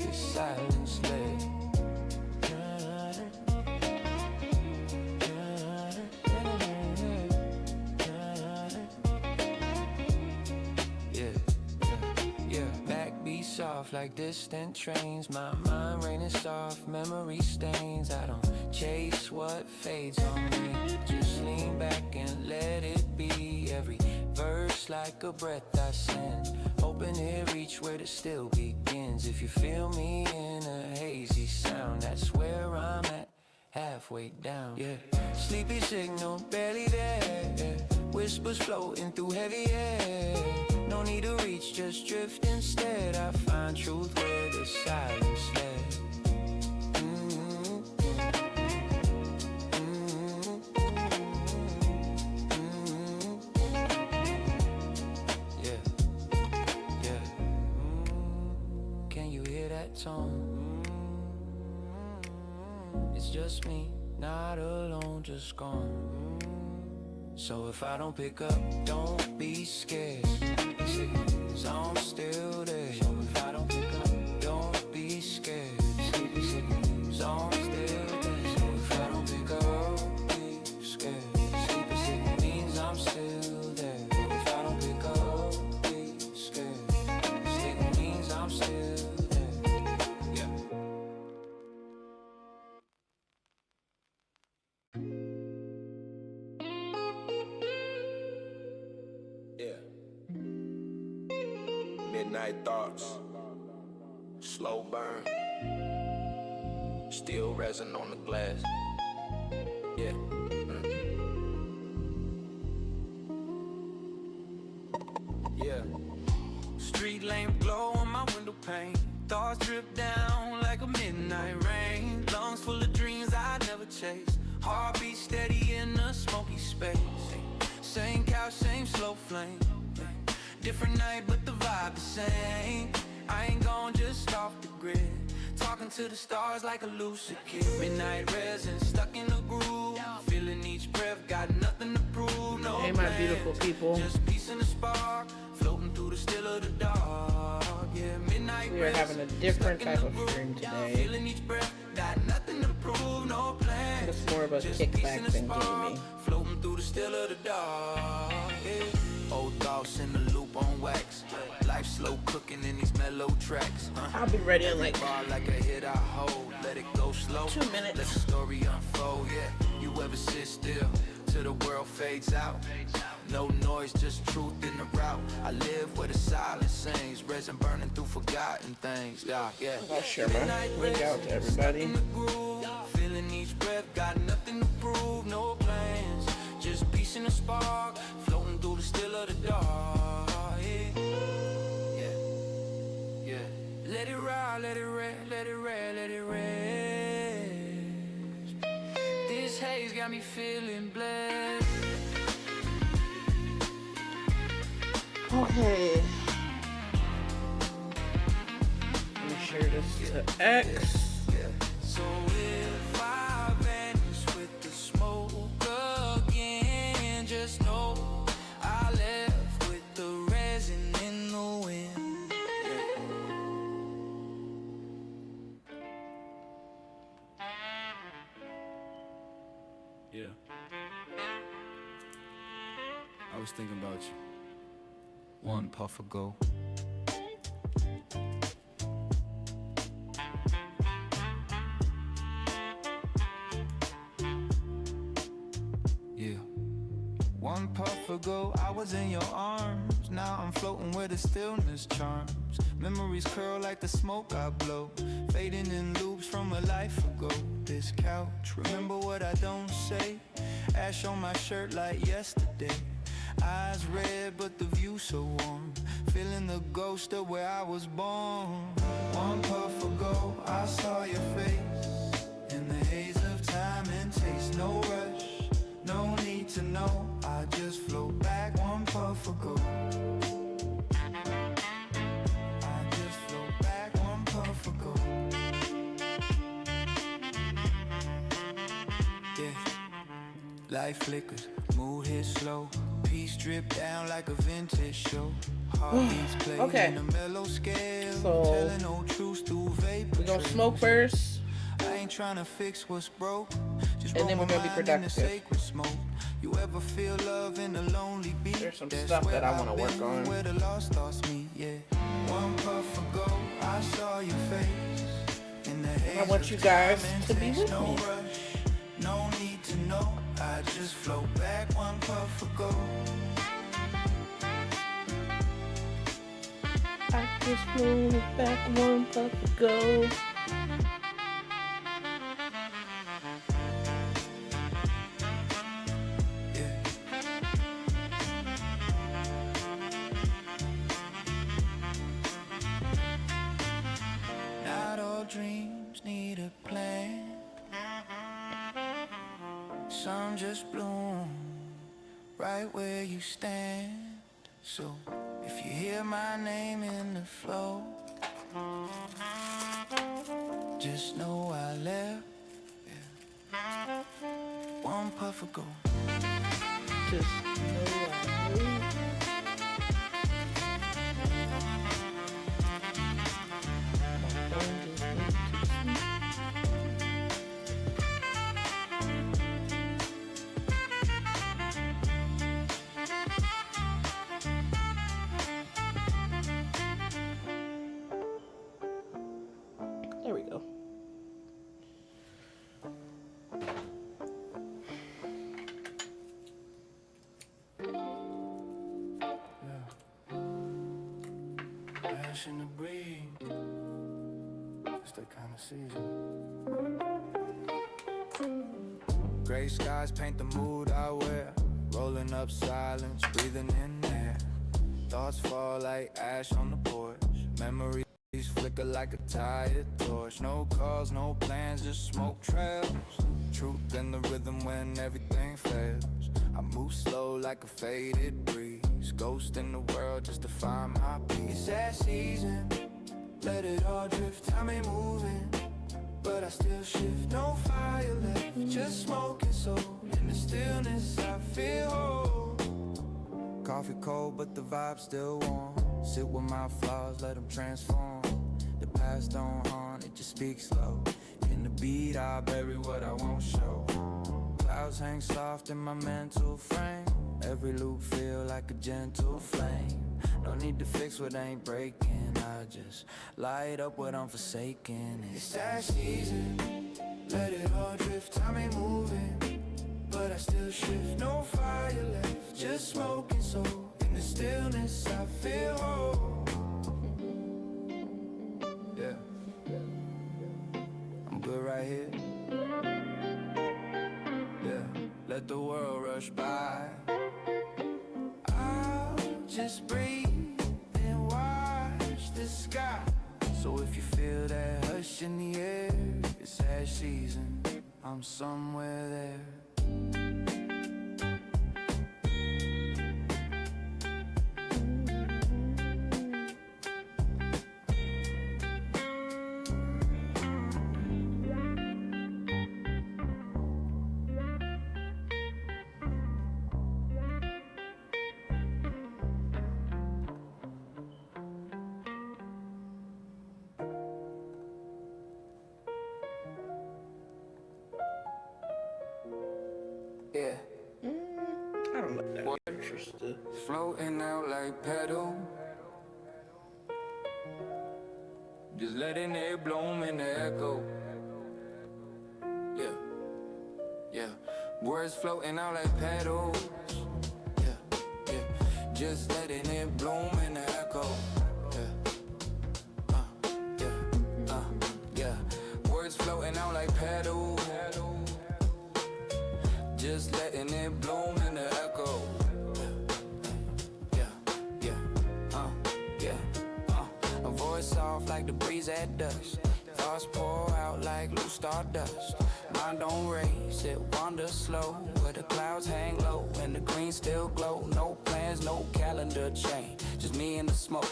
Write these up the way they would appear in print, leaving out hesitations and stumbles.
this silence led. Soft like distant trains, my mind raining soft, memory stains. I don't chase what fades on me, just lean back and let it be. Every verse like a breath I send, hoping it reach where it still begins. If you feel me in a hazy sound, that's where I'm at, halfway down. Yeah, sleepy signal barely there, yeah. Whispers floating through heavy air. No need to reach, just drift instead. I find truth where the silence led. Yeah, yeah. Can you hear that tone? It's just me, not alone, just gone. So if I don't pick up, don't be scared, 'cause I'm still there. So if I don't pick up, don't be scared, 'cause I'm still there. So if I don't pick up, be scared, it means I'm still there. If I don't pick up, be scared, it means I'm still there. Yeah. Midnight thoughts, slow burn, still resin on the glass. Yeah. Yeah. Street lamp glow on my window pane. Thoughts drip down like a midnight rain. Lungs full of dreams I never chase. Heartbeat steady in a smoky space. Same couch, same slow flame. Different night, but the vibe the same. I ain't gon' just off the grid. Talking to the stars like a lucid kid. Midnight resin, stuck in the groove. Feeling each breath, got nothing to prove. No hey, my beautiful people. Just peace in the spark, floating through the still of the dark. Yeah, midnight we are having a different type of stream today. Feeling each breath, got nothing to prove. No plan. It's more of a kickback than gaming. Floating through the still of the dark. Yeah. Old thoughts in the loop on wax. Life slow cooking in these mellow tracks. I'll be ready in like a hit I hold. Let it go slow. 2 minutes. Let the story unfold. Yeah. You ever sit still till the world fades out? No noise, just truth in the route. I live where the silence sings. Resin burning through forgotten things. Yeah, yeah. I'll share my link out to everybody. Feeling each breath, got nothing to prove. No plans, just peace in the spark, floating through the still of the dark. Yeah, yeah. Let it ride, let it rest, let it rest, let it rest. This haze got me feeling blessed. Okay. Let me share this to X. So if I vanish with the smoke again, just know I left with the resin in the wind. Yeah. I was thinking about you. One puff ago. Yeah. One puff ago, I was in your arms. Now I'm floating where the stillness charms. Memories curl like the smoke I blow, fading in loops from a life ago. This couch, remember what I don't say. Ash on my shirt like yesterday. Eyes red, but the view so warm. Feeling the ghost of where I was born. One puff ago, I saw your face in the haze of time and taste. No rush, no need to know. I just float back. One puff ago, I just float back. One puff ago. Yeah, life flickers, mood hits slow. Peace drip down like a vintage show. Heartbeats play in a mellow scale. So telling no truths through vape gonna smoke first, I ain't trying to fix what's broke. Just and then we're gonna be productive. Smoke. You ever feel love in a lonely beat? There's some stuff that I want to work on. Where the lost lost me, yeah. One puff ago, I saw your face. In the I want you guys to be with no me. rush, no need to know. I just float back one puff ago. I just flew back one puff ago. Yeah. Not all dreams need a plan. Some just bloom right where you stand. So if you hear my name in the flow, just know I left, yeah, one puff ago. Just know I knew. There we go. Ash in the breeze, it's that kind of season. Gray skies paint the mood I wear. Rolling up silence, breathing in air. Thoughts fall like ash on the porch. Memories flicker like a tired torch. No calls, no plans, just smoke trails. Truth in the rhythm when everything fails. I move slow like a faded breeze. Ghost in the world just to find my peace. It's that season, let it all drift. Time ain't moving, but I still shift. No fire left, just smoking soul. In the stillness I feel whole. Coffee cold, but the vibe still warm. Sit with my flaws, let them transform. The past don't haunt, it just speaks slow. In the beat, I bury what I won't show. Clouds hang soft in my mental frame. Every loop feel like a gentle flame. No need to fix what ain't breaking. I just light up what I'm forsaken. It's that season, let it all drift. Time ain't moving, but I still shift. No fire left, just smoking soul. In the stillness I feel whole. Yeah, I'm good right here. Yeah, let the world rush by. I'll just breathe and watch the sky. So if you feel that hush in the air, it's ash season, I'm somewhere there. Yeah. I don't like that picture still. Floating out like pedal, just letting it bloom in the echo. Yeah, yeah. Words floating out like petals. Yeah, yeah. Just letting it bloom in the echo. Yeah, yeah, yeah. Words floating out like petals. Just letting it bloom in the echo. Yeah, yeah, a voice soft like the breeze at dusk. Thoughts pour out like loose stardust. Mind don't race, it wanders slow. Where the clouds hang low and the green still glow. No plans, no calendar change. Just me and the smoke,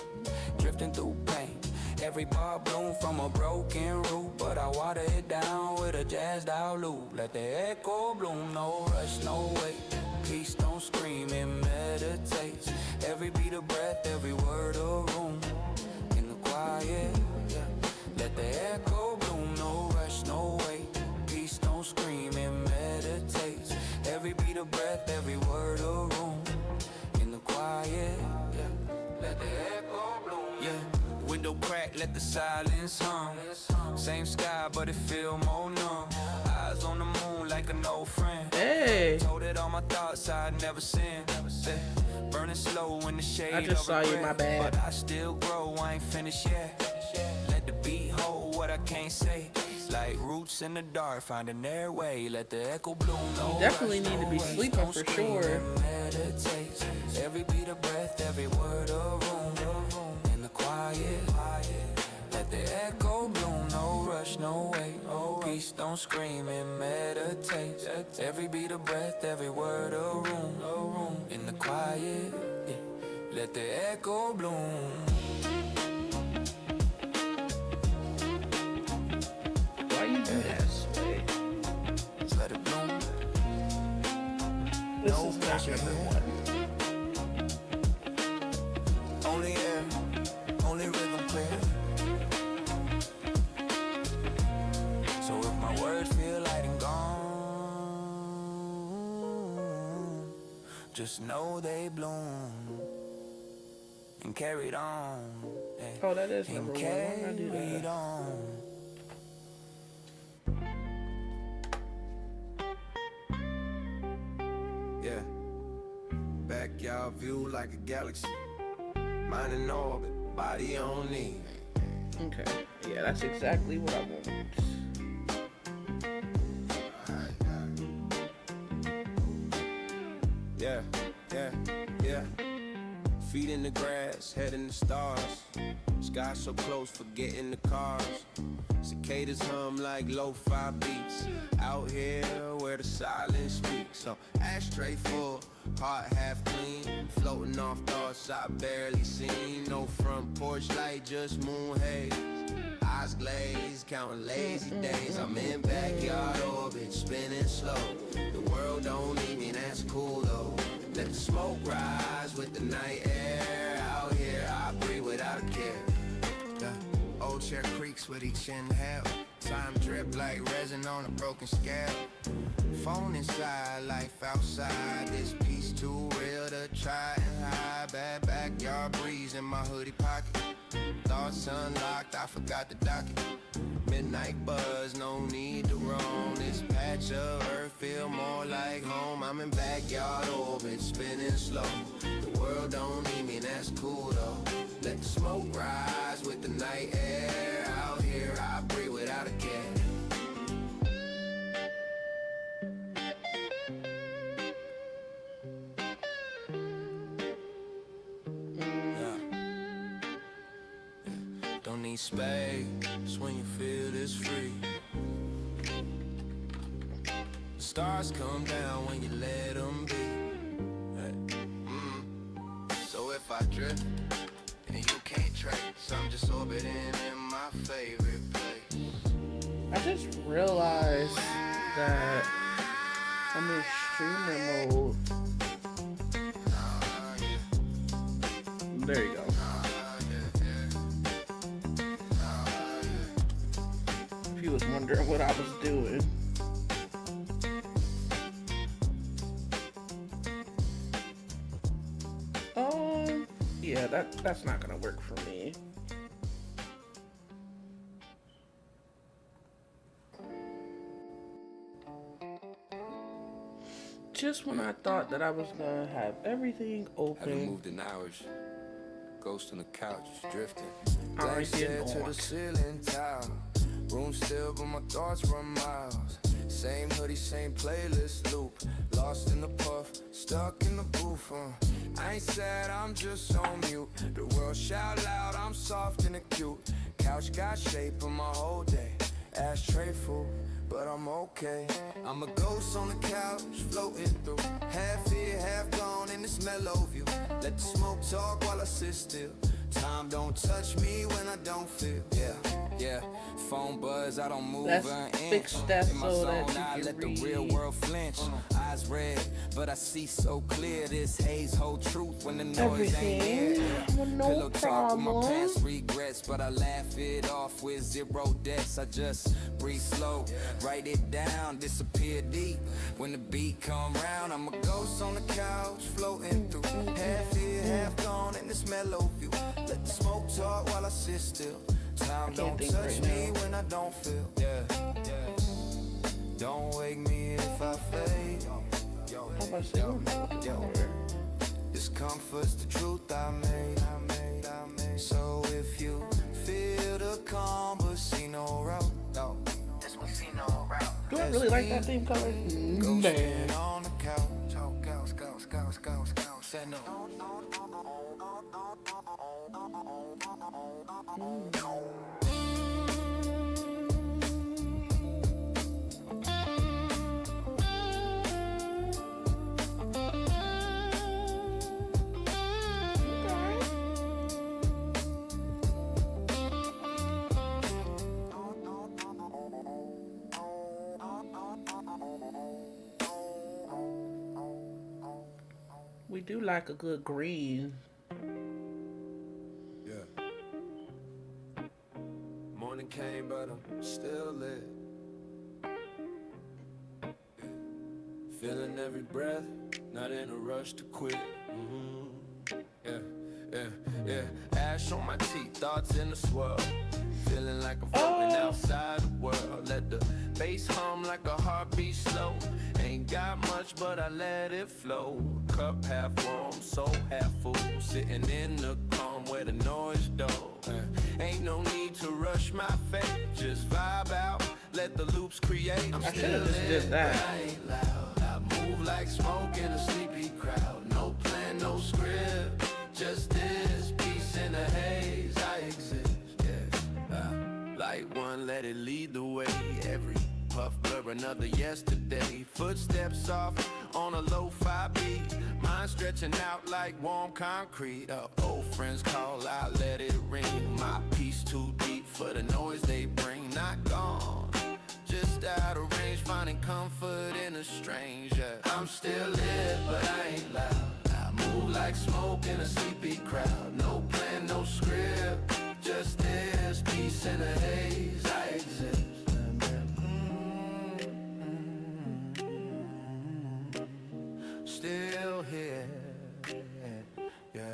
drifting through pain. Every bar bloom from a broken root, but I water it down with a jazzed out loop. Let the echo bloom, no rush, no wait. Peace don't scream, it meditates. Every beat of breath, every word of room. In the quiet, yeah. Let the echo let the silence hum. Same sky, but it feel more numb. Eyes on the moon like an old friend. Hey. Told it all my thoughts I'd never seen. Burning slow in the shade. I just saw you, my bad. But I still grow, I ain't finished yet. Let the beat hold what I can't say. Like roots in the dark, finding their way. Let the echo bloom. You definitely need to be sleeping for sure. Meditate. Every beat of breath, every word of room. In the quiet. Let the echo bloom. No rush, no wait. Oh, peace, don't scream and meditate. Every beat of breath, every word of room. In the quiet. Let the echo bloom. Why you do this way? Just let it bloom. This is not number one. Only air, only rhythm clear. So if my words feel light and gone, just know they bloom and carried on. Oh, that is number one. Why not do Carried that? on. Yeah, backyard view like a galaxy. Mind in orbit, body on knee. Okay. Yeah, that's exactly what I want. Yeah, yeah, yeah. Feet in the grass, head in the stars. Sky so close, forgetting the cars. Cicadas hum like lo-fi beats. Out here where the silence speaks. So ashtray full, heart half clean. Floating off thoughts I barely seen. No front porch light, just moon haze. Eyes glazed, counting lazy days. I'm in backyard orbit, spinning slow. The world don't need me, that's cool though. Let the smoke rise with the night air. Out here I breathe without a care. The old chair creaks with each inhale. Time drip like resin on a broken scale. Phone inside, life outside. This piece too real to try and hide. Bad backyard breeze in my hoodie pocket. Thoughts unlocked, I forgot the docket. Midnight buzz, no need to roam. This patch of earth feel more like home. I'm in backyard orbit, spinning slow. The world don't need me, that's cool though. Let the smoke rise with the night air. Out here I breathe without a care. Don't need space when you feel this free. The stars come down when you let them be. Hey. So if I drift and you can't trace, I'm just orbiting in my favorite place. I just realized that I'm in streamer mode. There you go. If you was wondering what I was doing. Yeah, that's not gonna work for me. Just when I thought that I was gonna have everything Haven't open, moved in hours. Ghost on the couch, drifting. I'm Blank stare to the getting ceiling tile. Room still, but my thoughts run miles. Same hoodie, same playlist loop. Lost in the puff, stuck in the booth. I ain't sad, I'm just on mute. The world shout loud, I'm soft and acute. Couch got shape of my whole day. Ashtray full, but I'm okay. I'm a ghost on the couch, floating through. Half here, half gone in this mellow view. Let the smoke talk while I sit still. Time don't touch me when I don't feel. Yeah. Phone buzz, I don't move Let's an fix inch. that In my so zone, that you I can let the read. real world flinch. Eyes red, but I see so clear. This haze hold truth when the noise ain't everything. here. Well, no Pillow talk with my problem. past regrets, but I laugh it off with zero debts. I just breathe slow, write it down, disappear deep. When the beat come round, I'm a ghost on the couch, floating through. Half here, half gone in this mellow view. Let the smoke talk while I sit still. Time Can't don't think touch right me now. when I don't feel. Don't wake me if I fade. How about say yo? Discomfort's the truth I made. So if you feel the calm but see no route, Do I really like that theme color? go Man. stand on the couch. Say no. We do like a good green. Yeah. Morning came, but I'm still lit. Feeling every breath, not in a rush to quit. Yeah. Ash on my teeth, thoughts in the swirl. Feeling like I'm floating outside the world. Let the bass hum like a heartbeat slow. Ain't got much, but I let it flow. Cup half warm, soul half full. Sitting in the calm where the noise dull. Ain't no need to rush my fate. Just vibe out, let the loops create. I'm I still should've just did lit, that. but I ain't loud. I move like smoke in a sleepy crowd. No plan, no script. Just this peace in the haze. I exist. Light one, let it lead the way. Every puff blur another yesterday. Footsteps off on a lo-fi beat. Mind stretching out like warm concrete. Old friends call out, let it ring. My peace too deep for the noise they bring. Not gone, just out of range. Finding comfort in a stranger. I'm still lit, but I ain't loud. I move like smoke in a sleepy crowd. No plan, no script. Just this peace in the haze. I exist. Still here. Yeah.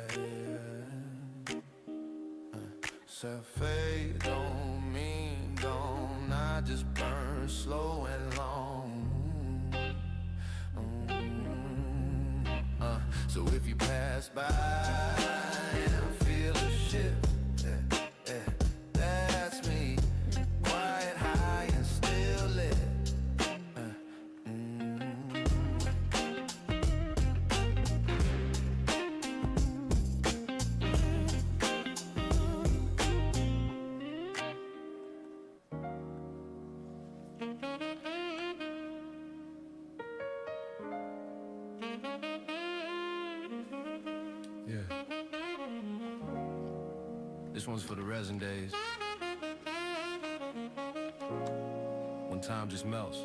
Fade don't mean don't. I just burn slow and long. So if you pass by and feel a shift, that's me. Quiet, high, and still lit. Yeah. This one's for the resin days. When time just melts.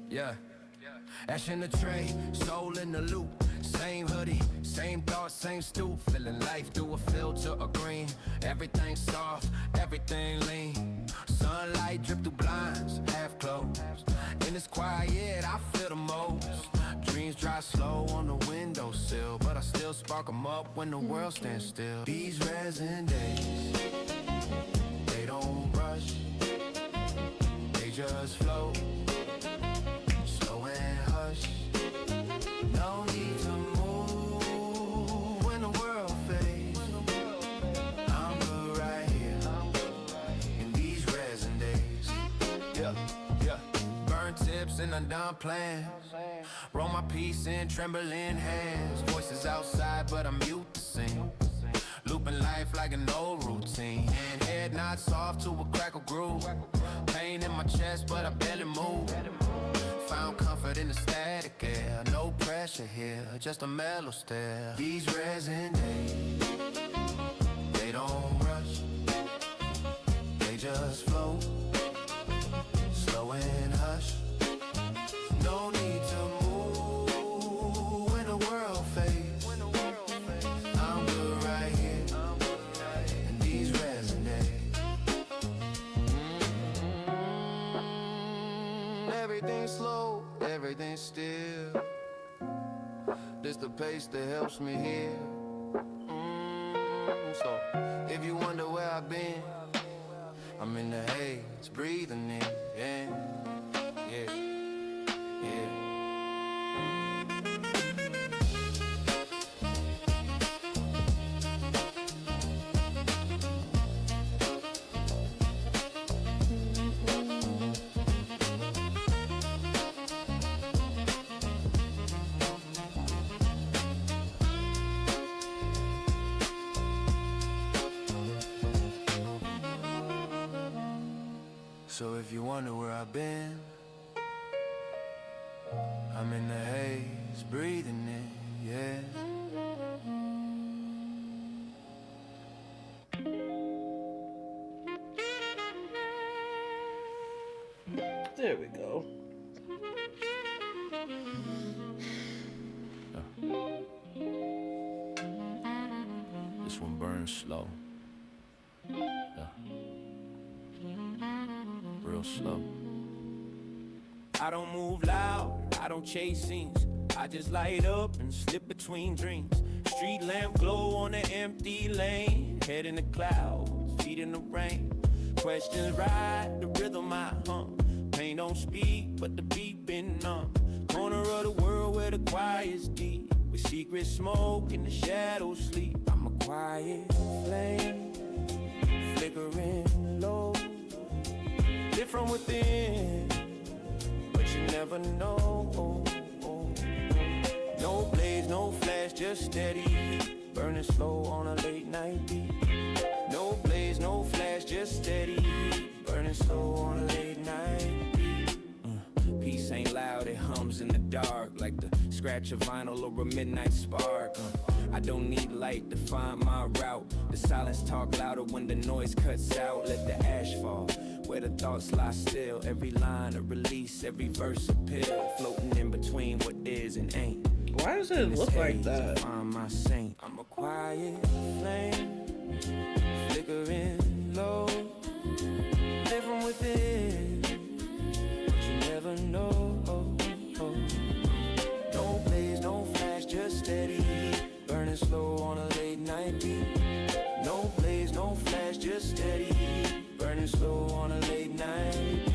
Yeah. Ash in the tray, soul in the loop. Same hoodie, same thoughts, same stoop. Feeling life through a filter of green. Everything soft, everything lean. Sunlight drip through blinds, half closed. In this quiet, I feel the most. Dreams dry slow on the windowsill, but I still spark 'em up when the world stands still. These resin days, they don't rush, they just flow. Slow and hush, no need to move when the world fades. I'm good right here in these resin days. Yeah. Burn tips and undone plans. Roll my piece in trembling hands. Voices outside, but I'm mute to sing. Looping life like an old routine. And head nods off to a crackle groove. Pain in my chest, but I barely move. Found comfort in the static air. No pressure here, just a mellow stare. These resin days, they don't rush, they just flow. Slow and hush, no need to move when the world fades. I'm good right here in these resin days. Everything's slow, everything's still. This the pace that helps me heal. So if you wonder where I've been, I'm in the haze, breathing in, yeah, yeah, yeah. So if you wonder where I've been, I'm in the haze, breathing in, yeah. There we go. This one burns slow. Yeah. Real slow. I don't move loud, I don't chase scenes. I just light up and slip between dreams. Street lamp glow on an empty lane. Head in the clouds, feet in the rain. Questions ride the rhythm I hum. Pain don't speak, but the beat been numb. Corner of the world where the quiet's deep. With secret smoke and the shadows sleep. I'm a quiet flame, flickering low. Lit from within, but you never know. No blaze, no flash, just steady heat. Burning slow on a late night beat. No blaze, no flash, just steady heat. Burning slow on a late night beat. Peace ain't loud, it hums in the dark. Like the scratch of vinyl or a midnight spark. I don't need light to find my route. The silence talk louder when the noise cuts out. Let the ash fall where the thoughts lie still. Every line a release, every verse a pill. Floating in between what is and ain't. Why does it look like that? I'm my saint. I'm a quiet flame, flickering low. Live from within, but you never know. No blaze, no flash, just steady heat. Burning slow on a late night beat. No blaze, no flash, just steady heat. Burning slow on a late night beat.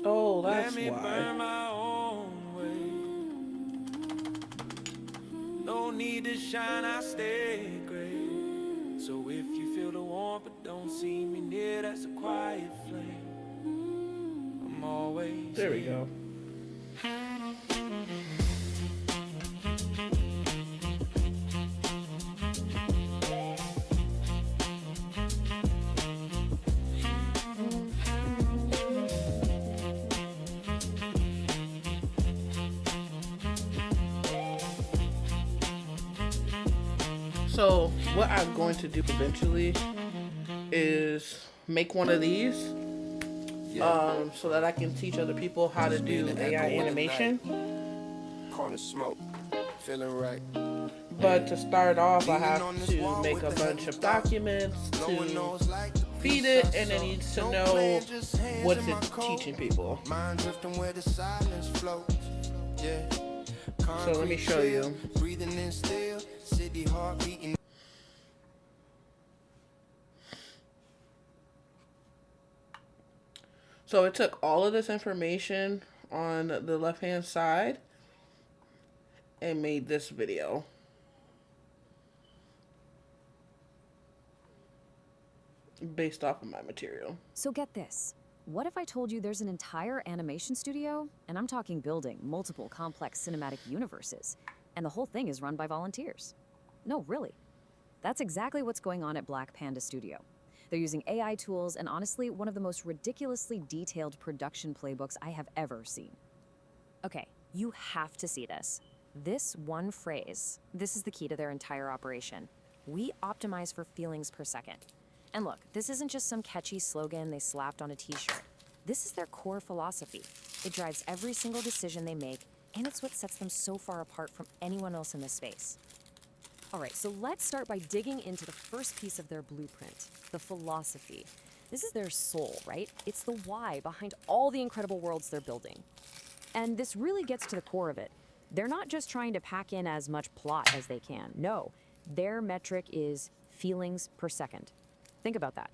Oh, that's Let me why. burn my own way. No need to shine, I stay gray. So if you feel the warmth but don't see me near, that's a quiet flame. I'm always There we here. go. So what I'm going to do eventually is make one of these so that I can teach other people how to do AI animation. Corner smoke, feeling right. But to start off, I have to make a bunch of documents to feed it, and it needs to know what it's teaching people. Mind drifting where the silence floats. Yeah. So let me show you. Breathing in still, city heart beating. So it took all of this information on the left-hand side and made this video. Based off of my material. So get this. What if I told you there's an entire animation studio, and I'm talking building multiple complex cinematic universes, and the whole thing is run by volunteers? No, really. That's exactly what's going on at Black Panda Studio. They're using AI tools and honestly, one of the most ridiculously detailed production playbooks I have ever seen. Okay, you have to see this. This one phrase, this is the key to their entire operation. We optimize for feelings per second. And look, this isn't just some catchy slogan they slapped on a t-shirt. This is their core philosophy. It drives every single decision they make, and it's what sets them so far apart from anyone else in this space. All right, so let's start by digging into the first piece of their blueprint, the philosophy. This is their soul, right? It's the why behind all the incredible worlds they're building. And this really gets to the core of it. They're not just trying to pack in as much plot as they can. No, their metric is feelings per second. Think about that.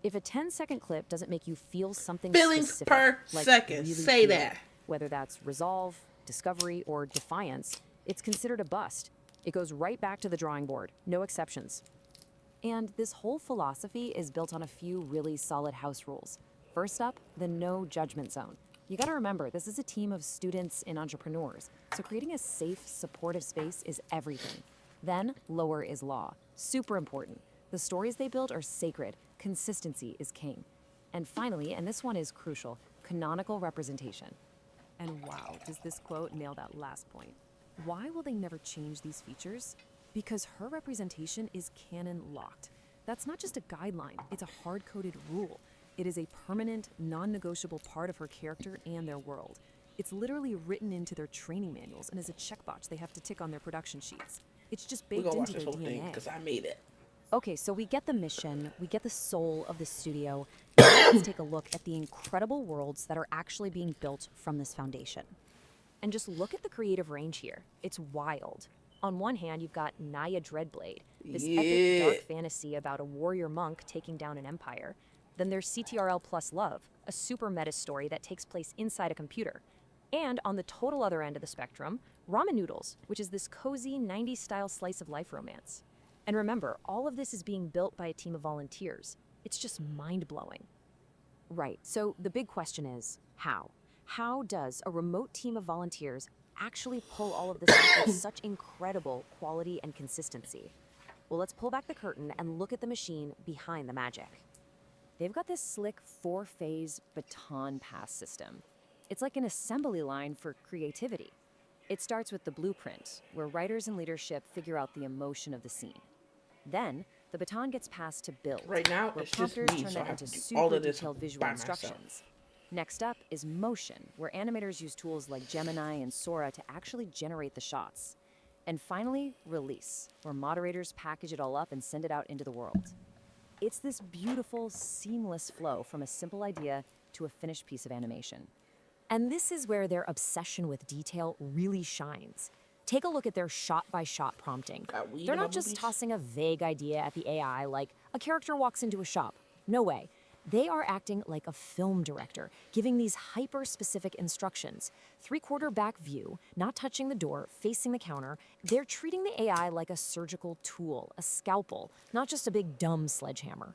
If a 10-second clip doesn't make you feel something Feelings specific, per like second. really Say feel that. it, whether that's resolve, discovery, or defiance, it's considered a bust. It goes right back to the drawing board, no exceptions. And this whole philosophy is built on a few really solid house rules. First up, the no judgment zone. You gotta remember, this is a team of students and entrepreneurs, so creating a safe, supportive space is everything. Then, lower is law. Super important. The stories they build are sacred. Consistency is king. And finally, and this one is crucial, canonical representation. And wow, does this quote nail that last point? Why will they never change these features? Because her representation is canon locked. That's not just a guideline, it's a hard-coded rule. It is a permanent, non-negotiable part of her character and their world. It's literally written into their training manuals and is a checkbox they have to tick on their production sheets. It's just We're baked gonna watch into this their whole thing DNA. because I made it. Okay, so we get the mission, we get the soul of the studio. Now let's take a look at the incredible worlds that are actually being built from this foundation. And just look at the creative range here. It's wild. On one hand, you've got Naya Dreadblade, this epic dark fantasy about a warrior monk taking down an empire. Then there's CTRL Plus Love, a super meta story that takes place inside a computer. And on the total other end of the spectrum, Ramen Noodles, which is this cozy 90s style slice of life romance. And remember, all of this is being built by a team of volunteers. It's just mind-blowing. Right, so the big question is, how? How does a remote team of volunteers actually pull all of this off with such incredible quality and consistency? Well, let's pull back the curtain and look at the machine behind the magic. They've got this slick 4-phase baton pass system. It's like an assembly line for creativity. It starts with the blueprint, where writers and leadership figure out the emotion of the scene. Then, the baton gets passed to build, Right now, where it's just prompters me, turn so I that have into to do all super of this detailed visual by myself. instructions. Next up is motion, where animators use tools like Gemini and Sora to actually generate the shots. And finally, release, where moderators package it all up and send it out into the world. It's this beautiful, seamless flow from a simple idea to a finished piece of animation. And this is where their obsession with detail really shines. Take a look at their shot-by-shot prompting. Got weed They're in my not just boobies? tossing a vague idea at the AI like a character walks into a shop. No way. They are acting like a film director, giving these hyper-specific instructions. 3/4 back view, not touching the door, facing the counter. They're treating the AI like a surgical tool, a scalpel, not just a big dumb sledgehammer.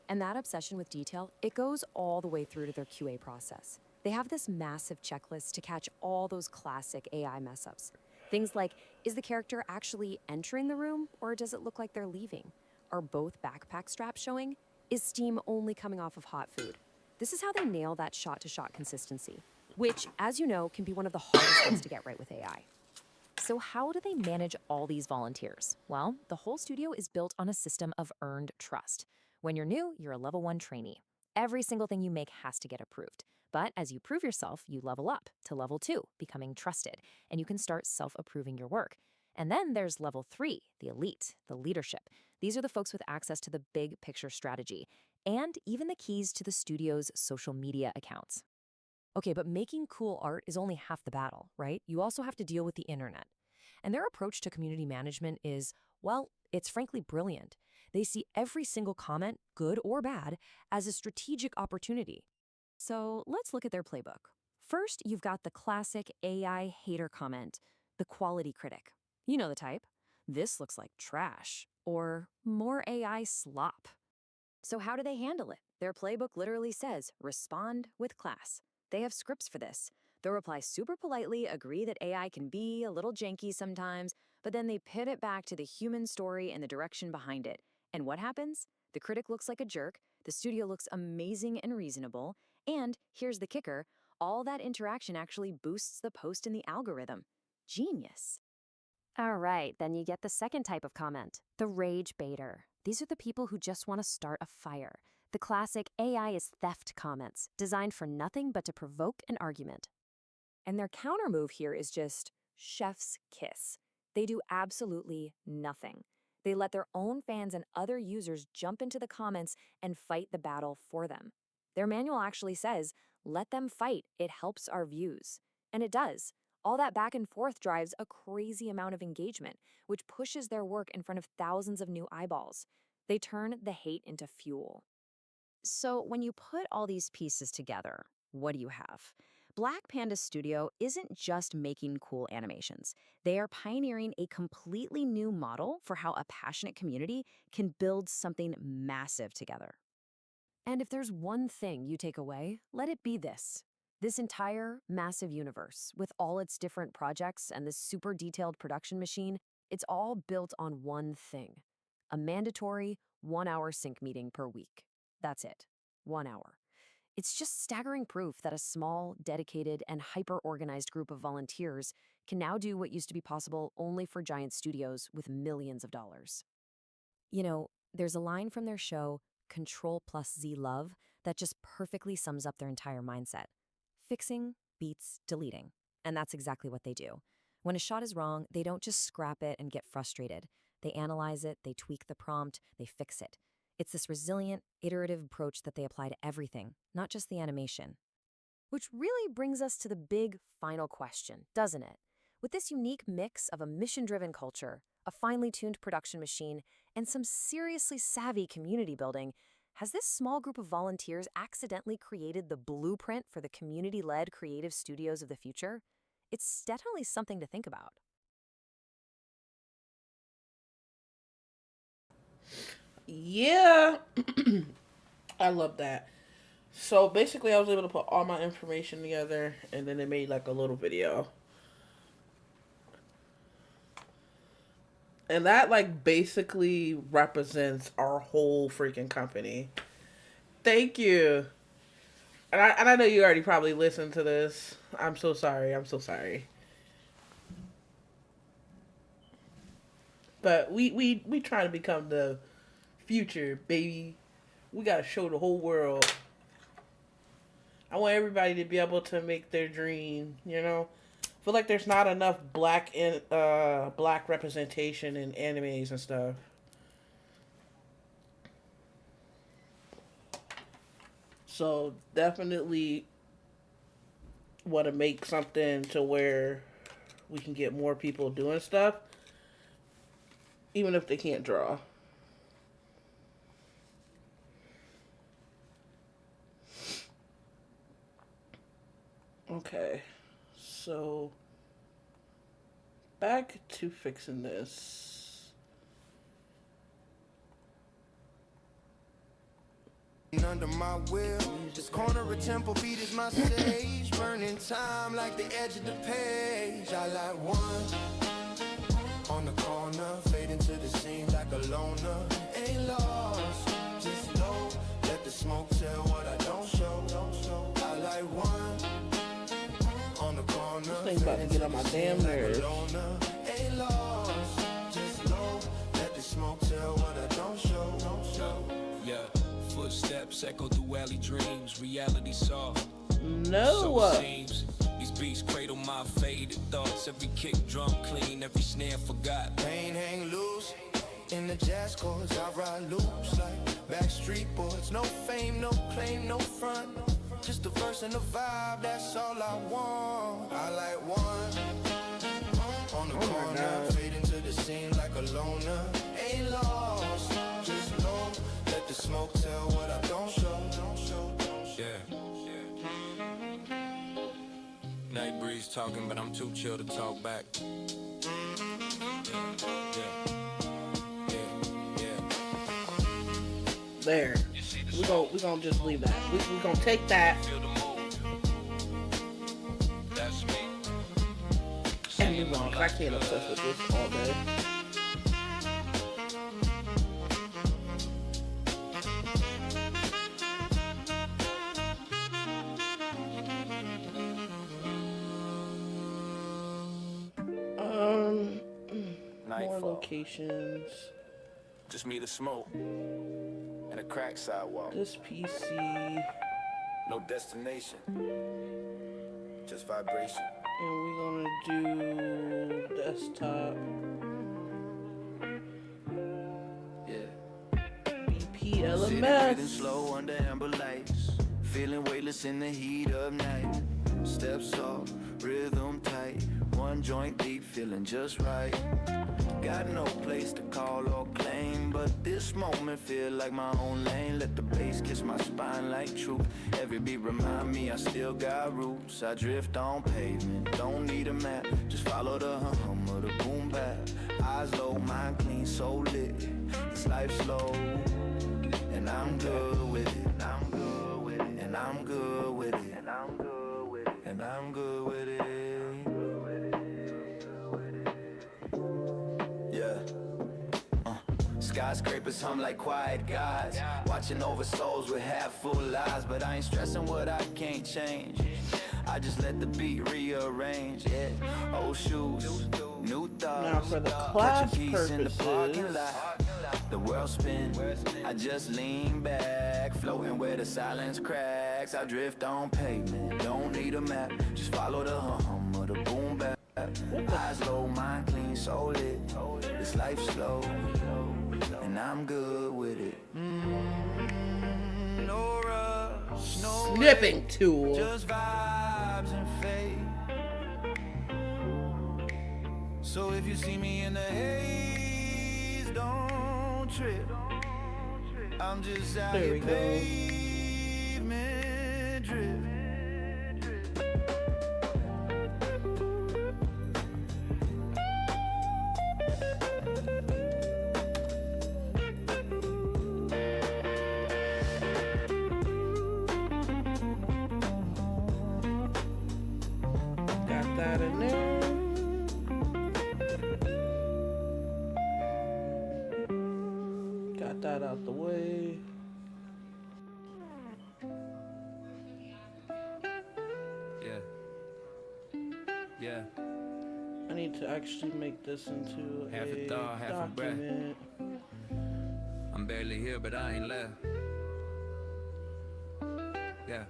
And that obsession with detail, it goes all the way through to their QA process. They have this massive checklist to catch all those classic AI mess-ups. Things like, is the character actually entering the room, or does it look like they're leaving? Are both backpack straps showing? Is steam only coming off of hot food? This is how they nail that shot-to-shot consistency, which, as you know, can be one of the hardest things to get right with AI. So how do they manage all these volunteers? Well, the whole studio is built on a system of earned trust. When you're new, you're a level 1 trainee. Every single thing you make has to get approved. But as you prove yourself, you level up to level 2, becoming trusted, and you can start self-approving your work. And then there's level 3, the elite, the leadership. These are the folks with access to the big picture strategy, and even the keys to the studio's social media accounts. Okay, but making cool art is only half the battle, right? You also have to deal with the internet. And their approach to community management is, well, it's frankly brilliant. They see every single comment, good or bad, as a strategic opportunity. So let's look at their playbook. First, you've got the classic AI hater comment, the quality critic. You know the type. This looks like trash, or more AI slop. So how do they handle it? Their playbook literally says, respond with class. They have scripts for this. They'll reply super politely, agree that AI can be a little janky sometimes, but then they pit it back to the human story and the direction behind it. And what happens? The critic looks like a jerk, the studio looks amazing and reasonable, and here's the kicker, all that interaction actually boosts the post in the algorithm. Genius. All right, then you get the second type of comment, the rage baiter. These are the people who just want to start a fire. The classic AI is theft comments, designed for nothing but to provoke an argument. And their counter move here is just chef's kiss. They do absolutely nothing. They let their own fans and other users jump into the comments and fight the battle for them. Their manual actually says, let them fight, it helps our views. And it does. All that back and forth drives a crazy amount of engagement, which pushes their work in front of thousands of new eyeballs. They turn the hate into fuel. So when you put all these pieces together, what do you have? Black Panda Studio isn't just making cool animations. They are pioneering a completely new model for how a passionate community can build something massive together. And if there's one thing you take away, let it be this. This entire massive universe, with all its different projects and this super detailed production machine, it's all built on one thing: a mandatory 1-hour sync meeting per week. That's it. 1 hour. It's just staggering proof that a small, dedicated, and hyper-organized group of volunteers can now do what used to be possible only for giant studios with millions of dollars. You know, there's a line from their show, Control plus Z Love, that just perfectly sums up their entire mindset. Fixing beats deleting. And that's exactly what they do. When a shot is wrong, they don't just scrap it and get frustrated. They analyze it, they tweak the prompt, they fix it. It's this resilient, iterative approach that they apply to everything, not just the animation. Which really brings us to the big final question, doesn't it? With this unique mix of a mission-driven culture, a finely tuned production machine, and some seriously savvy community building, has this small group of volunteers accidentally created the blueprint for the community-led creative studios of the future? It's definitely something to think about. Yeah, I love that. So basically, I was able to put all my information together, and then it made like a little video. And that like basically represents our whole freaking company. Thank you. And I know you already probably listened to this. I'm so sorry. I'm so sorry. But we try to become the future, baby. We gotta show the whole world. I want everybody to be able to make their dream. You know, I feel like there's not enough black representation in animes and stuff. So definitely want to make something to where we can get more people doing stuff, even if they can't draw. Okay, so back to fixing this. Under my will, this corner of Temple Beat is my stage. Burning time like the edge of the page. I like one on the corner, fade into the scene like a loner. Ain't lost, just know. Let the smoke tell what I don't show. I like one on the corner. This thing's about to get on my damn nerves. Ain't lost, just know. Let the smoke tell what I don't show. Yeah. Footsteps echo through alley dreams, reality soft. No. So it seems. These beats cradle my faded thoughts. Every kick drum clean, every snare forgot. Pain hang loose in the jazz chords. I ride loops like backstreet boys. No fame, no claim, no front. Just a verse and a vibe, that's all I want. I like one on the corner, fade into the scene like a loner. Ain't lost, just know. Let the smoke tell what I don't show. Yeah. Night breeze talking, but I'm too chill to talk back. There. We gonna just leave that. We gonna take that and move on, because I can't obsess with this all day. More locations. Just me, the smoke, and a cracked sidewalk. This PC. No destination, just vibration. And we're gonna do desktop. BP Breathing LMS. slow under amber lights, feeling weightless in the heat of night. Steps off, rhythm tight, one joint deep, feeling just right. Got no place to call or claim, but this moment feel like my own lane. Let the bass kiss my spine like truth. Every beat remind me I still got roots. I drift on pavement, don't need a map. Just follow the hum of the boom bap. Eyes low, mind clean, soul lit. This life slow, and I'm good with it. And I'm good with it. And I'm good with it. And I'm good with it. And I'm good with it. Skyscrapers hum like quiet guys, watching over souls with half full eyes. But I ain't stressing what I can't change, I just let the beat rearrange. Yeah, old shoes, new thoughts. Now for the class purposes, the world spins, I just lean back, floating where the silence cracks. I drift on pavement, don't need a map, just follow the hum of the boom bap. Eyes low, mind clean, soul lit. This life slow, and I'm good with it. No rush, no snipping tool. just vibes and fade. So if you see me in the haze, don't trip. I'm just out There here we go. pavement drift. Got that in there. Got that out the way. Yeah. I need to actually make this into Half a a thought, half a breath. document. I'm barely here, but I ain't left. Yeah.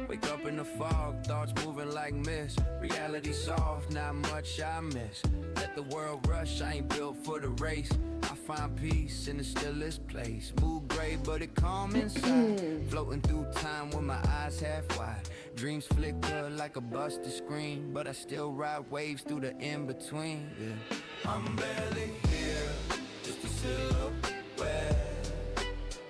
Wake up in the fog, thoughts moving like mist. Reality soft, not much I miss. Let the world rush, I ain't built for the race. I find peace in the stillest place. Mood gray, but it calm inside. Floating through time with my eyes half wide. Dreams flicker like a busted screen, but I still ride waves through the in-between. Yeah. I'm barely here, just a silhouette.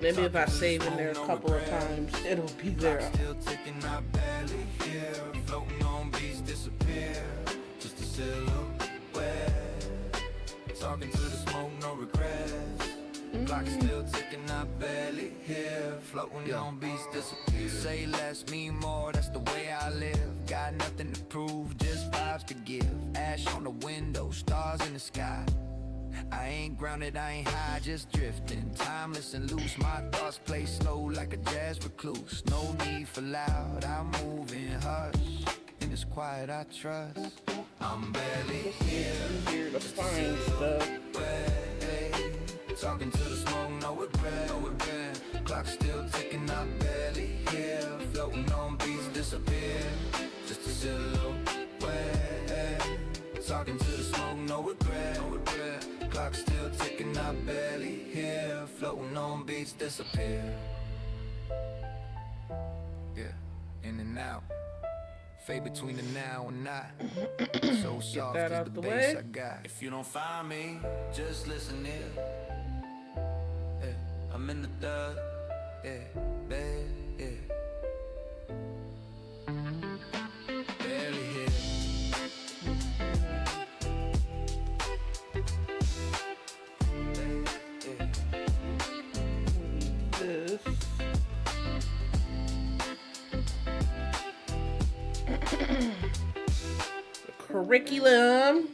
Maybe if I save in there a couple of times, it'll be there. Still ticking, I barely hear. Floating on beats, disappear. Just a silhouette. Talking to the smoke, no regrets. Clock still ticking, I barely hear. Floating on beats, disappear. Say less, mean more, that's the way I live. Got nothing to prove, just vibes to give. Ash on the window, stars in the sky. I ain't grounded, I ain't high, just drifting. Timeless and loose, my thoughts play slow like a jazz recluse. No need for loud, I'm moving hush. In this quiet I trust. I'm barely here. Here to find stuff. Talking to the smoke, no regret, no regret. Clock still ticking, I barely hear. Floating on beats, disappear. Just a silhouette. Talking to the smoke, no regret, no regret. Clock still ticking, I barely hear. Floating on beats, disappear. Yeah, in and out. Fade between the now and not. So soft that is out the the bass way. I got. If you don't find me, just listen in. Yeah, I'm in the thug. Yeah, bad. Yeah. Barely here. This. The curriculum.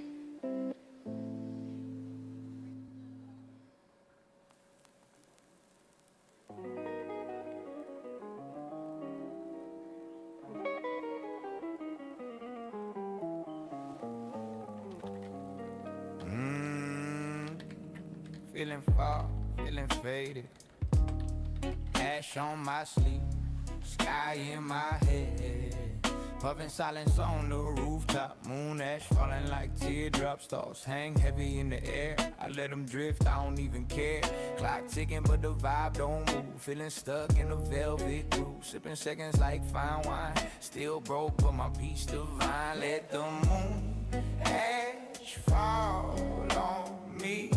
feeling far, feeling faded. Ash on my sleeve, sky in my head. Puffin' silence on the rooftop, moon ash falling like teardrops. Thoughts hang heavy in the air, I let them drift, I don't even care. Clock ticking but the vibe don't move, feeling stuck in a velvet groove. Sipping seconds like fine wine, still broke but my peace divine. Let the moon ash fall on me,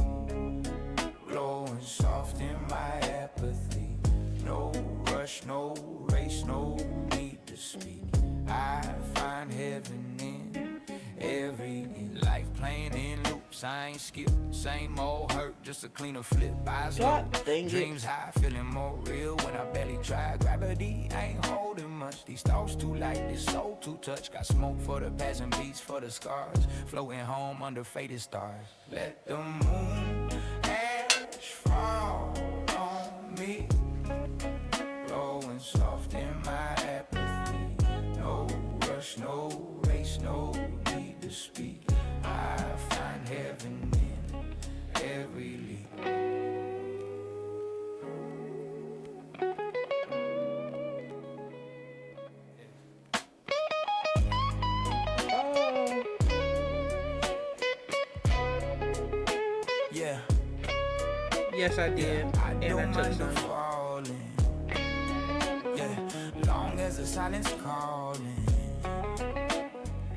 blowing soft in my apathy. No rush, no race, no need to speak. I find heaven in every life playing in loops. I ain't skip, same old hurt, just a cleaner flip. Eyes low, dreams high, feeling more real when I barely try. Gravity ain't holding much. These thoughts too light, this soul too touch. Got smoke for the passing beats, for the scars. Floating home under faded stars. Let the moon ash fall on me, blowing soft in my apathy. No rush, no race, no need to speak. I find heaven in every leap. Yeah. Yes, I did. I And don't I took mind the some. falling. Yeah, long as the silence calling.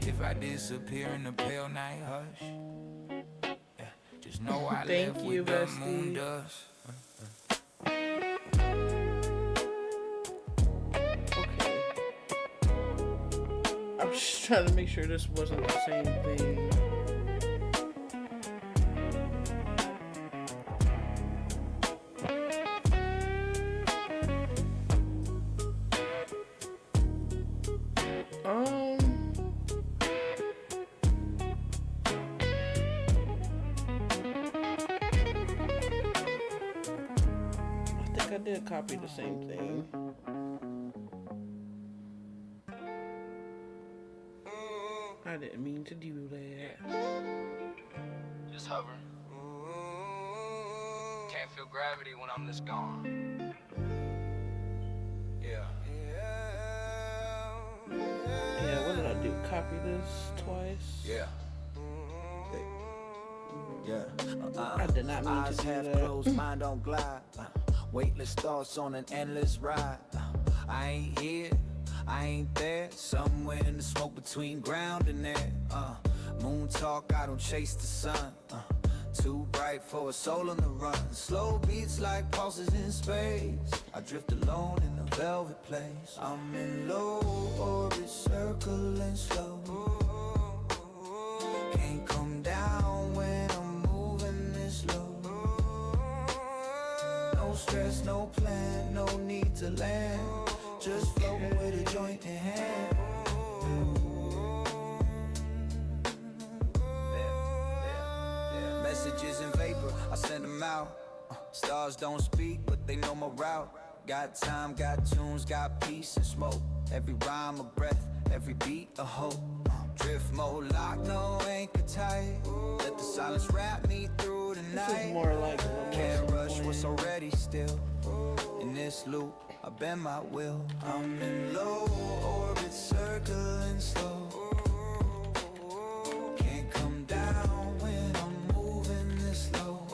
If I disappear in the pale night hush, yeah, just know I Thank left you, with the moon bestie. dust. Okay. I'm just trying to make sure this wasn't the same thing. I did copy the same thing. I didn't mean to do that. Just hovering. Can't feel gravity when I'm this gone. Yeah. Yeah, what did I do? Copy this twice? Yeah. I did not mean Eyes to do half that. closed, mind on glide. Weightless thoughts on an endless ride. I ain't here, I ain't there. Somewhere in the smoke between ground and air. Moon talk, I don't chase the sun. Too bright for a soul on the run. Slow beats like pulses in space. I drift alone in a velvet place. I'm in low orbit, circling slow. Can't come down when I'm moving this low. No stress, no plan, no need to land. Just floating with a joint in hand. Messages in vapor, I send them out. Stars don't speak, but they know my route. Got time, got tunes, got peace and smoke. Every rhyme a breath, every beat a hope. Drift mode lock, no anchor tight. Let the silence wrap me through the night. This is more like Can't rush what's already still. In this loop, I bend my will. I'm in low orbit, circling slow. Can't come down when I'm moving this low.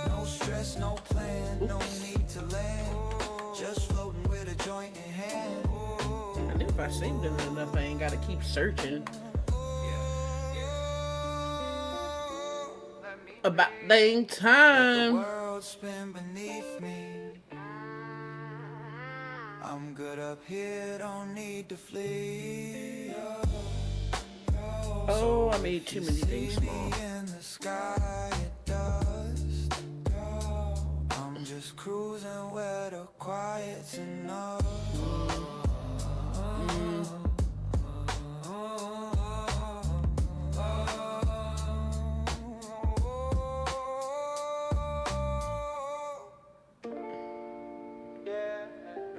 No stress, no plan, no need to land. Just floating with a joint in hand. And if I saved it enough, I ain't gotta keep searching. About dang Let the time. world spin beneath me. I'm good up here, don't need to flee. Oh, I made too many things See me small. in the sky at dusk. I'm just cruising where the quiet's enough.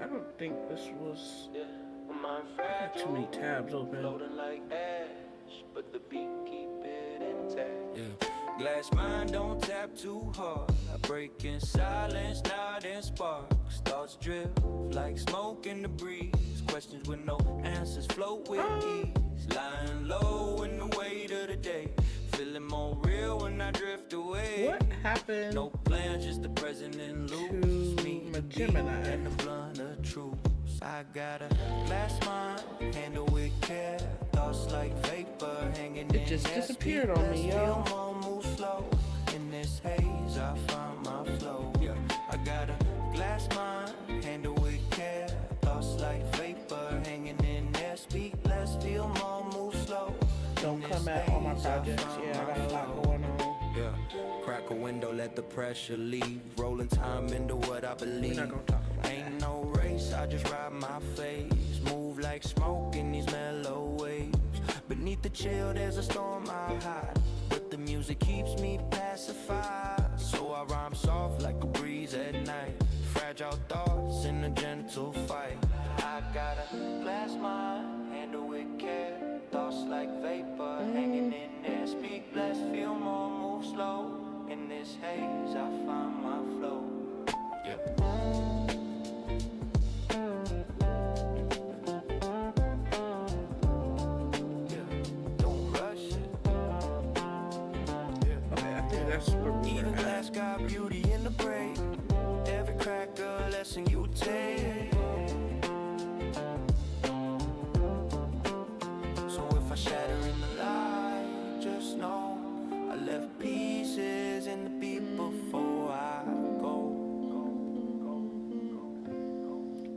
I don't think this was. I got too many tabs open. Floating like ash, but the beat keep it intact. Yeah. Glass mind don't tap too hard. I break in silence, not in sparks. Thoughts drift like smoke in the breeze. Questions with no answers float with ease. Lying low in the weight of the day. Feeling more real when I drift away. What happened? No plan, just the present and lose me. to Gemini? And the blunt of truth. I got a glass mind, handle with care. Thoughts like vapor hanging It in just there. disappeared on me, yo. Feel more move slow. In this haze, I find my flow. Yeah, I got a glass mind, handle with care. Thoughts like vapor hanging in there. Speak less, feel more, move slow. Don't come at all my projects. Yeah, I got a lot going on. Yeah, crack a window, let the pressure leave. Rolling time into what I believe. We're not gonna talk about Ain't no race, I just ride my face. Move like smoke in these mellow waves. Beneath the chill, there's a storm I hide. But the music keeps me pacified. So I rhyme soft like a breeze at night. Fragile thoughts in a gentle fight. I got a glass mind, handle with care. Thoughts like vapor hanging in there. Speak less, feel more, move slow. In this haze, I find my flow. Yeah. Even glass got beauty in the break. Every crack a lesson you take. So if I shatter in the light, just know I left pieces in the beat before I go.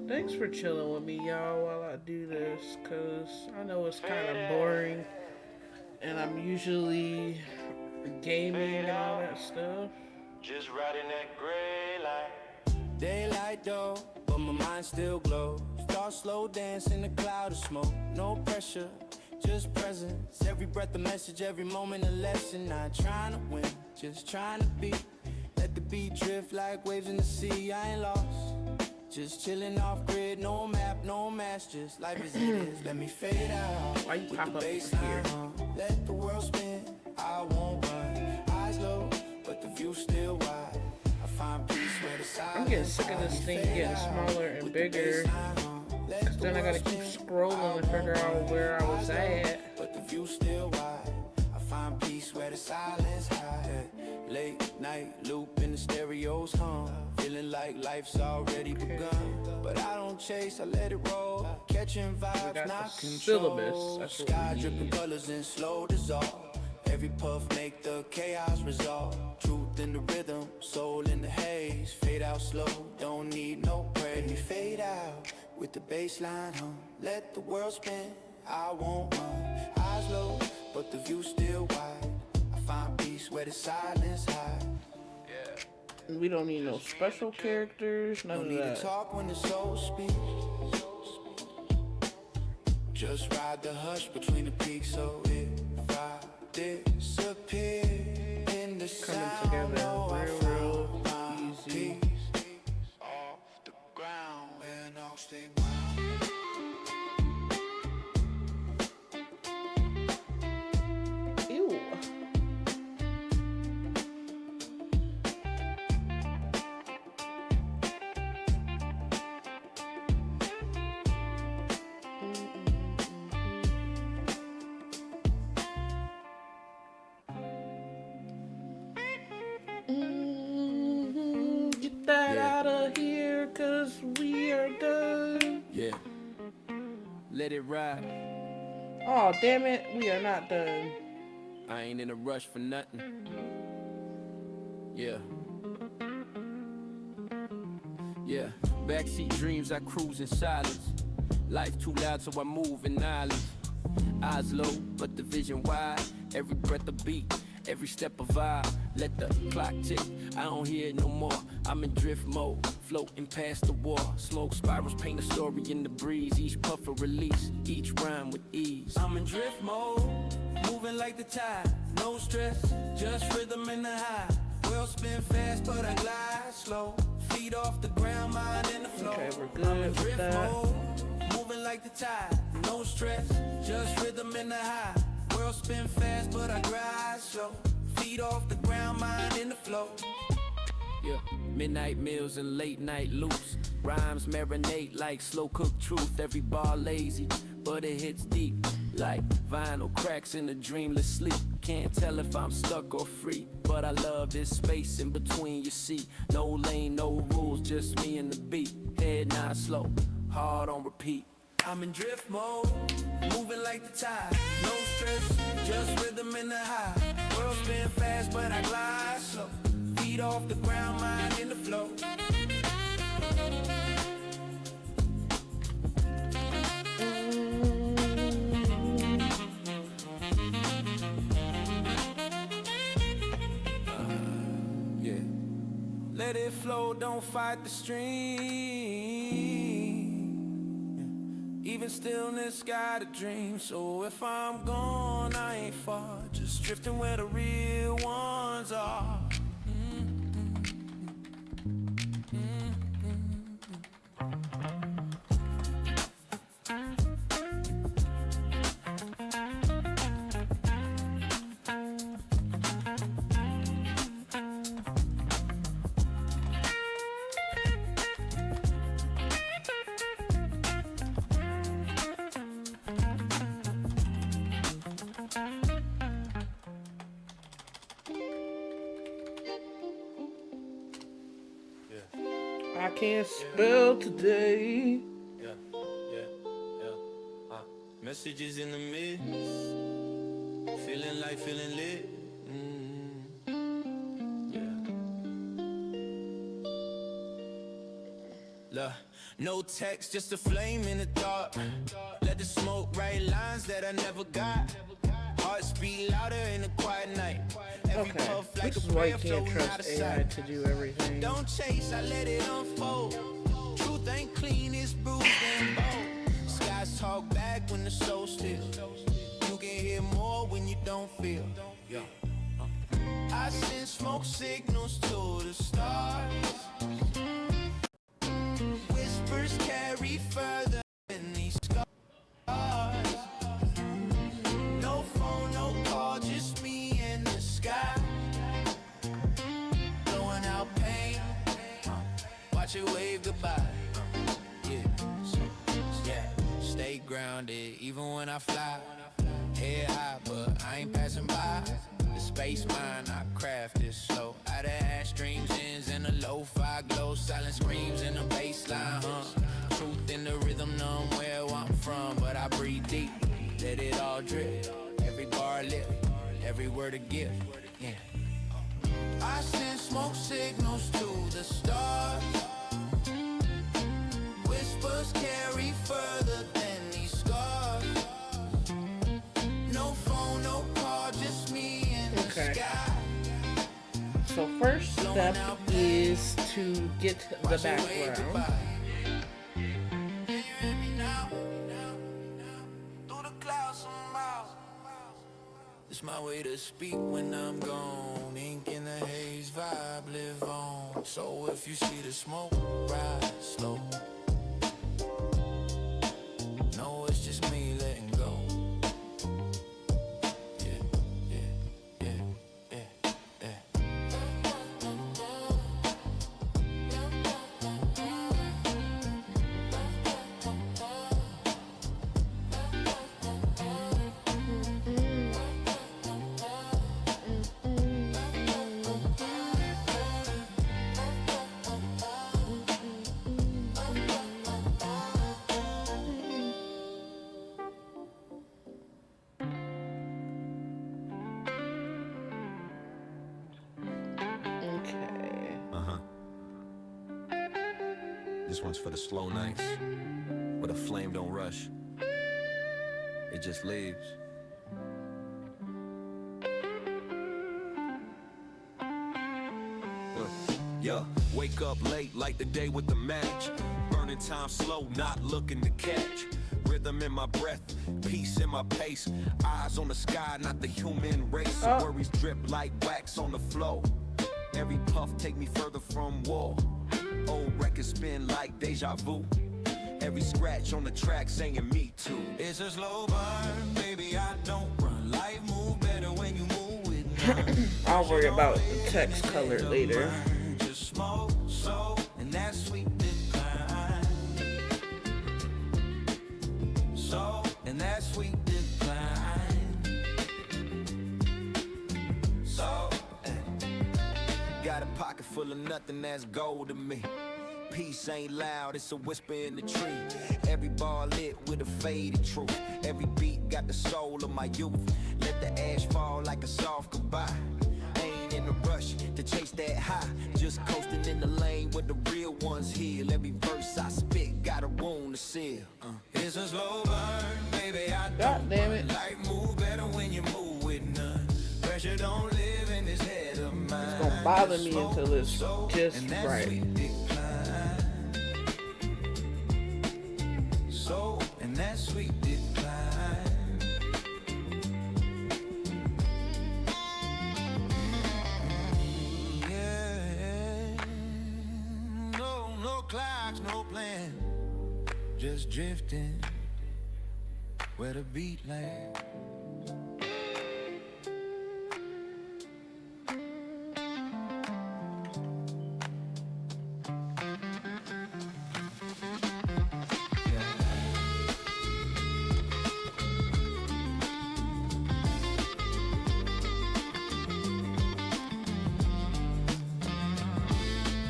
Thanks for chilling with me, y'all, while I do this, cause I know it's kind of boring, and I'm usually gaming and all that stuff. Just riding that gray line. Daylight though, but my mind still glows. Start slow dance in a cloud of smoke. No pressure, just presence. Every breath a message, every moment a lesson. Not trying to win, just trying to be. Let the beat drift like waves in the sea. I ain't lost, just chilling off grid. No map, no maps, just life as it is. Let me fade out. Why you with pop the up bass here? line. Let the world spin, I won't run. Eyes low, but the view still wide. I find peace where the silence. I'm getting sick of this thing getting smaller and bigger. Cause then I gotta keep scrolling to figure out where I was at. But the view still wide. I find peace where the silence hide. Late night loop in the stereos hum. Feeling like life's already begun. But I don't chase, I let it roll. Catching vibes, got not the control. syllabus, that's what Sky we dripping need. colors and slow dissolve. Every puff make the chaos resolve. Truth in the rhythm, soul in the haze. Fade out slow, don't need no praise. Let me fade out with the bass line hum. Let the world spin, I won't run. Eyes low, but the view still wide. I find peace where the silence hide. We don't need no special characters, none No of need to that. talk when the soul speaks. Just ride the hush between the peaks. So if I disappear in the sound, together know I real found my easy. peace. Off the ground and I'll stay wound. Ew. Get that Yeah. out of here, cause we are done. Yeah. Let it ride. Oh, damn it, we are not done. I ain't in a rush for nothing. Yeah. Yeah. Backseat dreams, I cruise in silence. Life too loud, so I move in silence. Eyes low, but the vision wide. Every breath a beat, every step a vibe. Let the clock tick, I don't hear it no more. I'm in drift mode, floating past the war. Smoke spirals paint a story in the breeze. Each puff a release, each rhyme with ease. I'm in drift mode, moving like the tide. No stress, just rhythm in the high. World spin fast, but I glide slow. Feet off the ground, mind in the flow. Okay, we're good I'm in with drift that. mode, moving like the tide. No stress, just rhythm in the high. World spin fast, but I glide slow. Feet off the ground, mind in the flow. Yeah, midnight meals and late night loops. Rhymes marinate like slow cooked truth. Every bar lazy, but it hits deep. Like vinyl cracks in a dreamless sleep. Can't tell if I'm stuck or free, but I love this space in between your seat. No lane, no rules, just me and the beat. Head nod slow, hard on repeat. I'm in drift mode, moving like the tide. No stress, just rhythm in the high. World spin fast, but I glide slow. Feet off the ground, mind in the flow. Yeah. Let it flow, don't fight the stream. Even stillness got a dream. So if I'm gone, I ain't far. Just drifting where the real ones are. I can't spell today. Yeah. Messages in the mist. Feeling like feeling lit. Look, no text, just a flame in the dark. Let the smoke write lines that I never got. Hearts beat louder in a quiet night. Every Okay, puff like this a is why you prayer can't flowing out trust of AI sight. to do everything. Don't chase, I let it unfold. Truth ain't clean, it's bruised and bold. Skies talk back when the soul still. You can hear more when you don't feel. I send smoke signals to the stars. Whispers carry further than these scars. No phone, no call, just me and the sky. Blowing out pain. Watch it wave goodbye. Yeah. Stay grounded even when I fly. Head high, but I ain't passing by. The space mine, I craft this slow. Out of ash streams, ends in a lo-fi glow. Silent screams in the baseline, Truth in the rhythm, numb where I'm from. But I breathe deep, let it all drip. Every bar lit, every word a gift. Yeah. I send smoke signals to the stars. Whispers carry further than these scars. No phone, no call, just me and the sky. So first step is to get the background. It's my way to speak when I'm gone. Ink in the haze, vibe live on. So if you see the smoke, ride slow. No, it's just me letting go. This one's for the slow nights, where the flame don't rush. It just leaves. Yeah, wake up late like the day with the match. Burning time slow, not looking to catch. Rhythm in my breath, peace in my pace. Eyes on the sky, not the human race. So worries drip like wax on the flow. Every puff take me further from war. Old records spin like deja vu. Every scratch on the track saying me too. It's a slow burn, baby, I don't run. Life move better when you move with me. I'll worry about the text color later. Just smoke, so, and that sweet decline. So, and that sweet decline. So, Got a pocket full of nothing that's gold to me. Peace ain't loud, it's a whisper in the tree. Every bar lit with a faded truth. Every beat got the soul of my youth. Let the ash fall like a soft goodbye. Ain't in a rush to chase that high. Just coasting in the lane where the real ones heal. Every verse I spit got a wound to seal. it's a slow burn, baby. I God damn it. life move better when you move with none. Pressure don't live in this head of mine. It's gonna bother me until it's just And that right. sweet decline. So, and that sweet decline. Yeah, no clocks, no plan. Just drifting where the beat lands.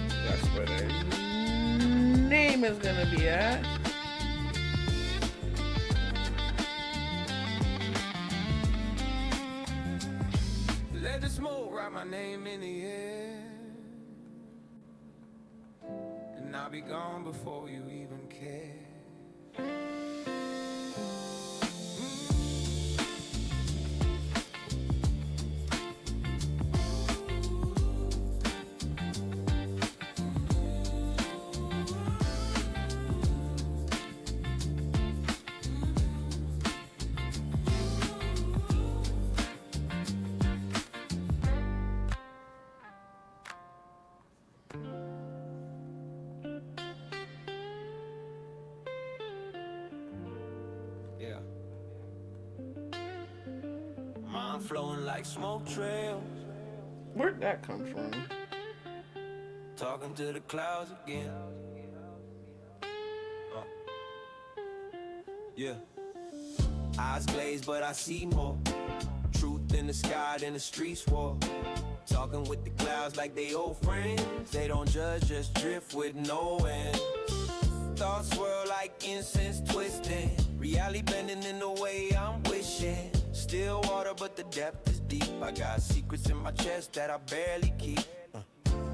That's where the name is gonna be at. Let the smoke write my name in the air, and I'll be gone before you even care. Yeah. Mind flowing like smoke trails. Where'd that come from? Talking to the clouds again. Yeah. Eyes glazed, but I see more. Truth in the sky than the streets war. Talking with the clouds like they old friends. They don't judge, just drift with no end. Thoughts swirl like incense twisting. Reality bending in the way I'm wishing. Still water, but the depth is deep. I got secrets in my chest that I barely keep.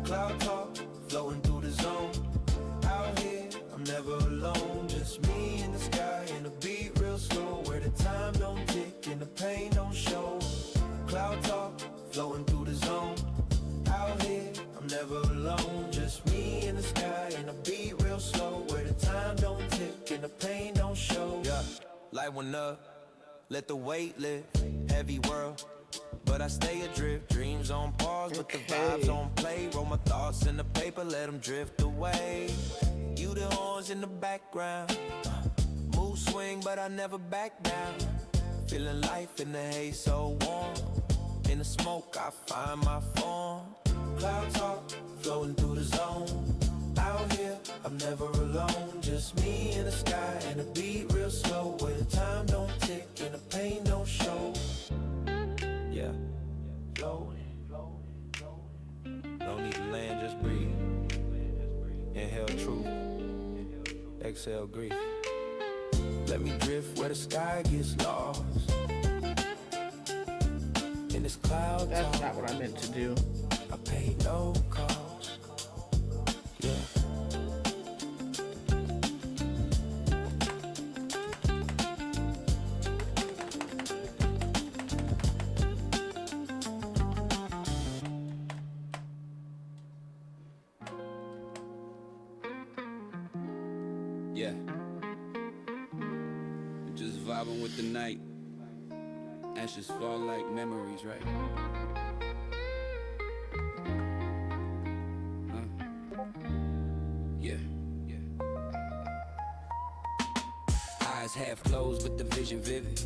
Cloud talk, flowing through the zone. Out here, I'm never alone. Just me in the sky and a beat real slow. Where the time don't tick and the pain don't show. Cloud talk, flowing through the zone. Out here, I'm never alone. Just me in the sky and a beat real slow. Where the time don't tick and the pain don't show. Yeah, light one up, let the weight lift. Heavy world, but I stay adrift. Dreams on pause, but the vibes on play. Roll my thoughts in the paper, let them drift away. You the horns in the background. Move swing, but I never back down. Feeling life in the haze so warm. In the smoke, I find my form. Cloud talk, flowing through the zone. Out here, I'm never alone. Just me in the sky and a beat real slow. Where the time don't tick and the pain don't show. Yeah, flowing. No need to land, just breathe. Inhale truth, exhale grief. Let me drift where the sky gets lost. In this cloud That's talk, not what I meant to do. I pay no cost. Yeah. Yeah. We're just vibing with the night. Ashes fall like memories, right? Yeah. Eyes half closed, but the vision vivid.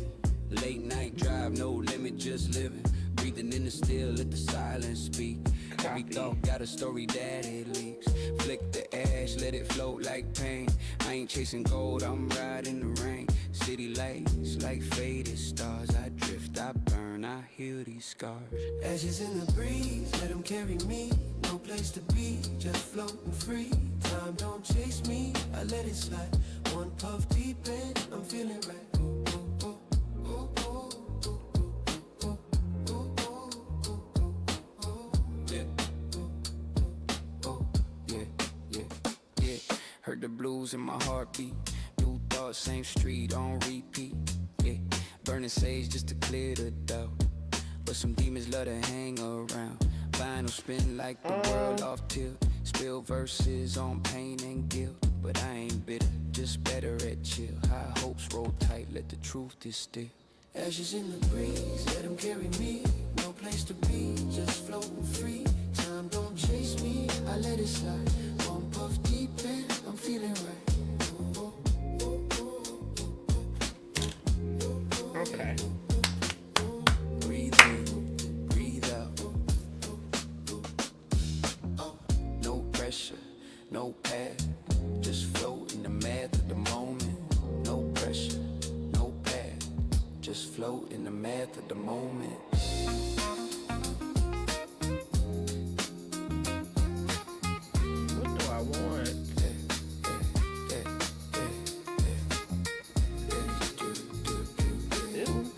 Late night drive, no limit, just living. breathing in the still, let the silence speak. Every thought got a story that it leaks. Flick the ash, let it float like pain. I ain't chasing gold, I'm riding the rain. City lights like faded stars. I drift, I burn, I heal these scars. Ashes in the breeze, let them carry me. No place to be, just floating free. Time don't chase me, I let it slide. One puff deep in, I'm feeling right. Heard the blues in my heartbeat. New thoughts, same street, on repeat. Yeah, burning sage just to clear the doubt. But some demons love to hang around. Vinyl spin like the world off tilt. Spill verses on pain and guilt. But I ain't bitter, just better at chill. High hopes roll tight, let the truth distill. Ashes in the breeze, let them carry me. No place to be, just floating free. Time don't chase me, I let it slide. One puff deep in, I'm feeling right. Okay. Breathe in, breathe out. No pressure, no path. Just float in the math of the moment. No pressure, no path. Just float in the math of the moment. What do I want? Ew.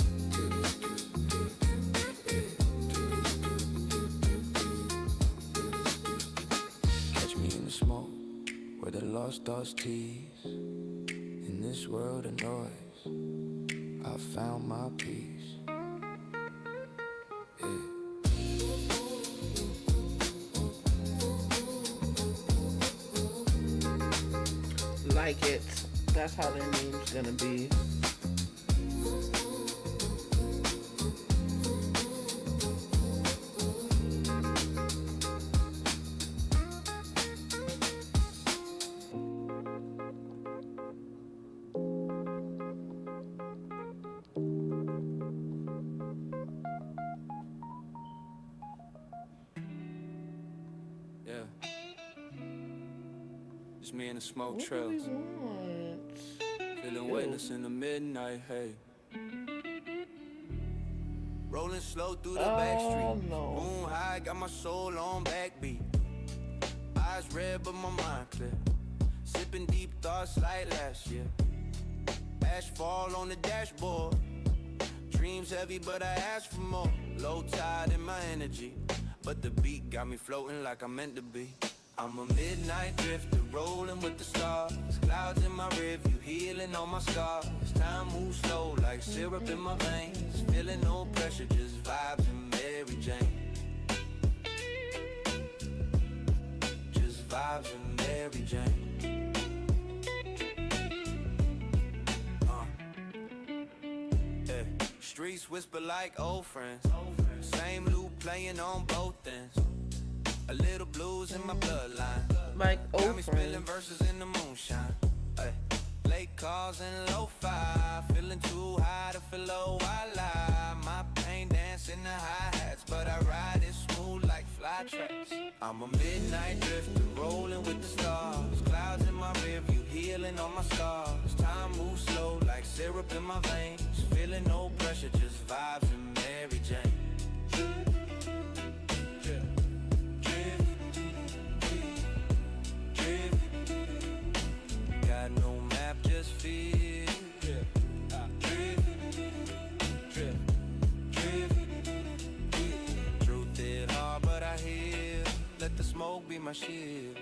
Catch me in the smoke where the lost stars tease. In this world of noise, I found my peace. Like it. That's how their name's gonna be. Yeah. Just me and the smoke What do trails. we want? Feeling weightless in the midnight, hey. Rolling slow through the back street. no. Moon high, got my soul on backbeat. Eyes red, but my mind clear. Sipping deep thoughts like last year. Ash fall on the dashboard. Dreams heavy, but I ask for more. Low tide in my energy, but the beat got me floating like I'm meant to be. I'm a midnight drifter, rolling with the stars. Clouds in my rearview, healing all my scars. Time moves slow like syrup in my veins. Feeling no pressure, just vibes and Mary Jane. Just vibes and Mary Jane. Yeah. Streets whisper like old friends. Same loop playing on both ends. A little blues in my bloodline. Like Got me spilling friends. verses in the moonshine. Ay. Late calls and lo-fi. Feeling too high to feel low, I lie. My pain dance in the hi-hats, but I ride it smooth like fly tracks. I'm a midnight drifter, rolling with the stars. Clouds in my rearview, healing all my scars. Time moves slow like syrup in my veins. Feeling no pressure, just vibes and Mary Jane. Got no map, just feel. Truth hit hard, but I heal. Let the smoke be my shield.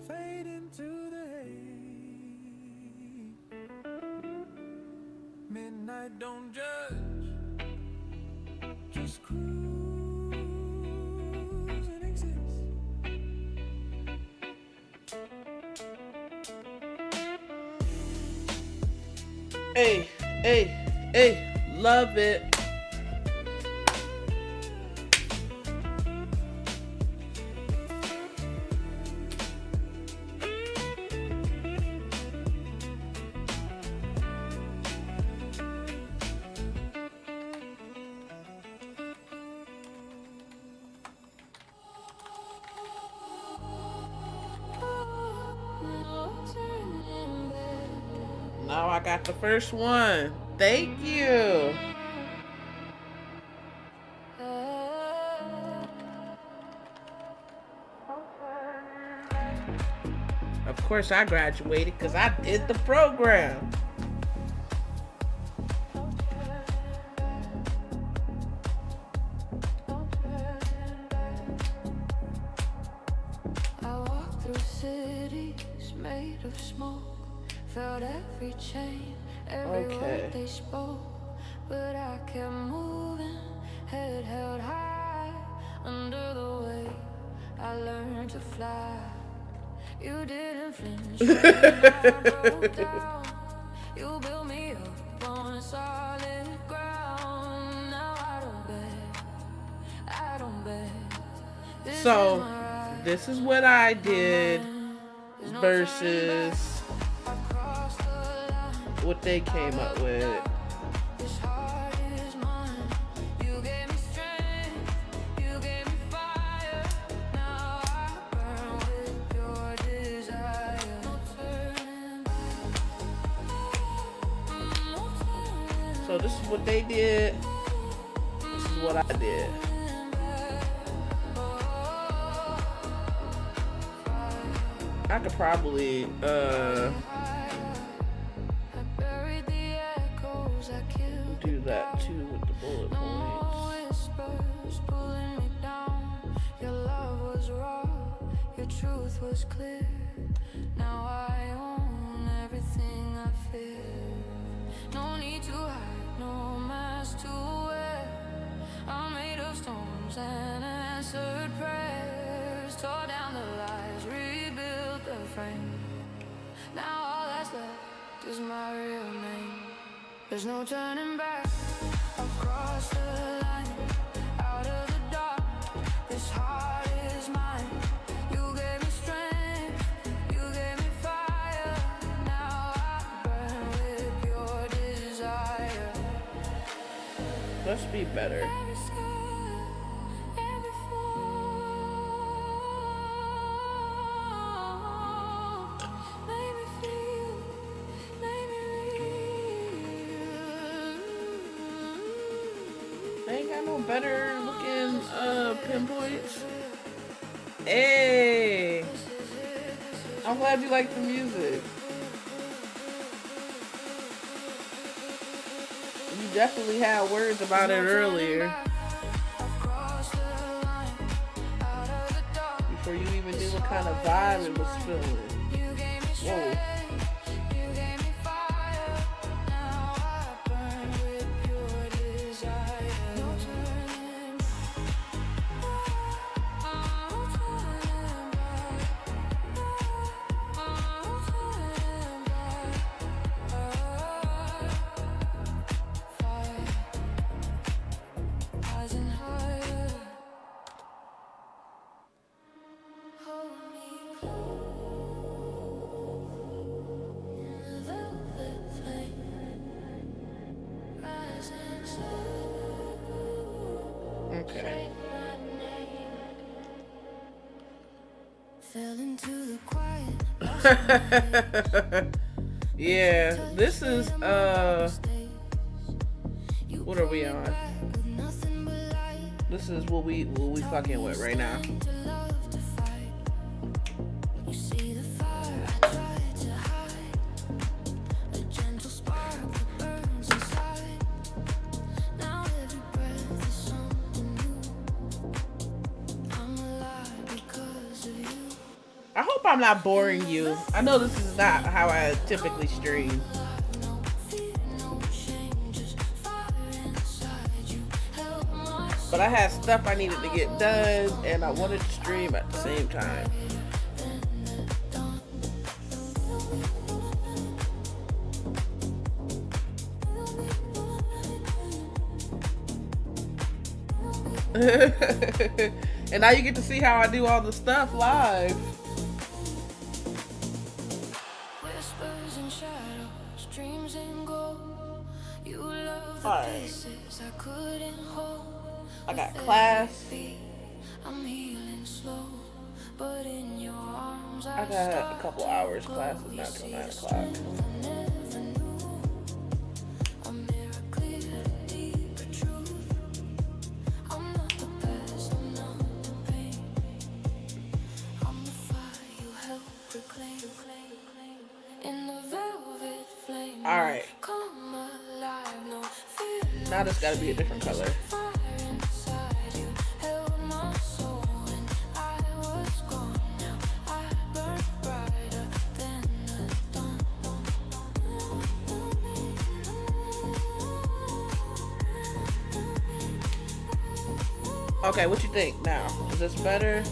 Fade into the haze. Midnight don't judge, just cruise and exist. Hey, hey, hey, love it. Oh, I got the first one. Thank you. Of course, I graduated because I did the program. I walked through cities made of smoke, felt every chain, every word they spoke, but I kept moving, head held high, under the weight, I learned to fly. You didn't flinch when I broke down. You built me up on solid ground. Now I don't beg. So, this is what I did versus what they came up with. So this is what they did. This is what I did. I could probably do that too with the bullet points. Your love was raw, your truth was clear. Now I own everything I fear. No need to hide, no mask to wear. I'm made of storms and answered prayers. Tore down the lies, rebuilt the frame. Now all that's left is my real name. There's no turning back. I've crossed the line, out of the dark. This heart is mine. You gave me strength, you gave me fire. Now I burn with pure desire. Let's be better. Every scar, every fall, made me feel, made me real. They ain't got no better looking pinpoints. Hey, I'm glad you like the music. You definitely had words about it earlier. Before you even knew what kind of vibe it was feeling. Whoa. Okay. Fell into the quiet. Yeah, this is what are we on? This is what we fucking with right now. I hope I'm not boring you. I know this is not how I typically stream. But I had stuff I needed to get done and I wanted to stream at the same time. And now you get to see how I do all the stuff live. Whispers and shadows, dreams and gold. You love the Alright. pieces I couldn't hold. I got class. I'm healing slow, but in your arms I got a couple hours. Class is not till 9 o'clock. I never knew. Alright. Now this gotta be a different color. Okay, what you think now? Is this better?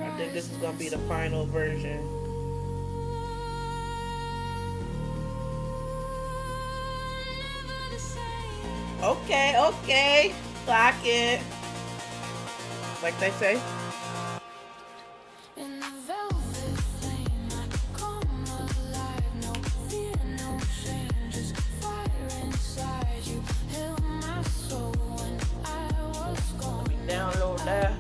I think this is gonna be the final version. Okay, okay. Clock it. Like they say. Let me download that.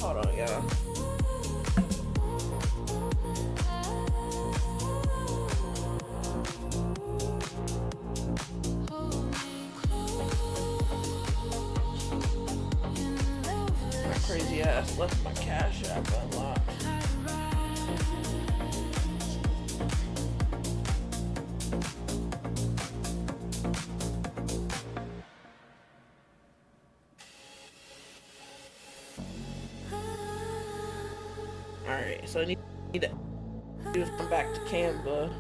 Hold on, y'all. Crazy ass left my cash app unlocked. Alright, so I need to do is come back to Canva.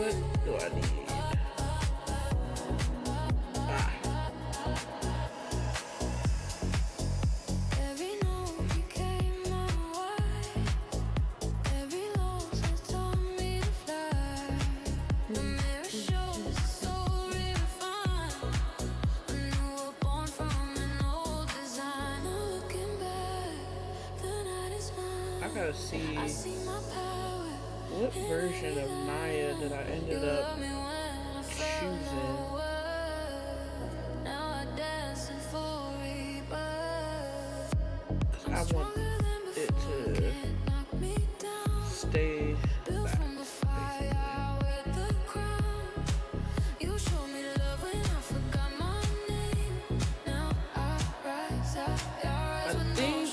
What do I need? I gotta see what version of Naya that I ended up choosing. I want it to stay back, basically. I think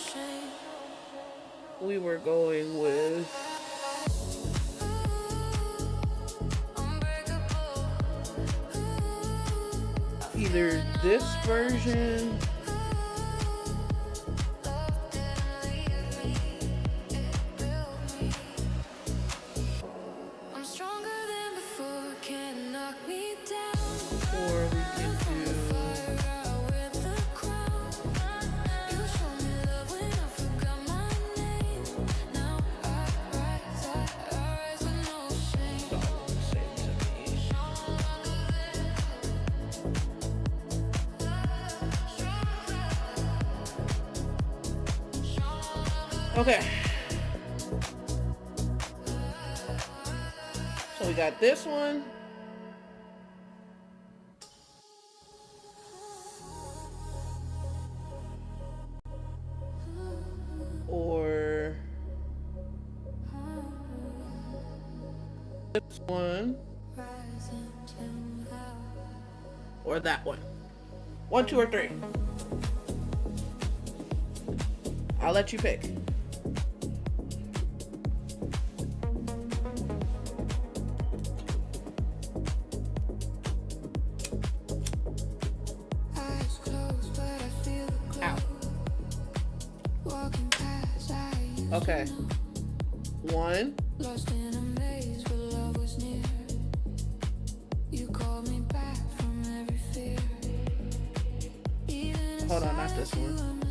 we were going with either this version or we can do okay. So we got this one. this one or that one. 1, 2, or 3. I'll let you pick. Ow. Okay. 1. Lost in a maze where love was near. You called me back from every fear. Hold on, not this one.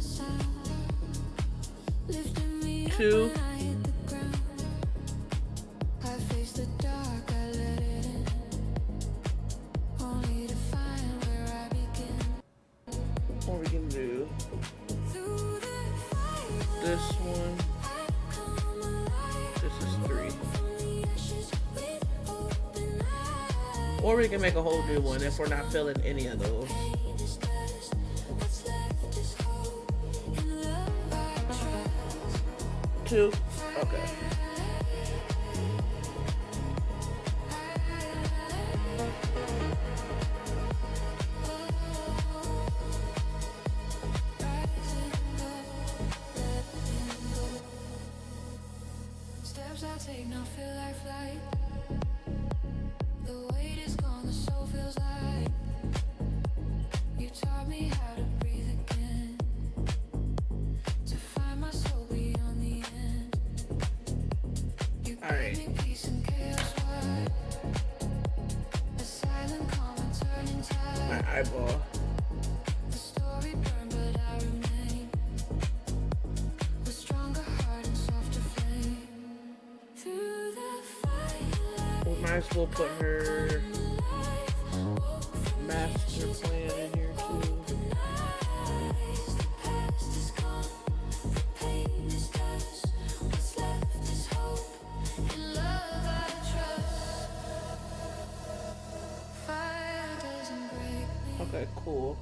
2. I faced the dark, I let it in. Only to find where I begin. What are we gonna do? Through the fire, This one. come alive. This is 3. From the ashes with open eyes. Or we can make a whole new one if we're not feeling any of those. Pain is dust, what's left is hope. In love I trust. 2. Okay. Steps I take now feel like flight. The weight is gone, the soul feels light. You taught me how to breathe again. To find my soul beyond the end. You All right. gave me peace and chaos wide. A silent calm and turning tide. My eyeball. The story burned, but I remain. With stronger heart and softer flame. Through the firelight, We might as well put her master plan in here too. the past is gone. The pain is dust. What's left is hope. In love I trust. Fire doesn't break me. Okay, cool.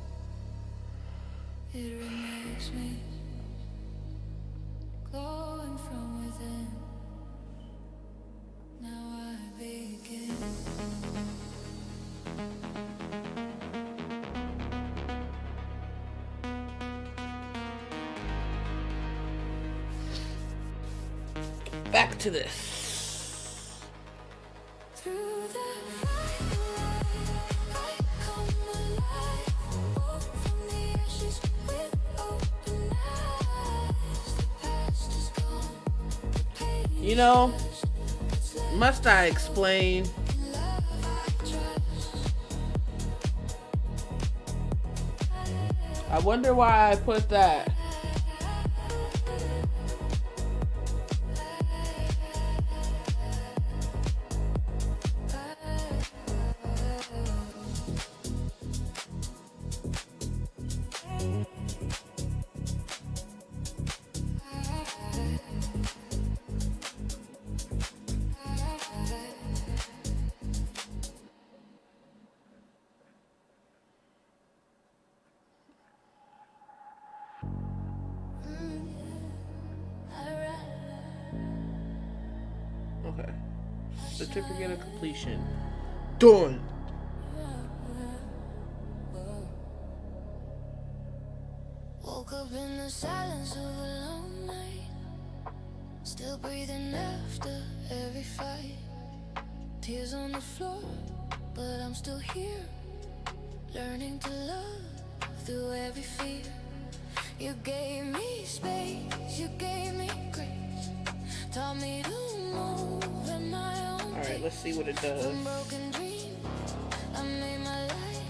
It remakes me. Glowing from within. Now I begin. Back to this. Through the firelight, I come alive. Woke from the ashes with open eyes. The past is gone. The pain You know, is what's left must I explain? in love I trust. I wonder why I put that. Okay. Certificate of completion. Done. Woke up in the silence of a long night. Still breathing after every fight. Tears on the floor, but I'm still here. Learning to love through every fear. You gave me space, you gave me grace. Taught me to move at my own Alright, let's see what it does. broken dream, I made my light.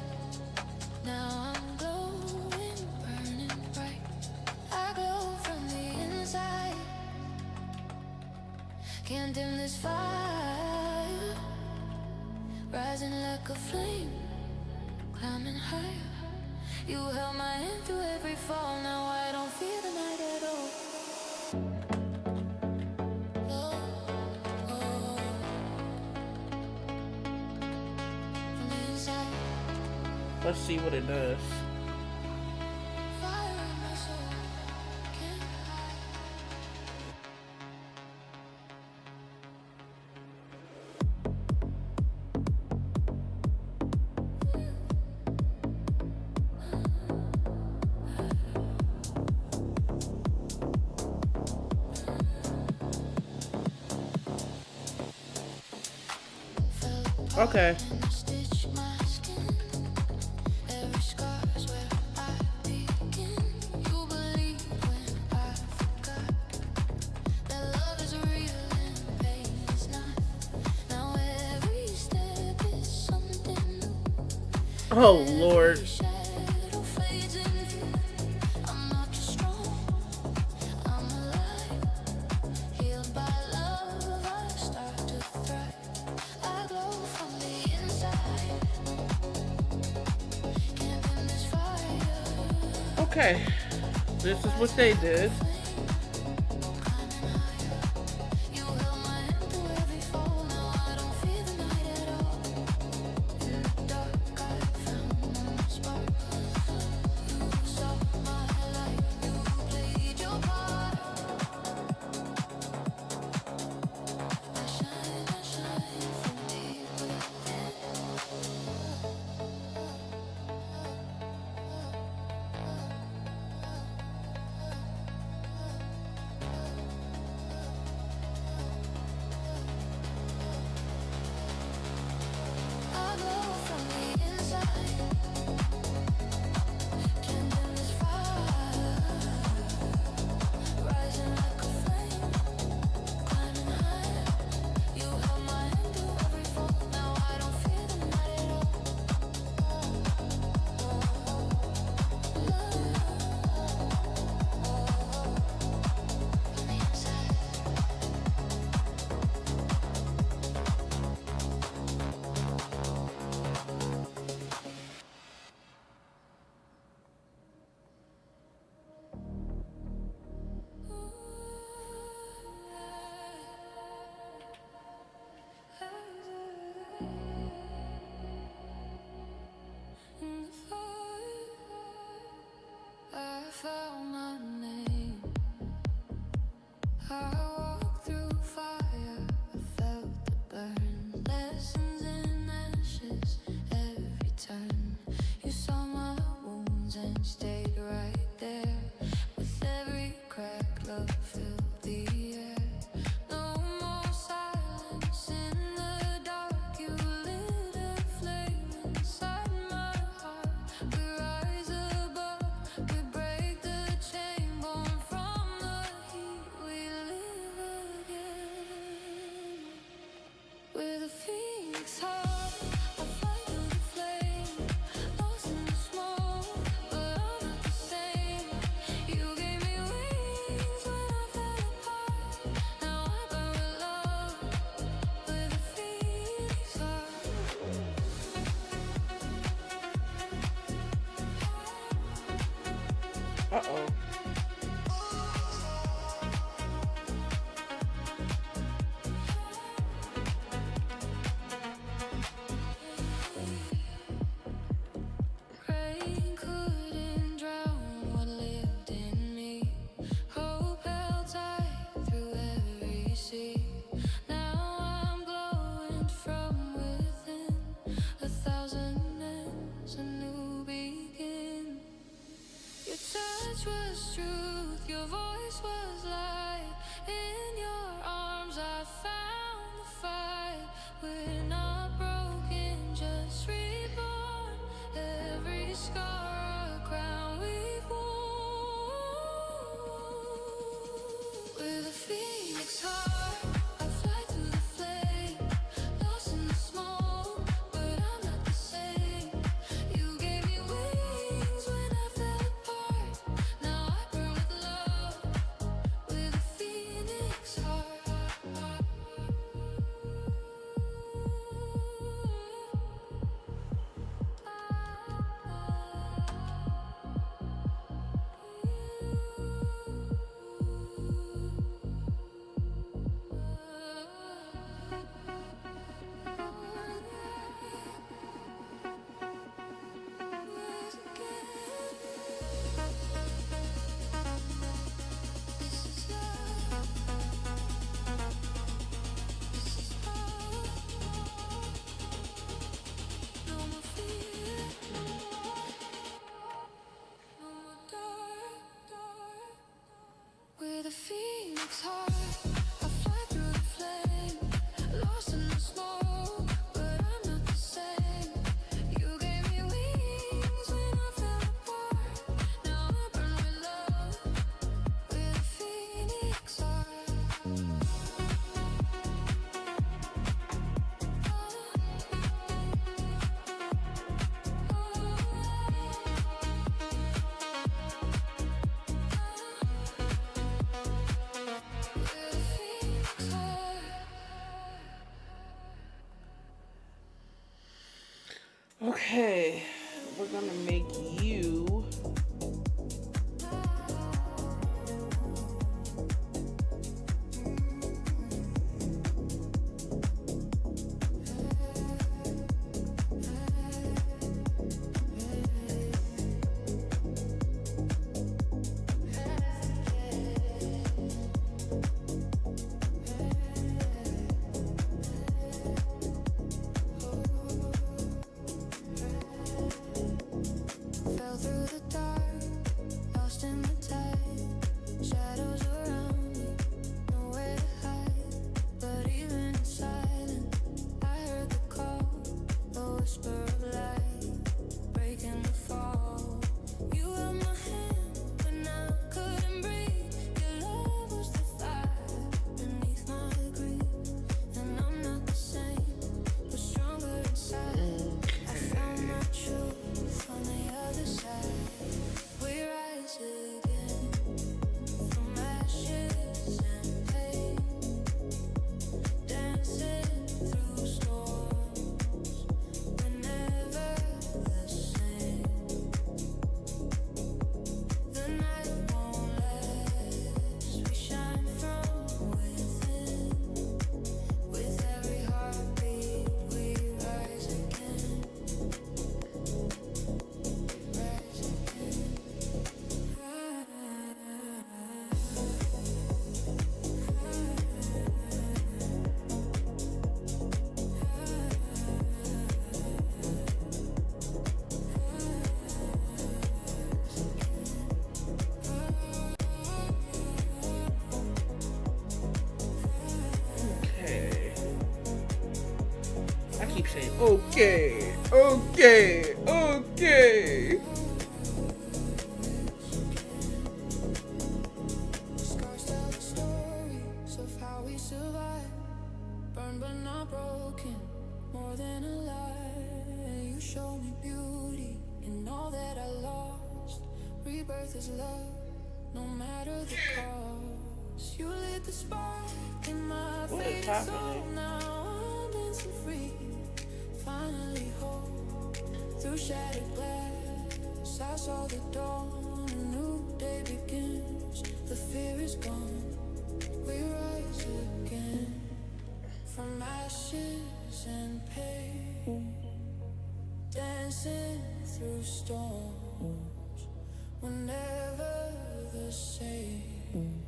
Now I'm glowing, burning bright. I glow from the inside. Can't dim this fire. Rising like a flame, climbing higher. You held my hand through every fall. Now I don't fear the night at all. From the inside, Let's see what it does. fire in my soul, can't hide. Okay. Oh, Lord. Okay, this is what they did. Uh-oh. Okay, we're gonna make you. Fell through the dark, lost in the tide. Shadows around me, nowhere to hide. But even in silence, I heard the call, the whisper of light, breaking the fall. You held my hand when I couldn't breathe. Your love was the fire beneath my grief. And I'm not the same, but stronger inside. I found my truth on the other side. We rise again from ashes and pain, dancing through storms. We're never the same. The night won't last. We shine from within. With every heartbeat, we rise again. Rise again. Okay. I keep saying okay, okay, okay. Scars tell the stories of how we survived. Burned but not broken, more than a lie. You showed me beauty in all that I lost. Rebirth is love, no matter the cost. You lit the spark in my What is faded soul. happening? Now I'm dancing free, finally whole. Through shattered glass, I saw the dawn. A new day begins. The fear is gone. We rise again from ashes and pain, dancing through storms. We're never the same.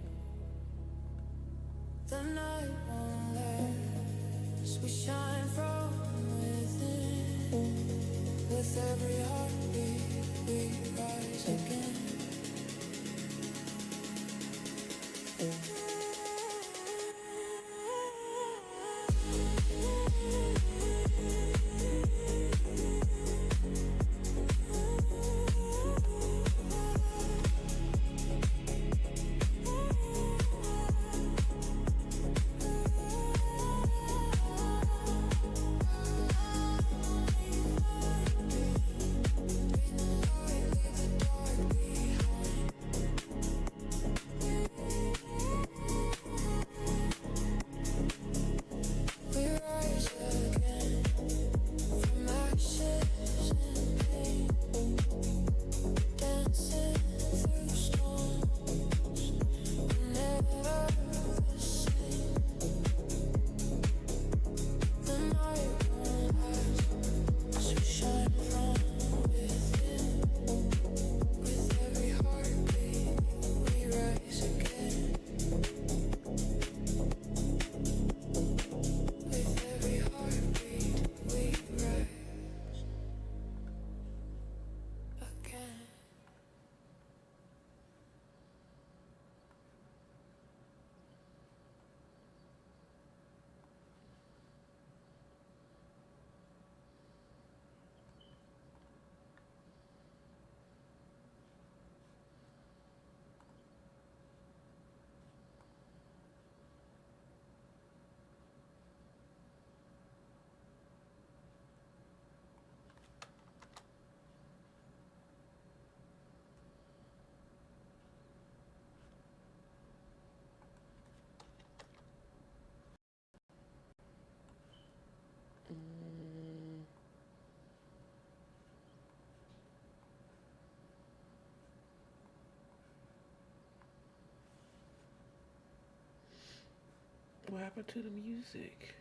The night won't last. We shine from within. With every heartbeat, we rise again. what happened to the music?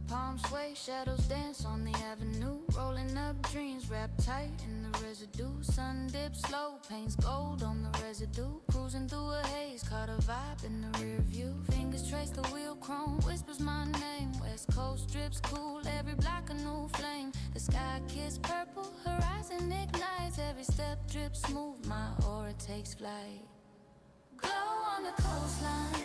Palms sway, shadows dance on the avenue. Rolling up dreams wrapped tight in the residue. Sun dips slow, paints gold on the residue. Cruising through a haze, caught a vibe in the rear view. Fingers trace the wheel chrome, whispers my name. West coast drips cool, every block a new flame. The sky kiss purple, horizon ignites. Every step drips smooth, my aura takes flight. Glow on the coastline,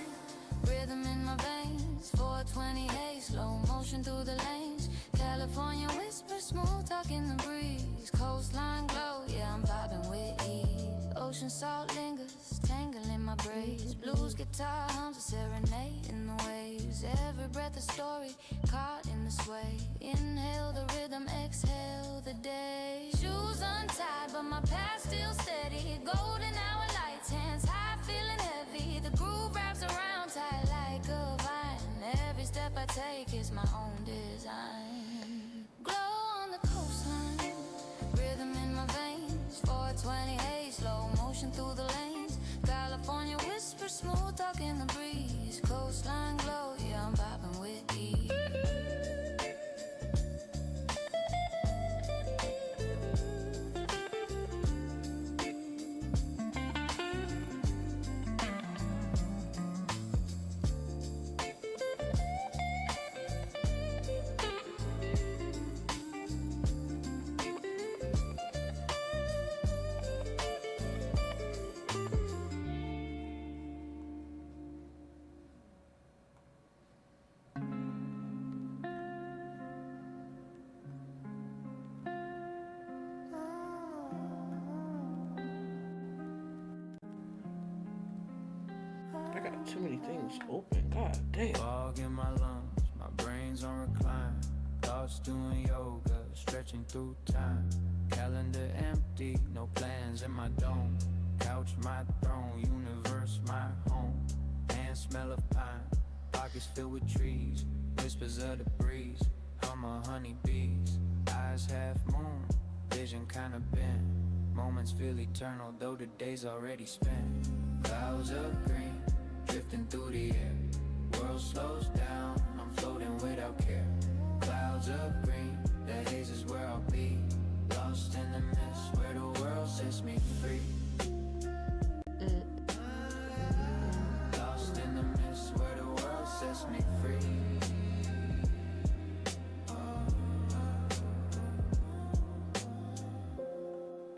rhythm in my veins. 420 haze, slow motion through the lanes. California whisper, smooth talk in the breeze. Coastline glow, yeah, I'm vibing with ease. Ocean salt lingers, tangling my braids. Blues guitar hums a serenade in the waves. Every breath a story, caught in the sway. Inhale the rhythm, exhale the day. Shoes untied, but my past still steady. Golden hour lights, hands high, feeling heavy. The groove wraps around tight like a vine. Every step I take is my own design. Glow on the coastline, rhythm in my veins. 420 haze, slow motion through the lanes. California whisper, smooth talk in the breeze. Coastline glow, yeah, I'm vibing with ease. I got too many things open. God damn. Fog in my lungs, my brain's on recline. Thoughts doing yoga, stretching through time. Calendar empty, no plans in my dome. Couch my throne, universe my home. Hands smell of pine, pockets filled with trees. Whispers of the breeze, hum of honeybees. Eyes half moon, vision kinda bent. Moments feel eternal, though the day's already spent. Clouds of green, drifting through the air. World slows down, I'm floating without care. Clouds of green, the haze is where I'll be. Lost in the mist, where the world sets me free. Lost in the mist, where the world sets me free.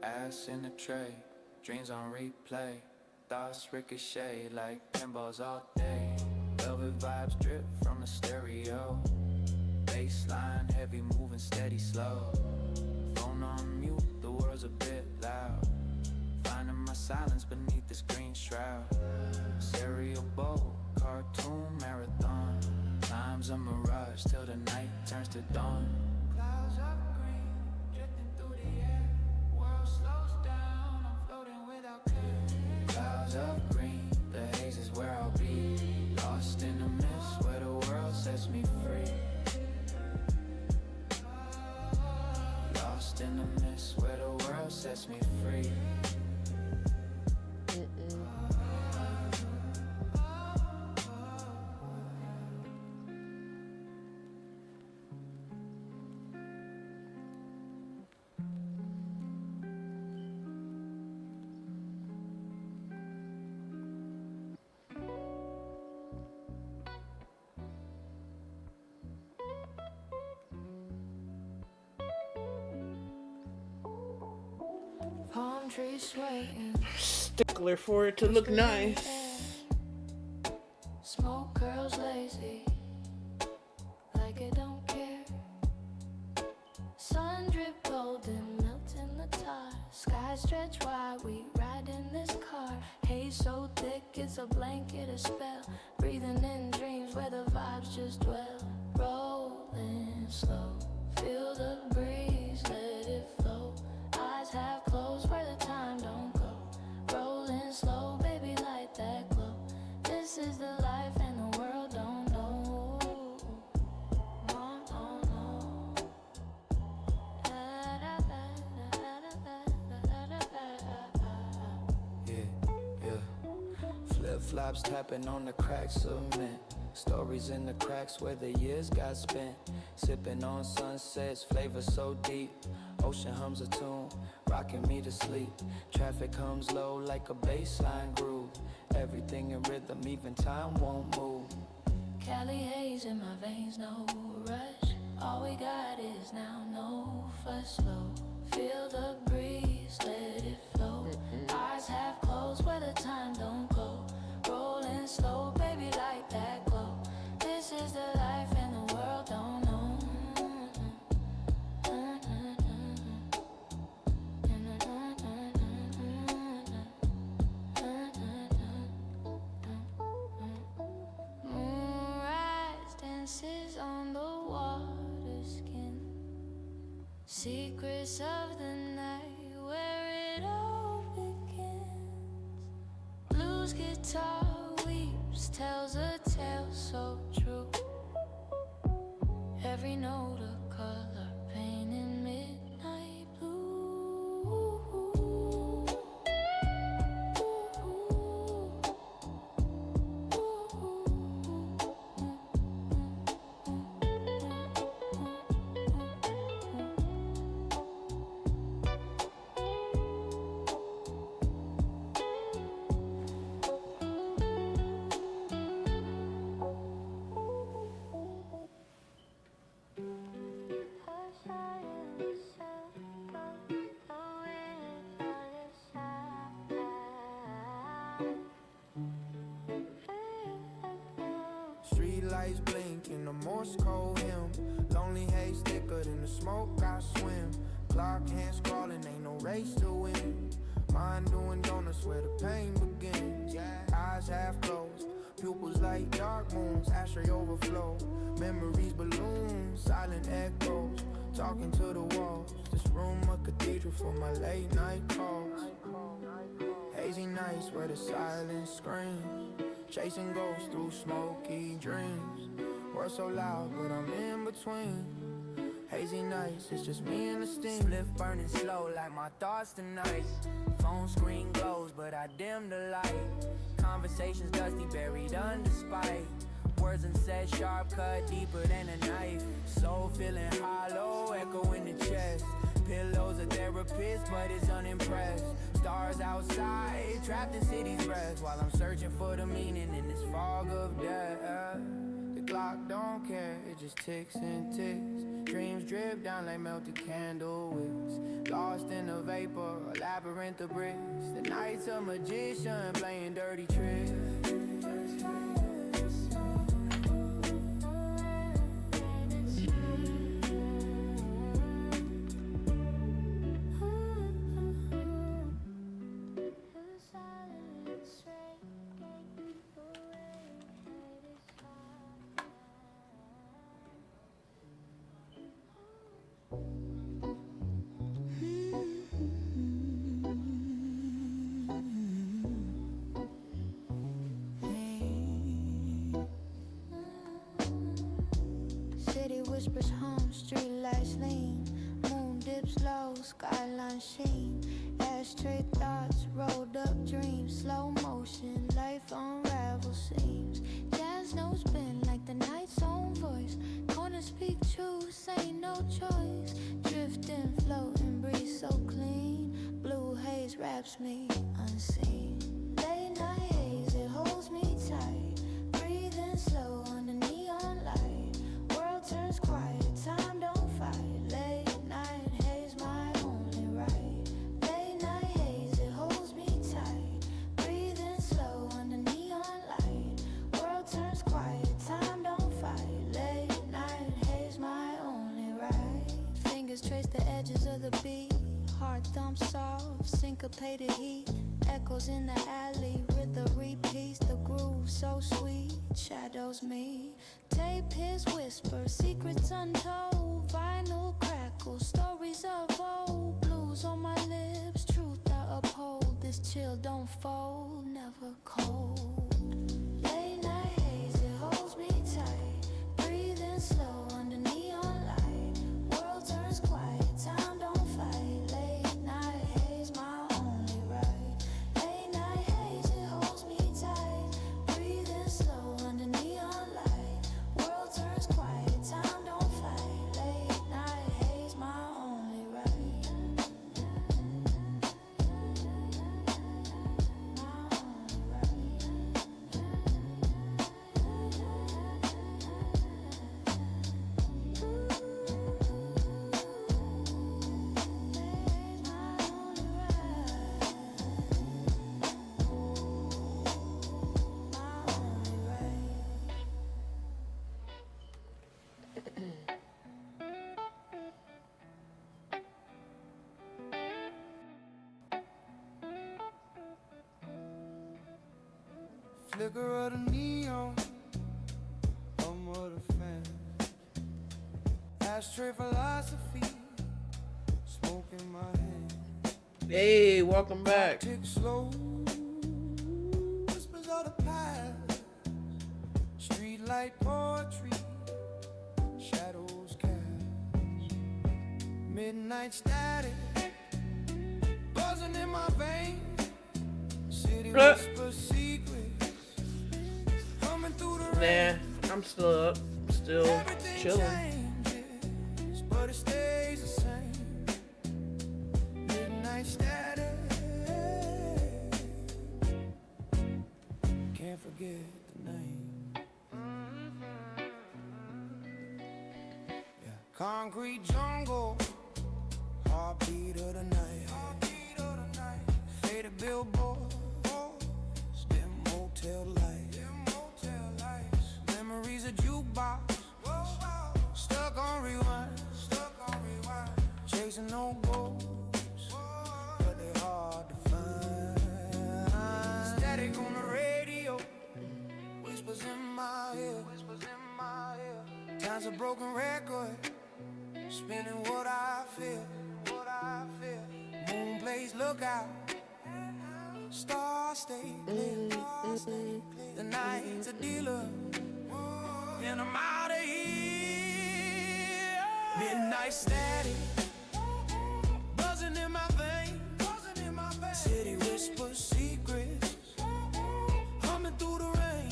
Ass in the tray, dreams on replay. Thoughts ricochet like pinballs all day. Velvet vibes drip from the stereo. Baseline heavy, moving steady, slow. Phone on mute, the world's a bit loud. Finding my silence beneath this green shroud. Cereal bowl, cartoon marathon. Time's a mirage till the night turns to dawn. Clouds of green, drifting through the air. World slows down, I'm floating without care. Clouds of green, the haze is where I'll be. Lost in the mist, where the world sets me free. Lost in the mist, where the world sets me free. Palm trees swaying. Stickler for it to look nice. stars. Sky stretch wide, we ride in this car. Haze so thick, it's a blanket, a spell. Breathing in dreams where the vibes just dwell. Rolling slow, feel the breeze, let it flow. Eyes half closed where the time don't go. Rolling slow, baby, light that glow. This is the life and the world don't know. Mom don't know. Flip-flops tapping on the cracked cement. Stories in the cracks where the years got spent. Sipping on sunsets, flavor so deep. Ocean hums a tune, rocking me to sleep. Traffic hums low like a bassline groove. Everything in rhythm, even time won't move. Cali haze in my veins, no rush. All we got is now, no fuss, slow. Feel the breeze, let it flow. Eyes half closed where the time don't go. Rolling slow, baby, like that glow. This is the life and the world don't know. Moonrise dances on the water skin. Secrets of the night where it all begins. Blues guitar weeps, tells a tale so true. Every note a color painting midnight blue. Street lights blinking, the Morse code hymn. Lonely haze thicker than the smoke I swim. Clock hands crawling, ain't no race to win. Mind doing donuts where the pain begins. Eyes half closed, pupils like dark moons. Ashtray overflow, memories balloons, silent echoes. Talking to the walls, this room a cathedral for my late night calls. Hazy nights where the silence screams. Chasing ghosts through smoky dreams. Words so loud, but I'm in between. Hazy nights, it's just me and the steam. Spliff burning slow like my thoughts tonight. Phone screen glows, but I dim the light. Conversations dusty, buried under spite. Words unsaid, sharp cut, deeper than a knife. Soul feeling hollow, echo in the chest. Pillows a therapist, but it's unimpressed. Stars outside, trapped in city's rest. While I'm searching for the meaning in this fog of death. The clock don't care, it just ticks and ticks. Dreams drip down like melted candle wicks. Lost in a vapor, a labyrinth of bricks. The night's a magician playing dirty tricks. City whispers hum, street lights lean. Moon dips low, skyline sheen. Ashtray thoughts, rolled up dreams. Slow motion, life unravels seams. Jazz notes bend like the night's own voice. Corners speak truth, ain't no choice. Drifting, floating, breeze so clean. Blue haze wraps me unseen. Late night haze, it holds me tight. Breathing slow under neon light. World turns quiet, time don't fight. Late night haze, my only right. Late night haze, it holds me tight. Breathing slow under neon light. World turns quiet, time don't fight. Late night haze, my only right. Fingers trace the edges of the beat. Heart thumps contemplated heat. Echoes in the alley, rhythm repeats. The groove so sweet, shadows me. Tape his whispers, secrets untold. Vinyl crackles, stories of old. Blues on my lips, truth I uphold. This chill don't fold, never cold. Late night haze, it holds me tight. Breathing slow under neon light. World turns quiet, time don't fight. Late night haze, my only right. Late night haze, it holds me tight. Breathing slow under neon light. World turns quiet, time don't fight. Late night haze, my only right. My only right. Flicker of the neon, I'm of the fan. Ashtray philosophy, smoke in my hand. Hey, welcome back. Tick slow, whispers of the past. Streetlight poetry, shadows cast. Midnight static, buzzing in my veins. City whisper secrets, coming through the rain. Nah, I'm still up, still Everything chilling. changes, but it stays the same. Midnight static, can't forget the name. Yeah. Concrete jungle, heartbeat of the night. Faded billboards, dim motel lights. Memories of jukebox, stuck on rewind. Chasing no goals, but they hard to find. Static on the radio, whispers in my ear. Time's a broken record, spinning what I feel. Moon plays lookout, stars stay clear. The night's a dealer, and I'm out of here. Midnight static, buzzing in my veins. City whispers secrets, humming through the rain.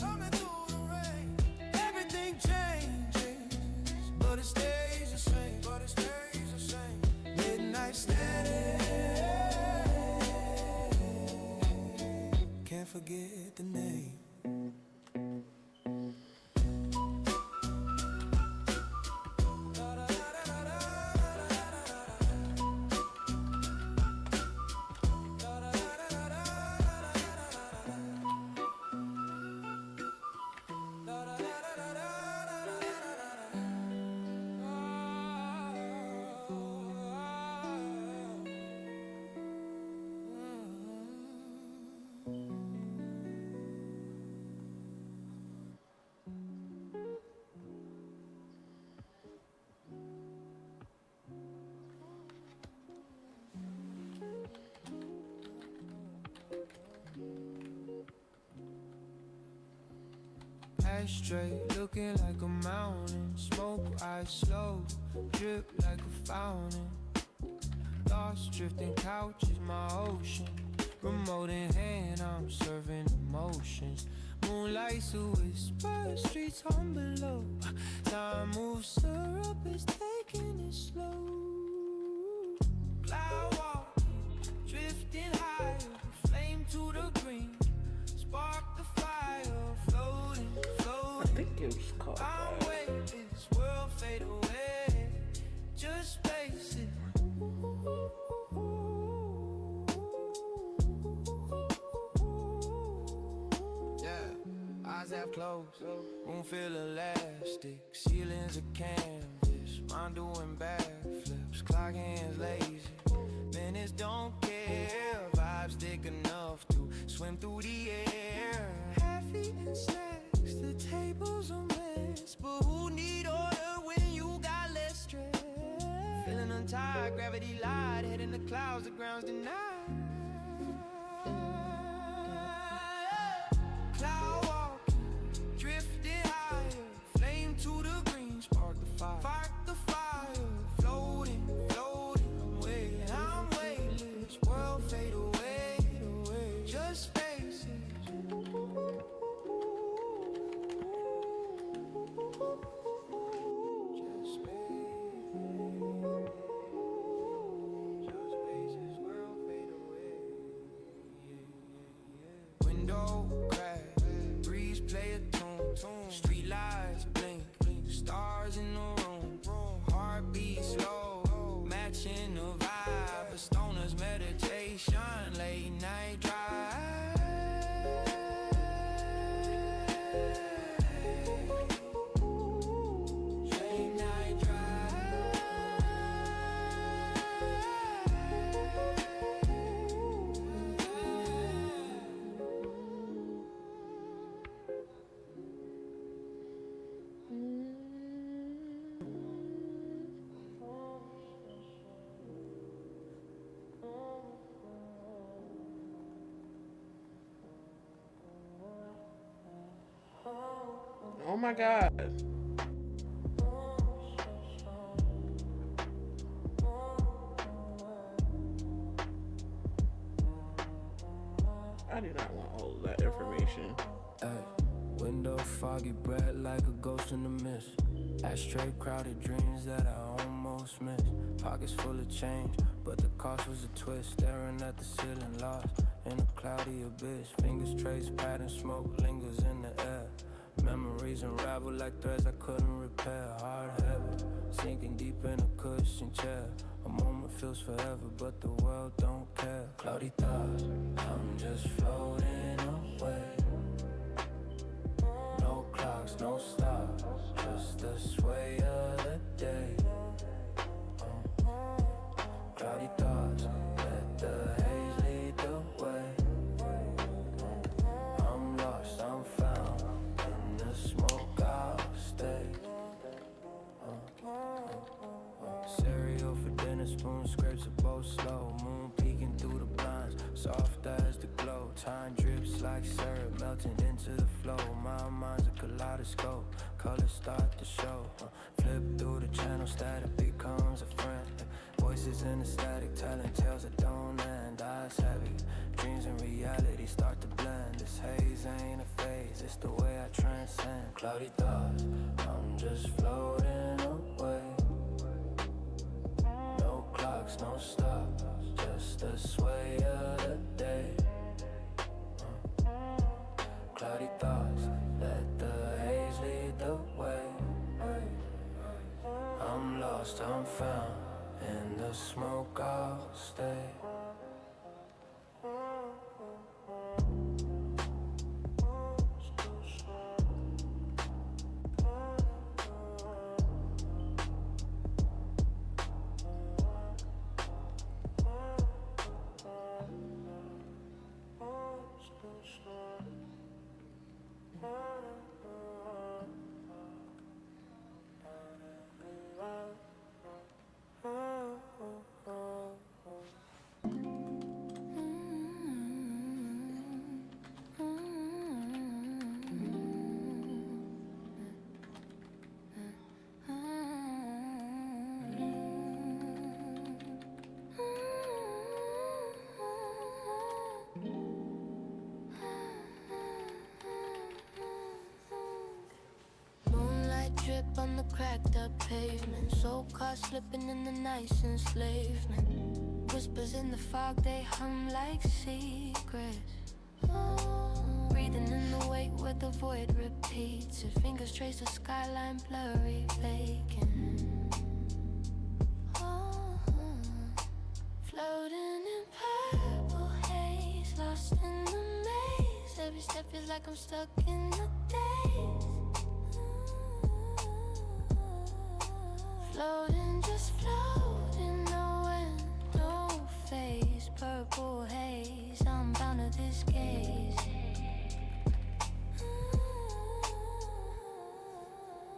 Everything changes, but it stays the same. Midnight static, can't forget the name. Ashtray looking like a mountain. Smoke eyes slow, drip like a fountain. Thoughts drifting, couch is my ocean. Remote in hand, I'm serving emotions. Moonlight's a whisper, streets hum below. Time moves, syrup is taking it slow. Cloud walk, drifting higher, flame to the green. Spark the fire, floating. I think it was called I'm that. waiting, this world fade away. Just face it. Yeah, eyes have closed, room feel elastic. Ceilings of canvas, mind doing backflips. Clock hands lazy, minutes don't care. Vibes vibes thick enough to swim through the air. Half-eaten snacks, the table's a mess, but who need order when you got less stress? Feeling untied, gravity lied, head in the clouds, the ground's denied. Cloud walking, drifting higher, flame to the green, spark the fire. Spark the fire, floating, floating away. I'm weightless, world fade away, just spaces. Just spaces, world fade away. Window crack, breeze play a tune, street lights blink, stars in the room, heartbeat slow, matching the vibe, a stoner's meditation, late night drive. Late night drive. Oh my god. I do not want all of that information. Ay, window foggy, breath like a ghost in the mist. Ashtray crowded dreams that I almost missed. Pockets full of change, but the cost was a twist. Staring at the ceiling, lost in a cloudy abyss. Fingers trace pattern, smoke lingers in the air. Memories unravel like threads I couldn't repair. Hard heavy, sinking deep in a cushion chair. A moment feels forever, but the world don't care. Cloudy thoughts, I'm just floating away. No clocks, no stops, just the sway of the day. Cloudy thoughts, let the haze lead the way. I'm lost, I'm found, in the smoke I'll stay. Cereal for dinner, spoon scrapes a bow slow. Moon peeking through the blinds, soft as the glow. Time drips like syrup, melting into the flow. My mind's a kaleidoscope, colors start to show. Flip through the channel, static becomes a friend. Voices in the static, telling tales that don't end. Eyes heavy, dreams and reality start to blend. This haze ain't a phase, it's the way I transcend. Cloudy thoughts, I'm just floating away. No clocks, no stops, just the sway of the day. Cloudy thoughts, let the haze lead the way. I'm lost, I'm found, in the smoke I'll stay. Drip on the cracked up pavement, soul car slipping in the nice enslavement. Whispers in the fog, they hum like secrets. Breathing in the wake where the void repeats. Your fingers trace the skyline, blurry, vacant. Floating in purple haze, lost in the maze. Every step feels like I'm stuck in the daze. Floating, just floating, no end, no phase. Purple haze, I'm bound to this gaze.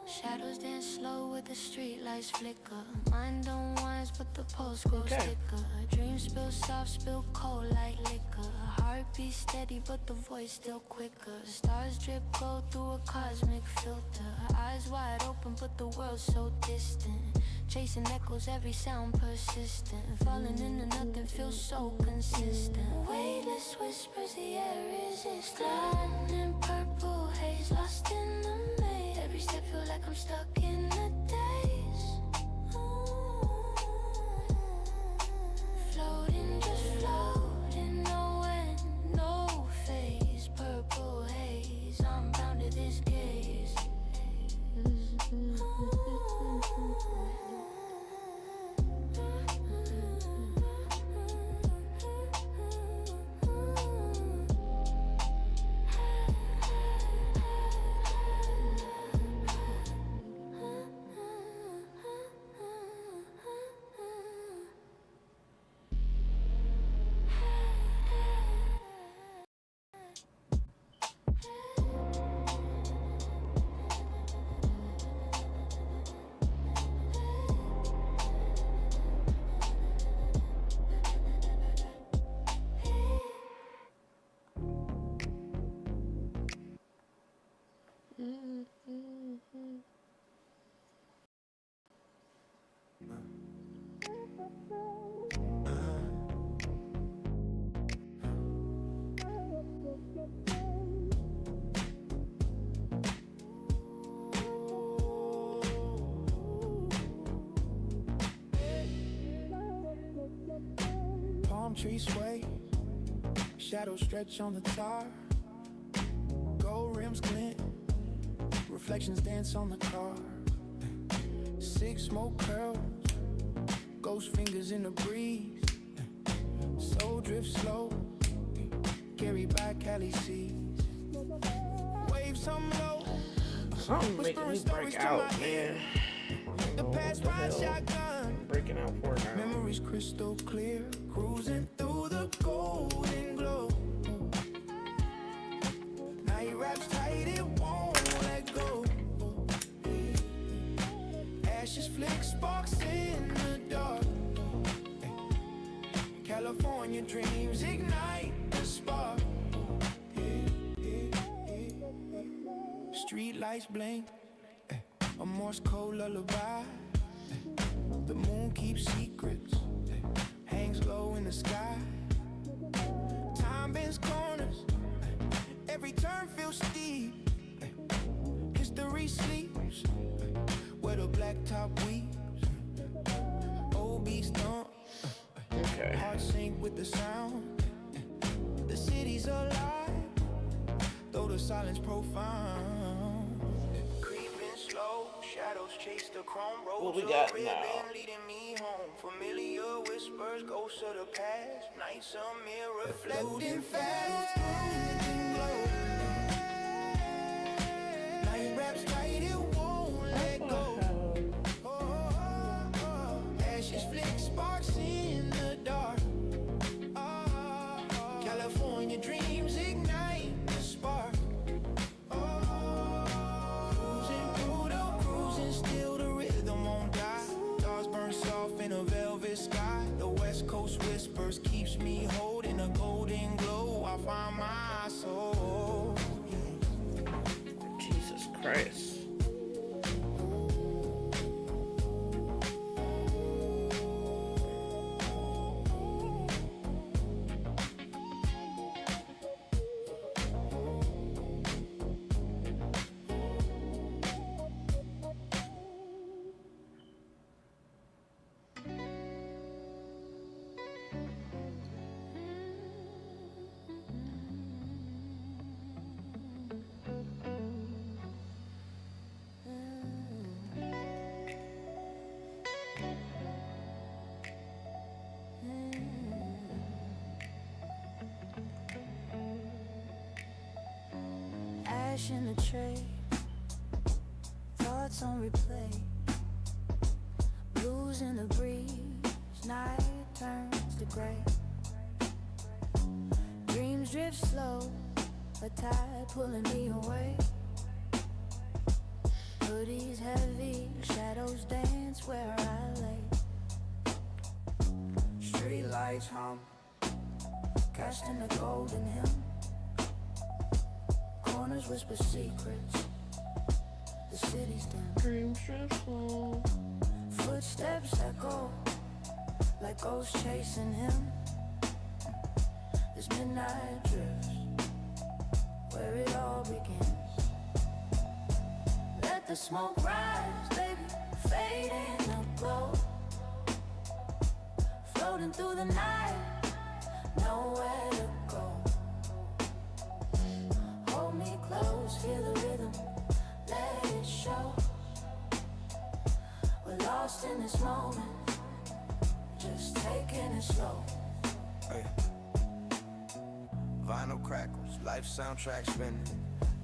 Shadows dance slow with the street lights flicker. Mind don't wise, but the pulse grows thicker. Dreams spill soft, spill cold like liquor. Heartbeat steady, but the voice still quicker. Stars drip gold through a cosmic filter. Eyes wide open, but the world's so distant. Chasing echoes, every sound persistent. Falling into nothing feels so consistent. Weightless whispers, the air resists. Gliding purple haze, lost in the maze. Every step feel like I'm stuck in a daze. Floating, just floating, no end, no phase. Purple haze, I'm bound to this gaze. Palm trees sway, shadows stretch on the tar. Gold rims glint, reflections dance on the car. Six smoke curls, ghost fingers in the breeze. Soul drift slow, carried by Cali seas. Waves hum low, Something making me break out, man. the past ride shotgun. Breaking out for now. Memories crystal clear, cruising through the golden glow. Night wraps tight, it won't let go. Ashes flick, sparks in the dark. California dreams ignite the spark. Street lights blink, a Morse code lullaby. The moon keeps secrets, hangs low in the sky. Time bends corners, every turn feels steep. History sleeps, where the blacktop weeps. Old beats thump, hearts sink with the sound. The city's alive, though the silence profound. Creeping slow, shadows chase the chrome roads. What we got now? Leading me home. Familiar whispers, ghosts of the past. Nights a mirror, floating fast. Glow. Night wraps tight, it won't let go. Ashes flick, sparks in the dark. California dreams ignite the spark. Cruising through the cruising, still the rhythm won't die. Stars burn soft in a velvet sky. The west coast whispers keeps me holding a golden glow. I find my soul. Jesus Christ. Ash in the tray, thoughts on replay. Blues in the breeze, night turns to gray. Waves drift slow, a tide pulling me away. Hoodies heavy, shadows dance where I lay. Street lights hum, casting a golden hymn. Corners whisper secrets, the city's dim. Dreams drift slow. Footsteps echo, like ghosts chasing him. This midnight drifts, where it all begins. Let the smoke rise, baby, fade in the glow. Floating through the night, nowhere to go. Hold me close, feel the rhythm, let it show. We're lost in this moment, just taking it slow. Hey. Vinyl crackles, life soundtrack spinning.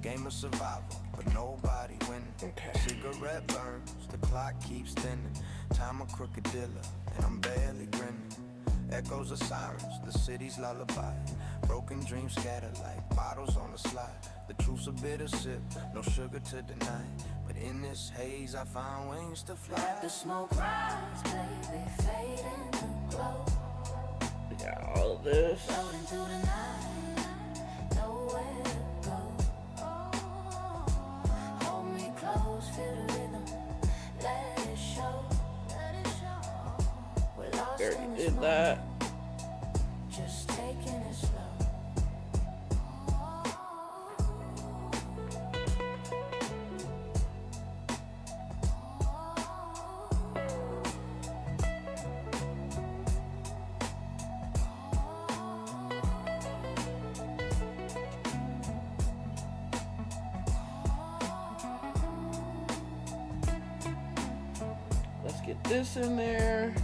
Game of survival, but nobody winning. Cigarette burns, the clock keeps thinning. Time a crocodilla, and I'm barely grinning. Echoes of sirens, the city's lullaby. Broken dreams scattered like bottles on a slide. The truth's a bitter sip, no sugar to deny. But in this haze, I found wings to fly. Let the smoke rise, baby, fade in the glow. We got all of this. Floating through the night, nowhere to go. Hold me close, feel the rhythm, let it show. We're lost in Already this did that. moment, just taking it slow. Let's get this in there.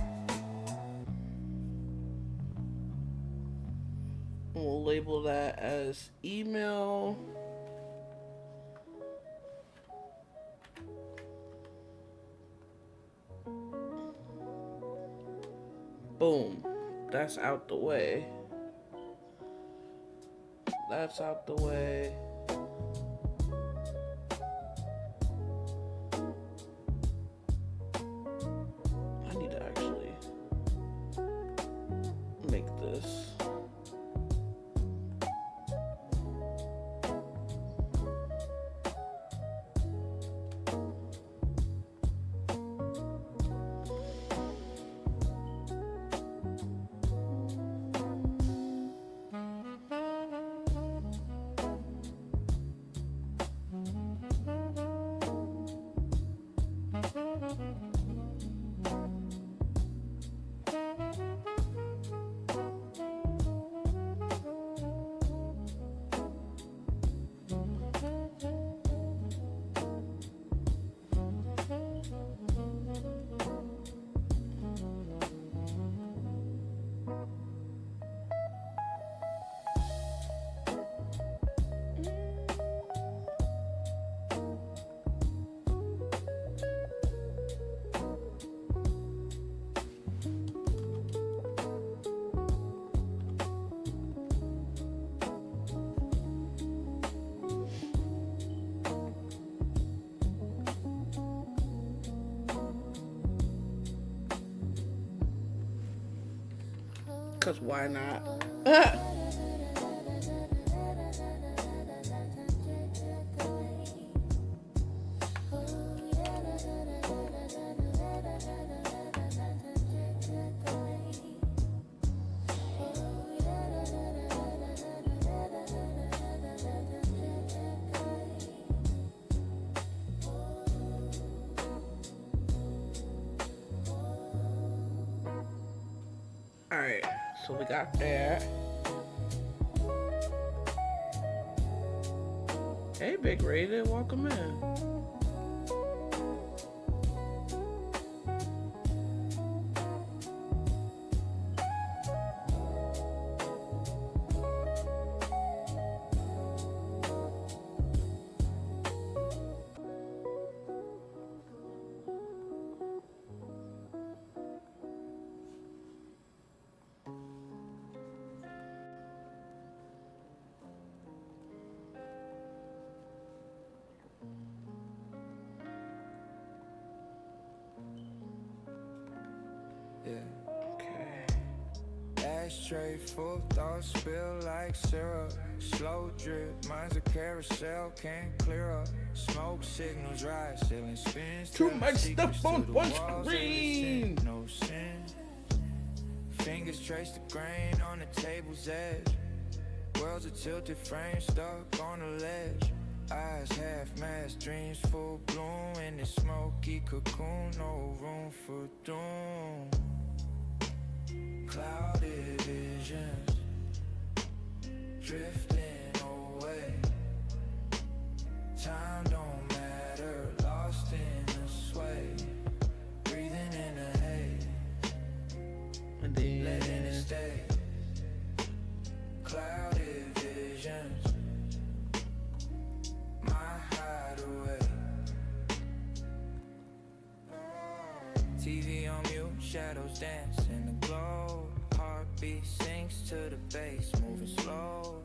We'll label that as email. Boom. That's out the way. That's out the way. I need to actually make this. Cause why not? Alright, so we got that. Hey, Big Rated, welcome in. Ashtray full, thoughts spill like syrup. Slow drip, mine's a carousel, can't clear up. Smoke signals rise, ceiling spins. Too telling much secrets stuff on to the one walls, screen. no sin. Fingers trace the grain on the table's edge. World's a tilted frame stuck on a ledge. Eyes half masked, dreams full bloom. In this smoky cocoon, no room for doom. Clouded visions, drifting away. Time don't matter, lost in the sway. Breathing in the haze, And then letting it stay. Clouded visions, my hideaway. TV on mute, shadows dance in the glow. Heartbeat sinks to the bass, moving slow.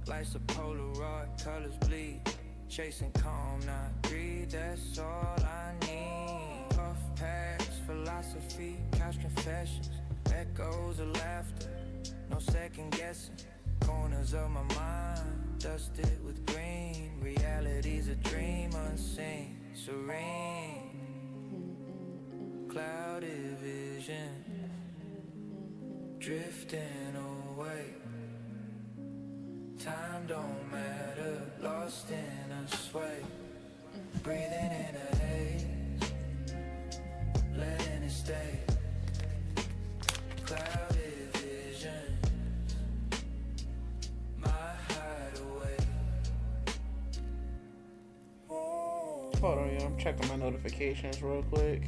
Lights a Polaroid, colors bleed. Chasing calm, not greed, that's all I need. Puff packs, philosophy, couch confessions. Echoes of laughter, no second guessing. Corners of my mind, dusted with green. Reality's a dream unseen, serene. Clouded vision, drifting away. Time don't matter, lost in a sway. Breathing in a haze, letting it stay. Clouded vision, my hideaway. hold on, yo. I'm checking my notifications real quick.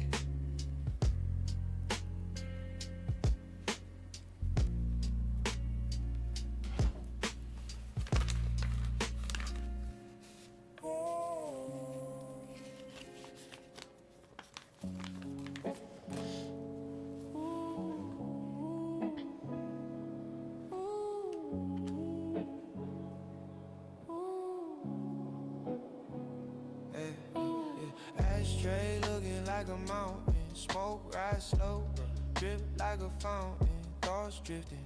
Ashtray looking like a mountain, smoke rise slow, drip like a fountain, thoughts drifting.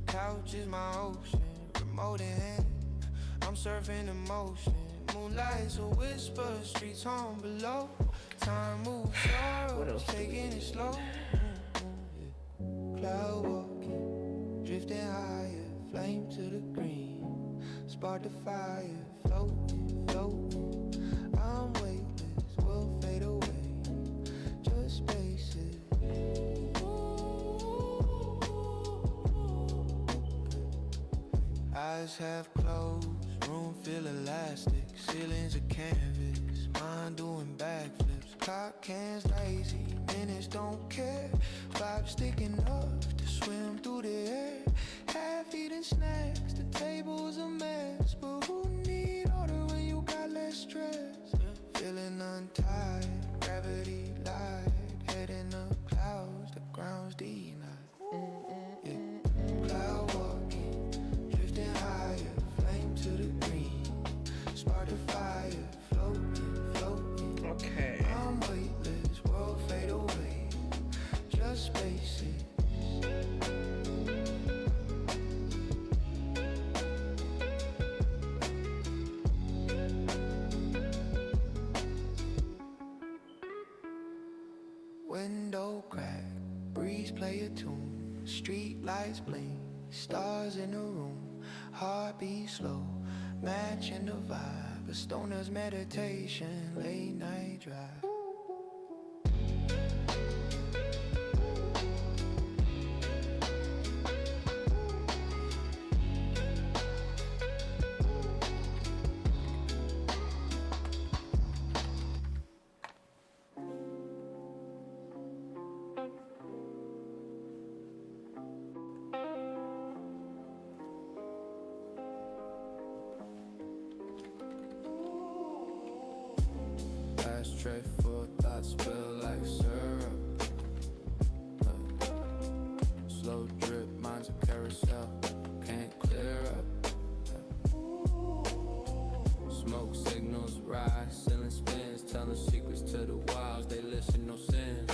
Couch is my ocean, remote in hand, I'm surfing emotion. Moonlight's a whisper, streets home below. Time moves sorrow, taking it slow. Cloud walking, drifting higher, flame to the green. Spark the fire, floating, floating. I'm weightless, will fade away, just spaces. Eyes half closed, room feel elastic. Ceilings a canvas, mind doing backflips. Clock cans lazy, minutes don't care. Vibe sticking up to swim through the air. Half eaten snacks, the table's a mess. But who need order when you got less stress? Feeling untied, gravity light. Head in the clouds, the ground's denied. Yeah. Cloud walking, drifting higher, flame to the green. Spark the fire, floating, floating. Okay. I'm weightless, world fade away, just spaces. Window crack, breeze play a tune. Street lights blink, stars in the room. Heartbeat slow, matching the vibe. A stoner's meditation, late night drive. Ashtray full, thoughts spill like syrup. Slow drip, mine's a carousel, can't clear up. Smoke signals rise, ceiling spins, telling secrets to the walls, they listen, no sins.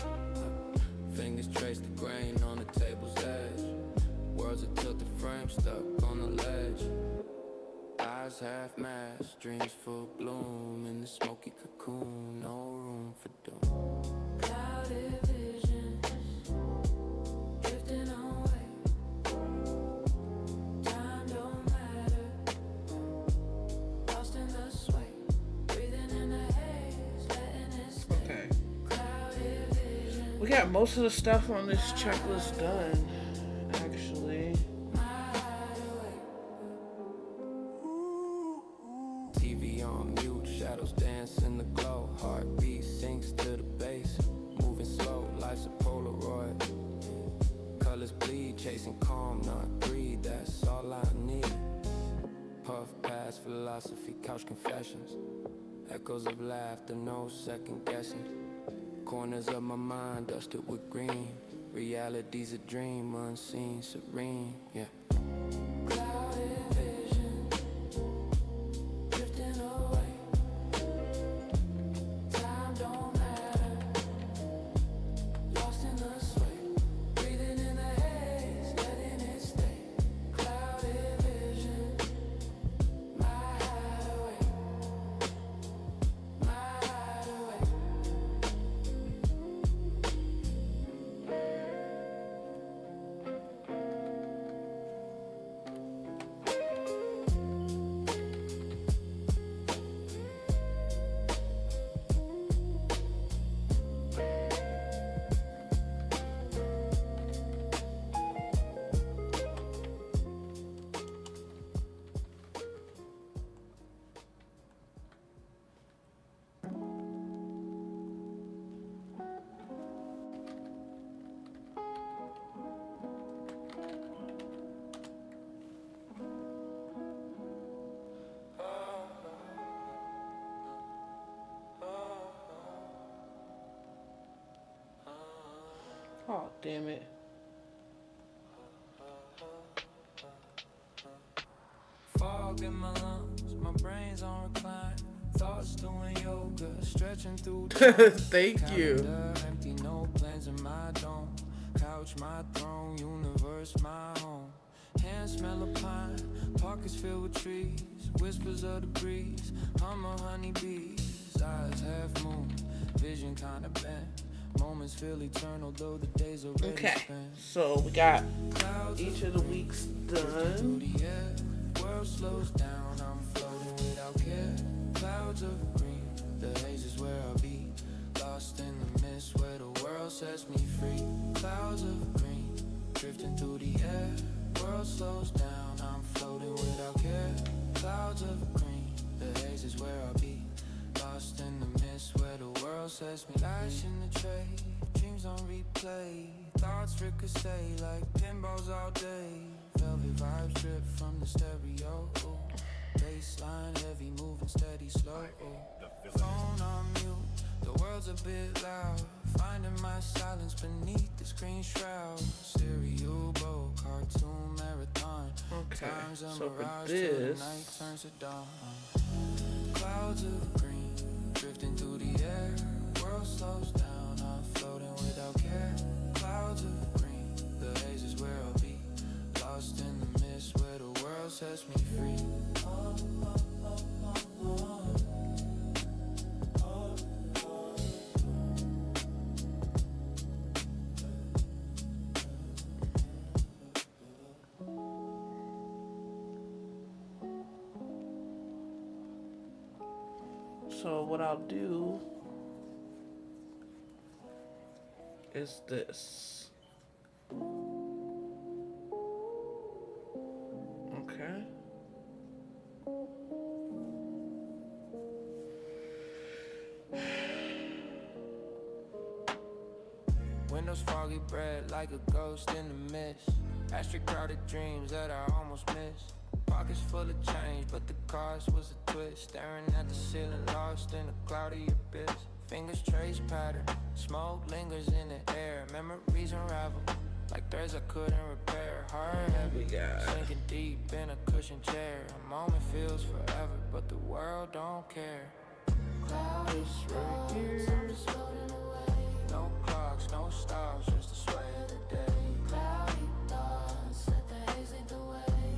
Fingers trace the grain on the table's edge. stuck on the ledge. Eyes half masked, dreams full bloom. In the smoky cocoon, no room for doom. Clouded visions, drifting away. Time don't matter, lost in the sway. Breathing in the haze, letting it stay. Okay. Clouded visions. We got most of the stuff on this checklist done, actually. TV on mute, shadows dance in the glow. Heartbeat sinks to the bass, moving slow, life's a Polaroid. Colors bleed, chasing calm, not greed, that's all I need. Puff past philosophy, couch confessions. Echoes of laughter, no second guessing. Corners of my mind dusted with green. Reality's a dream, unseen, serene, yeah. Clouded vision, drifting away. Time don't matter, lost in the sway. Breathing in the haze, letting it stay. Clouded vision, my hideaway, my hideaway. Oh, damn it. Fog in my lungs, my brain's on recline. Thoughts doing yoga, stretching through Thank you. calendar, empty, no plans in my dome. Couch my throne, universe my home. Hands smell of pine, pockets filled with trees. Whispers of the breeze, hum of honeybees. Eyes half moon, vision kinda bent. Moments feel eternal, though the days already Okay, spent. so we got Clouds each of the weeks done. through the air, world slows down, I'm floating without care. Clouds of green, the haze is where I'll be. Lost in the mist where the world sets me free. Clouds of green, drifting through the air. World slows down, I'm floating without care. Clouds of green, the haze is where I'll be. Lost in the mist where the world sets me. Lash in the tray, dreams on replay. Thoughts ricochet like pinballs all day. Velvet vibes drip from the stereo. Baseline heavy, moving steady, slow. Phone on mute, the world's a bit loud. Finding my silence beneath the screen shroud. Stereo bow, cartoon marathon. Okay, Time's a so for mirage till the this, night turns to dawn. Clouds of green, drifting through the air. World slows down, I'm floating without care. Clouds of green, the haze is where I'll be. Lost in the mist where the world sets me free. so what I'll do is this. Okay. Windows foggy bread like a ghost in the mist. Ashtray crowded dreams that I almost missed. Pockets full of change, but the cost was a twist. Staring at the ceiling, lost in a cloudy abyss. Fingers trace pattern, smoke lingers in the air. Memories unravel like threads I couldn't repair. Heart heavy, sinking deep in a cushioned chair. A moment feels forever, but the world don't care. This right here. I'm just floating away. No clocks, no stars, just the sway of the day. Cloudy thoughts, let the haze lead the way.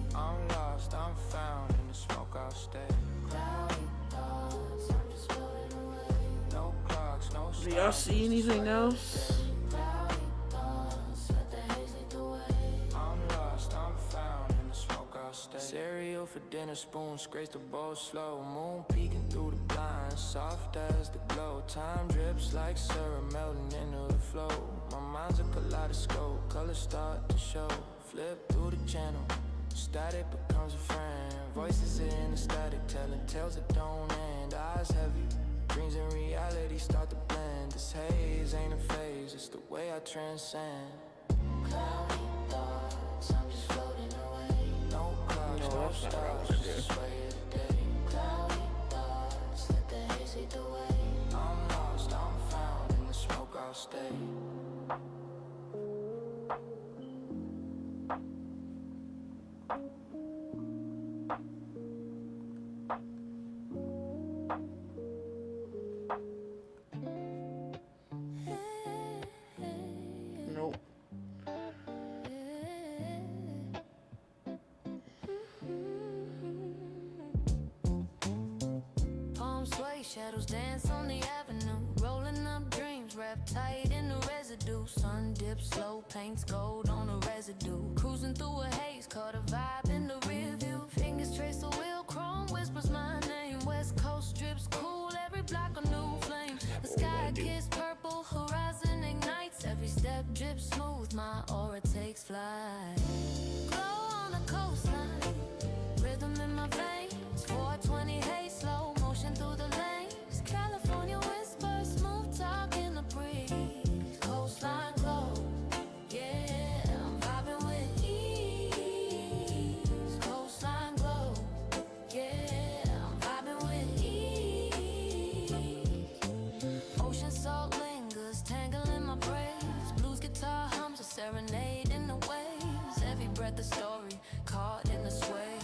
stay. Cloudy thoughts, I'm just floating away. No clocks, no stars. Do y'all see anything else? Cloudy thoughts, let the haze lead the way. I'm lost, I'm found, in the smoke I'll stay. Cereal for dinner, spoons, grace the bowl slow. Moon peeking through the blinds, soft as the glow. Time drips like syrup melting into the flow. My mind's a kaleidoscope, colors start to show. Flip through the channel, static becomes a friend. Voices in the static, telling tales that don't end. Eyes heavy, dreams and reality start to blend. This haze ain't a phase, it's the way I transcend. Cloudy thoughts, I'm just floating away. No clouds, no stars, just the sway of the day. Cloudy thoughts, let the haze lead the way. I'm lost, I'm found, in the smoke I'll stay. Nope. Palms sway, shadows dance on the avenue. Rolling up dreams, wrapped tight in the residue. Sun dips slow, paints gold on the residue. Cruising through a haze, caught a vibe in the rear view. Fingers trace the wheel, chrome whispers my name. West Coast drips cool, every block a new flame. The sky gets purple, horizon ignites. Every step drips smooth, my aura takes flight. Glow on the coastline, rhythm in my veins. 420 haze, slow motion through the lanes. California whispers, smooth talk in the breeze. Coastline glow, yeah, I'm vibing with ease. Coastline glow, yeah, I'm vibing with ease. Ocean salt lingers, tangling my braids. Blues guitar hums a serenade in the waves. Every breath a story, caught in the sway.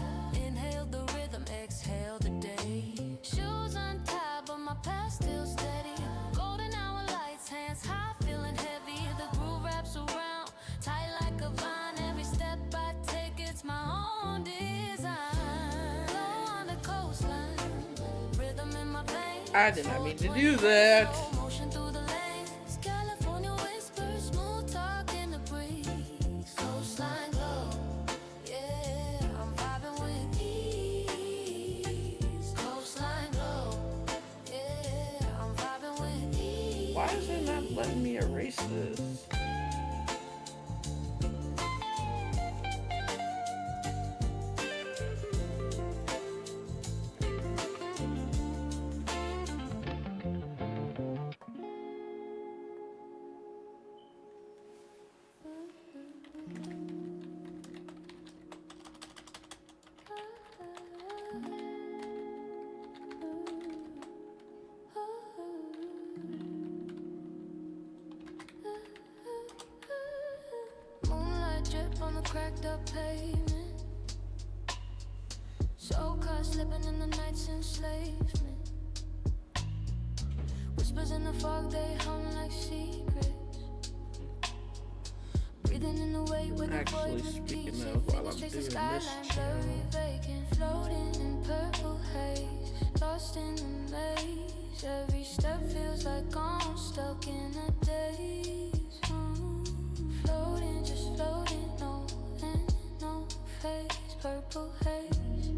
Inhale the rhythm, exhale the day. Shoes untied, but my past still steady. Golden hour lights, hands high, feeling heavy. The groove wraps around, tight like a vine. Every step I take, it's my own design. Glow on the coastline, rhythm in my veins. I did not mean to do that. Slow motion through the lanes. California whispers, smooth talk in the breeze. Coastline glow, yeah, I'm vibing with ease. Coastline glow, yeah, I'm vibing with ease. Why is it not letting me erase this? Moonlight drip on the cracked up pavement. Soul caught slipping in the night's enslavement. Whispers in the fog, they hum like secrets. Breathing in the weight with the Actually, void and speaking peace. of, while I'm Fingers trace the doing skyline, this blurry, vacant, floating in purple haze. Lost in the maze. Every step feels like I'm stuck in a daze. Floating, just floating, no end, no phase. Purple haze,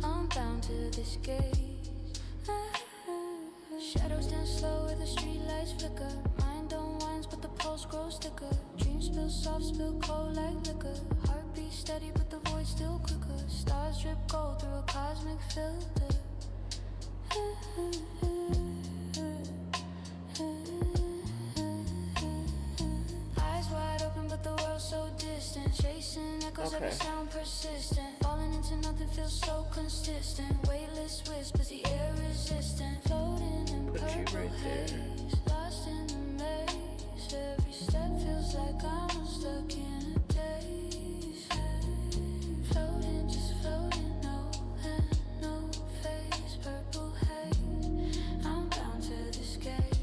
I'm bound to this gaze. Shadows dance slow where the streetlights flicker. Mind unwinds but the pulse grows thicker. Dreams spill soft, spill cold like liquor. Heartbeat steady but the voice still quicker. Stars drip gold through a cosmic filter. Eyes wide open but the world so distant. Chasing echoes, every Okay. sound persistent. Falling into nothing feels so consistent. Weightless whispers, the air resistant. Floating in Put you purple right there. haze. Lost in the maze. Every step feels like I'm stuck in a daze. Floating, just floating, no end, no phase. Purple haze, I'm bound to this gaze.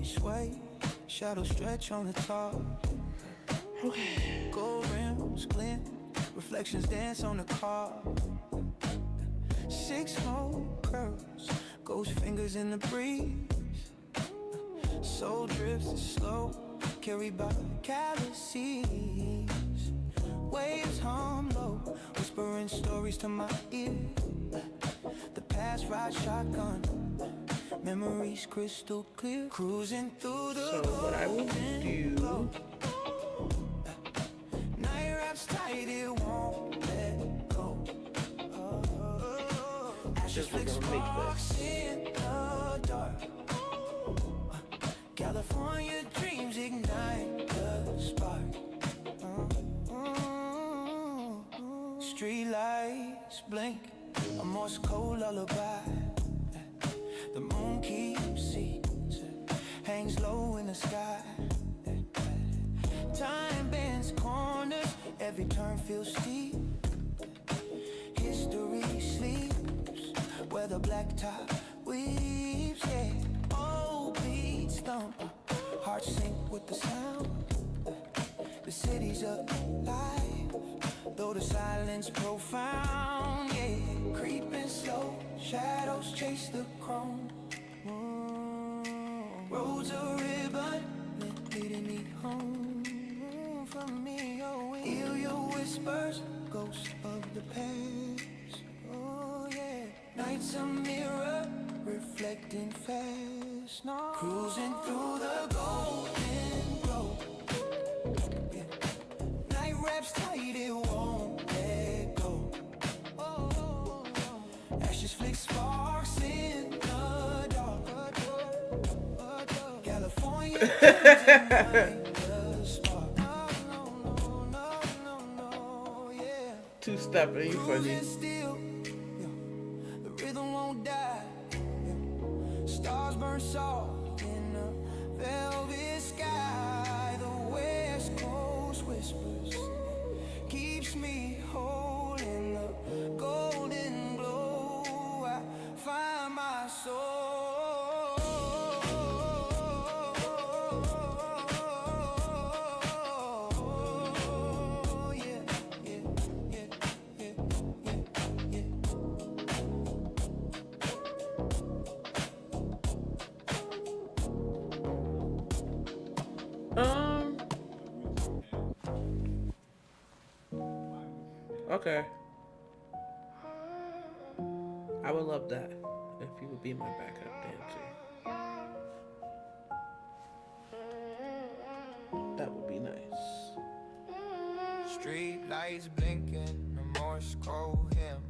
sway, shadows stretch on the top. Okay. Gold rims glint, reflections dance on the car. 6 more curls, ghost fingers in the breeze. Soul drifts slow, carried by callous seas. Waves hum low, whispering stories to my ear. The past ride shotgun, memories crystal clear. Cruising through the So what I will do, night wraps tight, it won't let go. Ashes flick sparks in the dark. California dreams ignite the spark. Street lights blink, a Morse code lullaby. The moon keeps seats, hangs low in the sky. Time bends corners, every turn feels steep. History sleeps where the black top weaves, yeah. Old beats thump, hearts sink with the sound. The city's alive, though the silence profound, yeah. Creeping slow, shadows chase the chrome. Roads a ribbon, leading me home. From me, oh, hear your whispers, ghosts of the past. Oh yeah, night's a mirror, reflecting fast. No. Cruising through the golden glow. Night wraps tight, it won't let go. Ashes flick sparks in the dark. California ignite the spark. Yeah. two-step, ain't you funny? Cruising still, yeah. The rhythm won't die. Yeah. Stars burn soft in the velvet sky. The West Coast whispers keeps me whole in the golden glow. I find my soul. Yeah, yeah, yeah, yeah, yeah, yeah. Okay. I would love that if you would be my backup dancer. That would be nice. Street lights blinking, a Morse code hymn.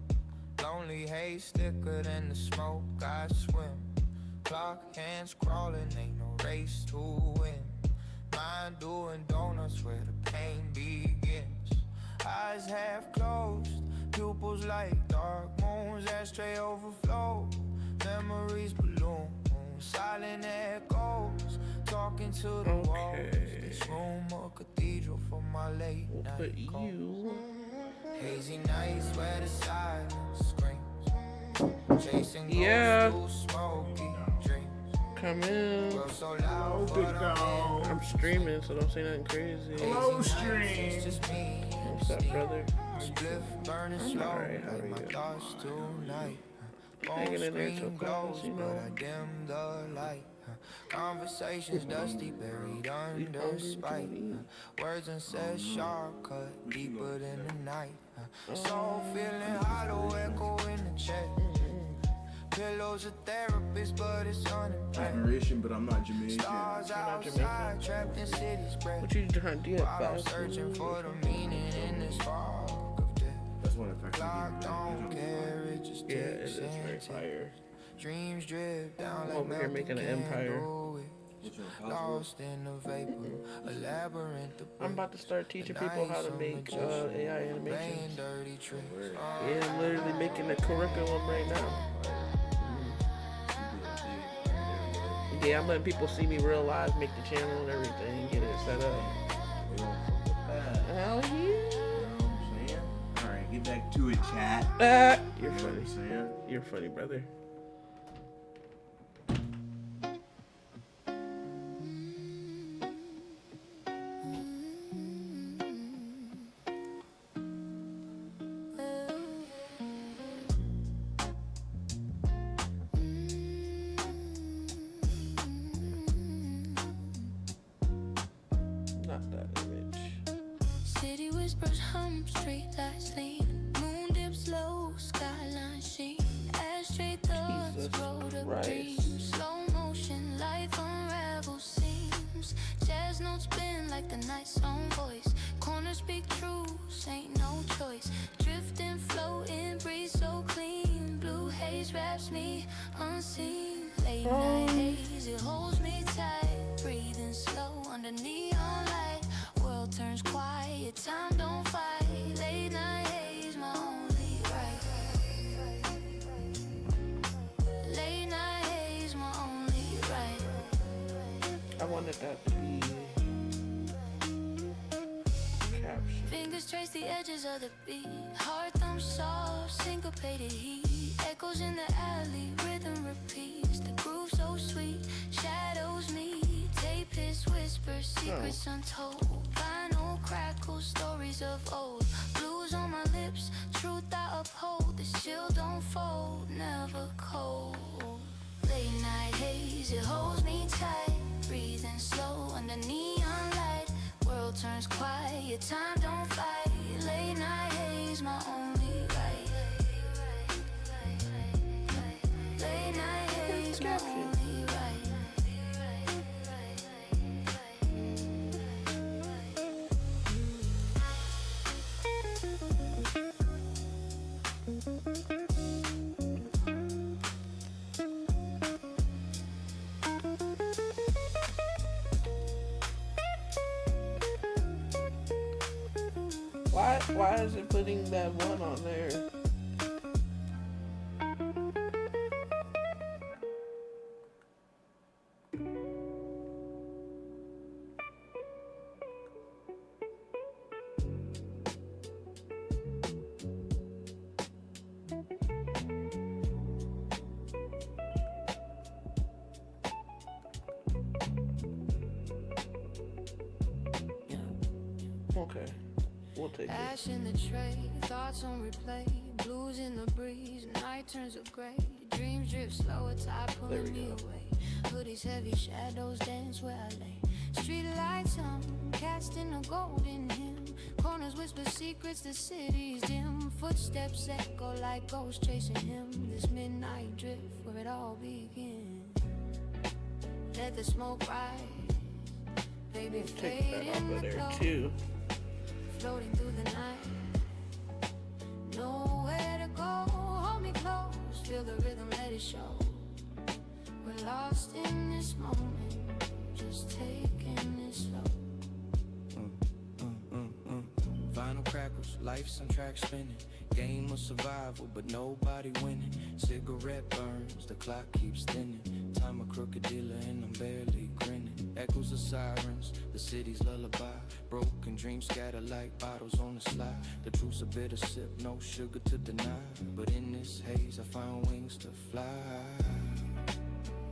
Lonely haze thicker than the smoke I swim. Clock hands crawling, ain't no race to win. Mind doing donuts where the pain begins. Eyes half closed, pupils like dark moons. Ashtray overflow, memories balloon. Silent echoes, talking to the walls. This room a cathedral for my late We'll night put calls. you. Hazy nights where the silence screams. Chasing Yeah. ghosts through smoky dreams. Come in. World so loud, but I'm streaming, so don't say nothing crazy. Hello, stream. Just me. What's up, brother? Spliff burning slow, alright, how like are my you? thoughts tonight. Hanging in there till Screen class, glows, you but know. I dim the light. Conversations dusty, buried under hungry, spite. Words unsaid sharp, cut deeper than the night. Soul feeling hollow, echo in the chest. Pillows a therapist, but it's unimpressed. Admiration, but I'm not Jamaican. Stars not outside, trapped in city's breath. What you trying to do at While I'm 5? searching for the meaning in this fog of death. That's one effect. Clock don't care, it just Yeah, it takes is very and fire. dreams drip down I'm like over here making an empire. Lost in the vapor, a labyrinth of I'm about to start teaching people how to make AI playing animations. dirty tricks. Yeah, I'm literally making a curriculum right now. Yeah, I'm letting people see me real live, make the channel and everything, get it set up. Hell yeah. Alright, get back to it, chat. You're You know what funny. I'm saying? You're funny, brother. whispers hum, street lights lean. Moon dips low, skyline sheen. Ashtray thoughts, road of dreams. Slow motion, life unravels seams. Jazz notes bend like the night's own voice. Corners speak truths, ain't no choice. Drifting, floating, breeze so clean. Blue haze wraps me unseen. Late night haze, it holds me tight. Breathing slow under neon light. World turns quiet, time don't fight. Late night haze, my only right. Late night haze, my only right. I wanted that to be caption. Fingers trace the edges of the beat. Heart thump soft, syncopated heat. Echoes in the alley, rhythm repeats. The groove so sweet, shadows meet. Tape hiss, whispers, secrets untold. Vinyl crackles, stories of old. Blues on my lips, truth I uphold. This chill don't fold, never cold. Late night haze, it holds me tight. Breathing slow under neon light. World turns quiet, time don't fight. Late night haze, my only right. Late night haze, my only right. Why is it putting that one on there? Okay, we'll take it. Ash in the tray, thoughts on replay. Blues in the breeze, night turns to gray. Dreams drift slow, a tide pulling me away. Hoodies heavy, shadows dance where I lay. Street lights hum, cast in a golden hymn. Corners whisper secrets, the city's dim. Footsteps echo like ghosts chasing him. This midnight drift where it all begins. Let the smoke rise, baby, Take fade that in off of the there glow. too. Floating through the night, nowhere to go. Hold me close, feel the rhythm, let it show. We're lost in this moment, just taking it slow. Vinyl crackles, life some tracks spinning. Game of survival, but nobody winning. Cigarette burns, the clock keeps thinning. Time a crooked dealer and I'm barely grinning. Echoes of sirens, the city's lullaby. Broken dreams scatter like bottles on the slide. The truth's a bitter sip, no sugar to deny. But in this haze I found wings to fly.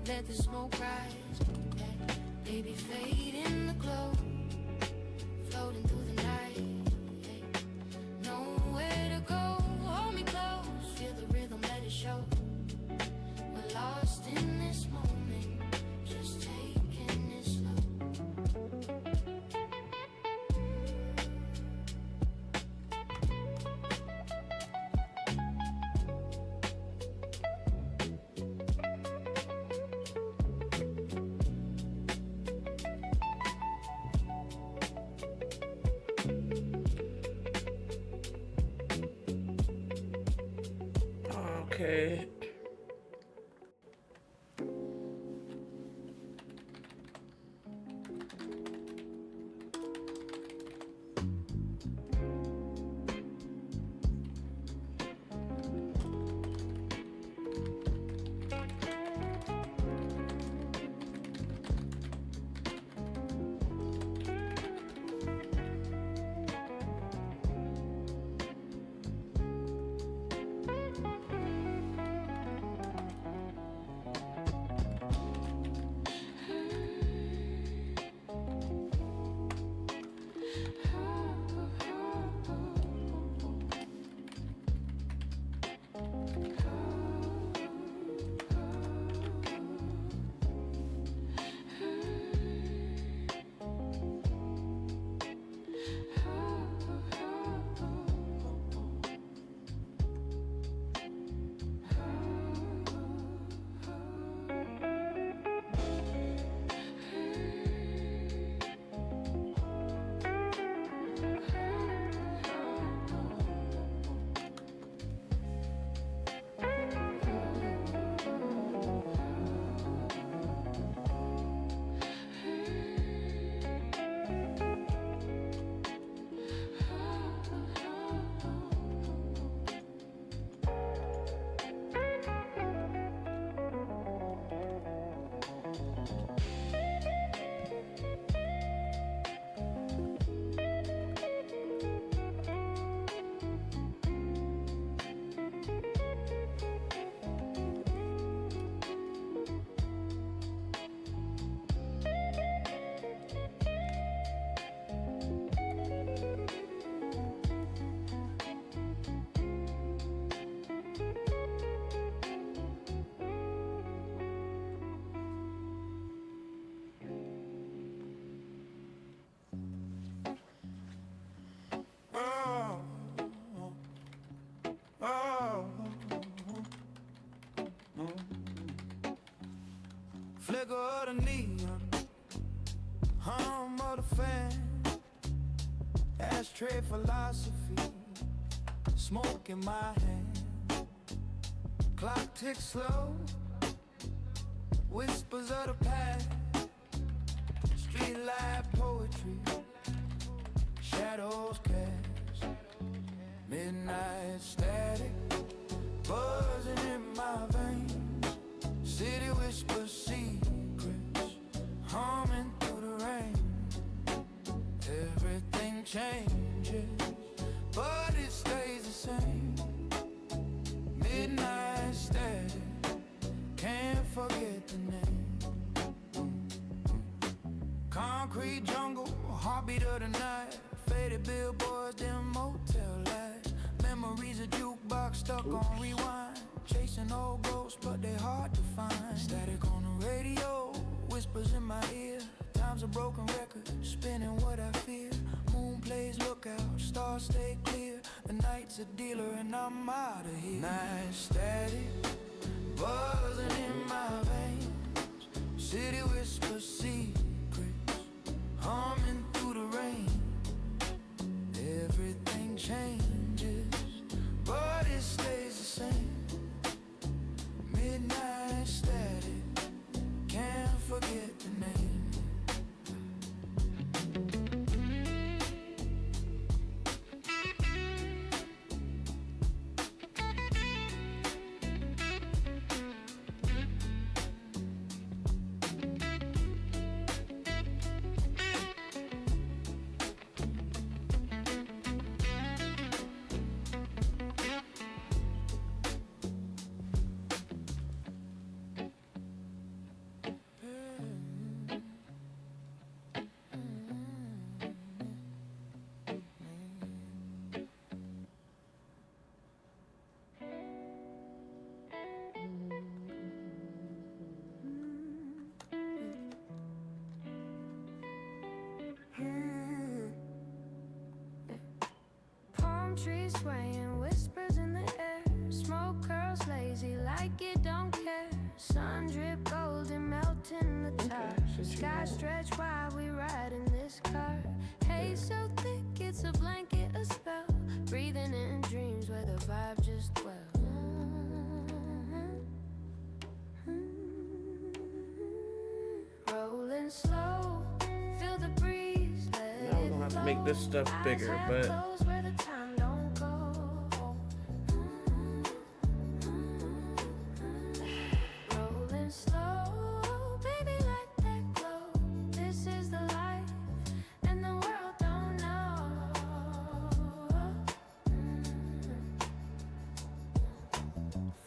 Let the smoke rise, baby, fade in the glow. Floating through the night, nowhere to go. Hold me close, feel the rhythm, let it show. We're lost in this moment, just taking it slow. Okay. flicker of the neon, hum of the fan, ashtray philosophy, smoke in my hand. Clock ticks slow, whispers of the past, street light poetry, shadows cast, midnight static, buzzing in my veins, city whispers secrets, humming through the rain. Everything changes, but it stays the same. Midnight static, can't forget the name. Concrete jungle, heartbeat of the night, faded billboards, dim motel lights, memories of jukebox stuck on rewind, chasing old ghosts but they hard to find. Static on the radio, whispers in my ear, time's a broken record, spinning what I fear. Moon plays lookout, stars stay clear, the night's a dealer and I'm out of here. Night static, buzzing in my veins, city whispers secrets, humming through the rain. Everything changes, but it stays the same. Midnight static, can't forget the name. Palm trees swaying, whispers in the air, smoke curls lazy like it don't care. Sun drip golden, melting the tar. Sky stretch while we ride in this car. Haze so thick, it's a blanket, a spell. Breathing in dreams where the vibe just dwells. Rolling slow, feel the breeze, let Now we're it gonna have to flow. make this stuff bigger, Eyes half but closed where the time don't go. Rolling slow, baby, let that glow. This is the life, and the world don't know.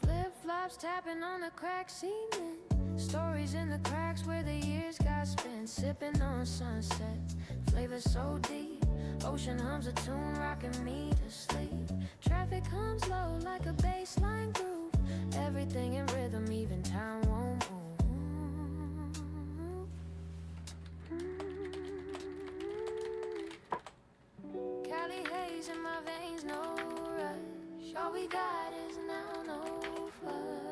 Flip flops tapping on the crack ceiling. Stories in the cracks where the years got spent. Sipping on sunsets, flavor so deep. Ocean hums a tune, rocking me to sleep. Traffic comes low like a baseline groove. Everything in rhythm, even time won't move. Cali haze in my veins, no rush. All we got is now, no flood.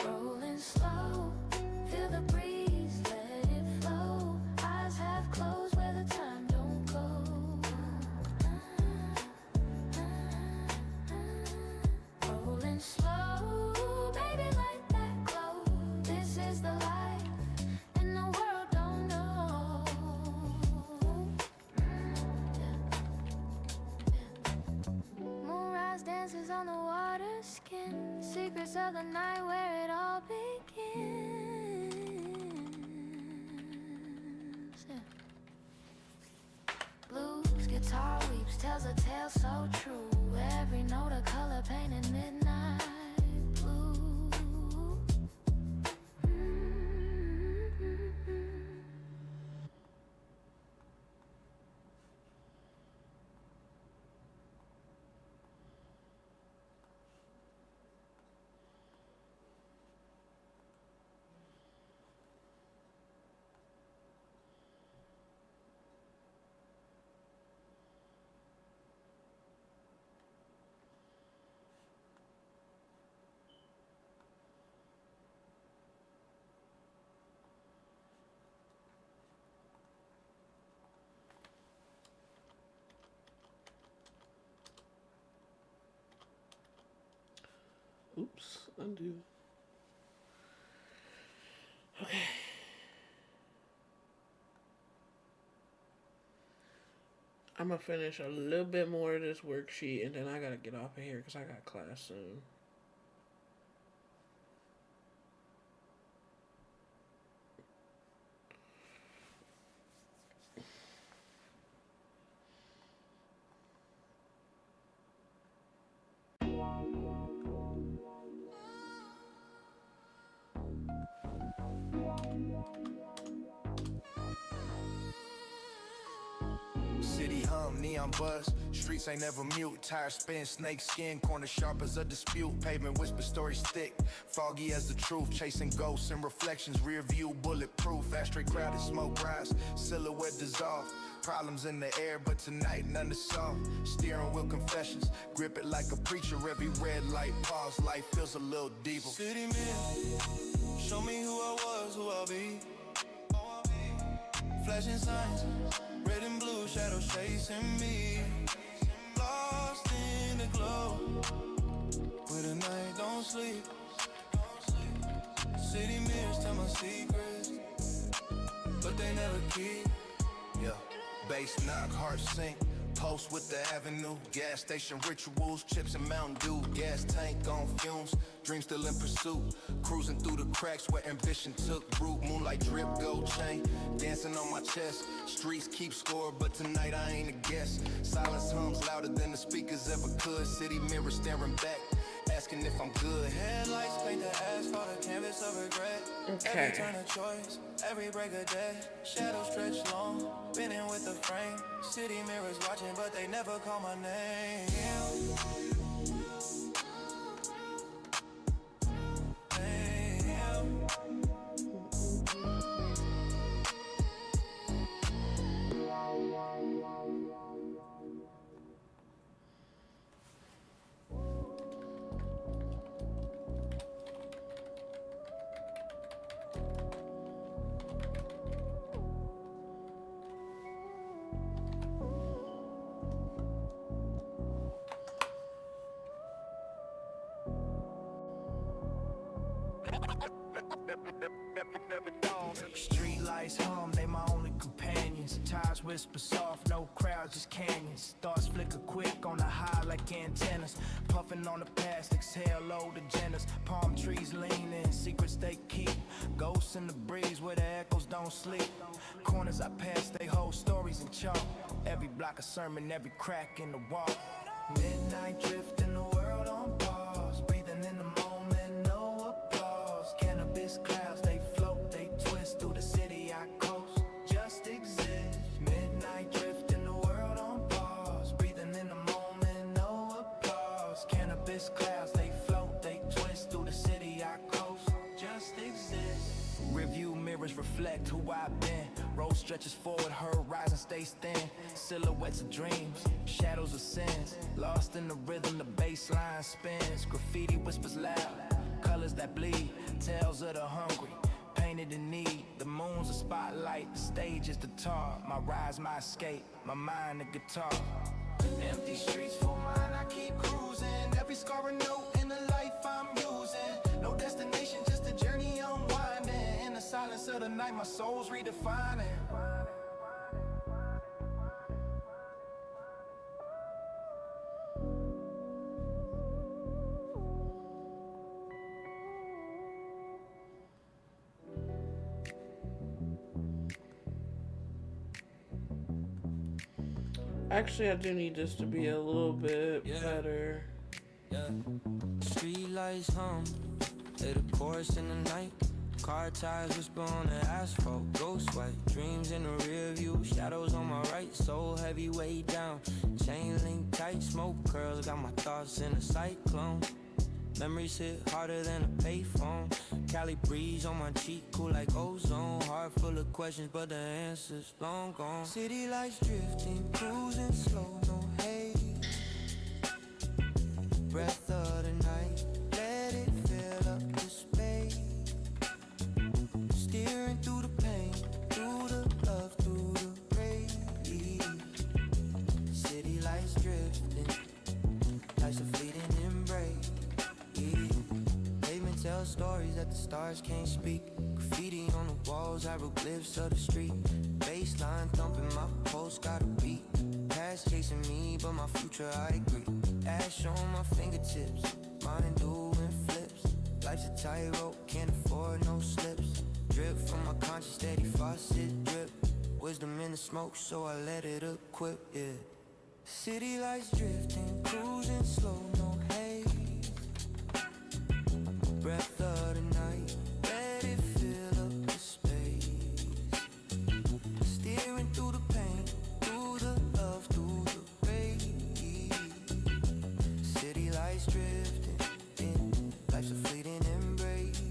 Rolling slow, feel the breeze, let it flow. Eyes half closed where the time don't go. Rolling slow, baby, let that glow. This is the life, and the world don't know. Moonrise dances on the water skin. Secrets of the night where it all begins. Yeah. Blues, guitar weeps, tells a tale so true. Every note a color painted midnight blue. Undo. Okay. I'm gonna finish a little bit more of this worksheet and then I gotta get off of here because I got class soon. City hum, neon buzz, streets ain't never mute. Tires spin, snake skin, corner sharp as a dispute. Pavement whisper stories thick, foggy as the truth. Chasing ghosts and reflections, rear view bulletproof. Ashtray crowded, smoke rise, silhouette dissolve. Problems in the air, but tonight none to solve. Steering wheel confessions, grip it like a preacher. Every red light pause, life feels a little deeper. City man, show me who I was, who I'll be. Flashing signs, red and blue shadows chasing me. Lost in the glow, where the night don't sleep. City mirrors tell my secrets, but they never keep. Yeah, bass knock, heart sink. Post with the avenue, gas station rituals, chips and Mountain Dew, gas tank on fumes, dreams still in pursuit, cruising through the cracks where ambition took root, moonlight drip, gold chain, dancing on my chest, streets keep score, but tonight I ain't a guest, silence hums louder than the speakers ever could, city mirror staring back, asking if I'm good, headlights paint the asphalt, a canvas of regret, every turn of choice, every break of day, shadows stretch long, bending with the frame, city mirrors watching, but they never call my name. Street lights hum, they my only companions. Tires whisper soft, no crowd, just canyons. Thoughts flicker quick on the high like antennas. Puffing on the past, exhale low agendas. Palm trees leaning, secrets they keep. Ghosts in the breeze where the echoes don't sleep. Corners I pass, they hold stories in chalk. Every block a sermon, every crack in the wall. Midnight drift in the world on pause. Breathing in the moment, no applause. Cannabis clouds, they float, they twist through the city I coast. Just exist. Midnight drift in the world on pause. Breathing in the moment, no applause. Cannabis clouds, they float, they twist through the city I coast. Just exist. Review mirrors reflect who I've been. Road stretches forward, horizon stays thin. Silhouettes of dreams, shadows of sins. Lost in the rhythm, the bass line spins. Graffiti whispers loud, colors that bleed. Tales of the hungry, painted in need. The moon's a spotlight, the stage is the tar. My rise, my escape, my mind a guitar. Empty streets for mine, I keep cruising. Every scar a note in the life I'm using. No destination, just a journey unwinding. In the silence of the night, my soul's redefining. Actually, I do need this to be a little bit better. Yeah. Street lights hum, they the chorus in the night. Car tires whisper on the asphalt, ghost white. Dreams in the rear view, shadows on my right. So heavy way down, chain link tight. Smoke curls, got my thoughts in a cyclone. Memories hit harder than a payphone. Cali breeze on my cheek, cool like ozone. Heart full of questions, but the answers long gone. City lights drifting, cruising slow, no haze. Breath of the night, let it fill up the space. Steering through the pain, through the love, through the rain. City lights drifting, life's a fleeting embrace. They tell stories that the stars can't speak. Graffiti on the walls, hieroglyphs of the street. Baseline thumping, my pulse got a beat. Past chasing me, but my future I agree. Ash on my fingertips, mine doing flips. Life's a tightrope, can't afford no slips. Drip from my conscious, steady faucet drip. Wisdom in the smoke, so I let it equip, yeah. City lights drifting, cruising slow, no haze. Breath of the night, let it fill up the space. Steering through the pain, through the love, through the rain. City lights drifting in, life's a fleeting embrace.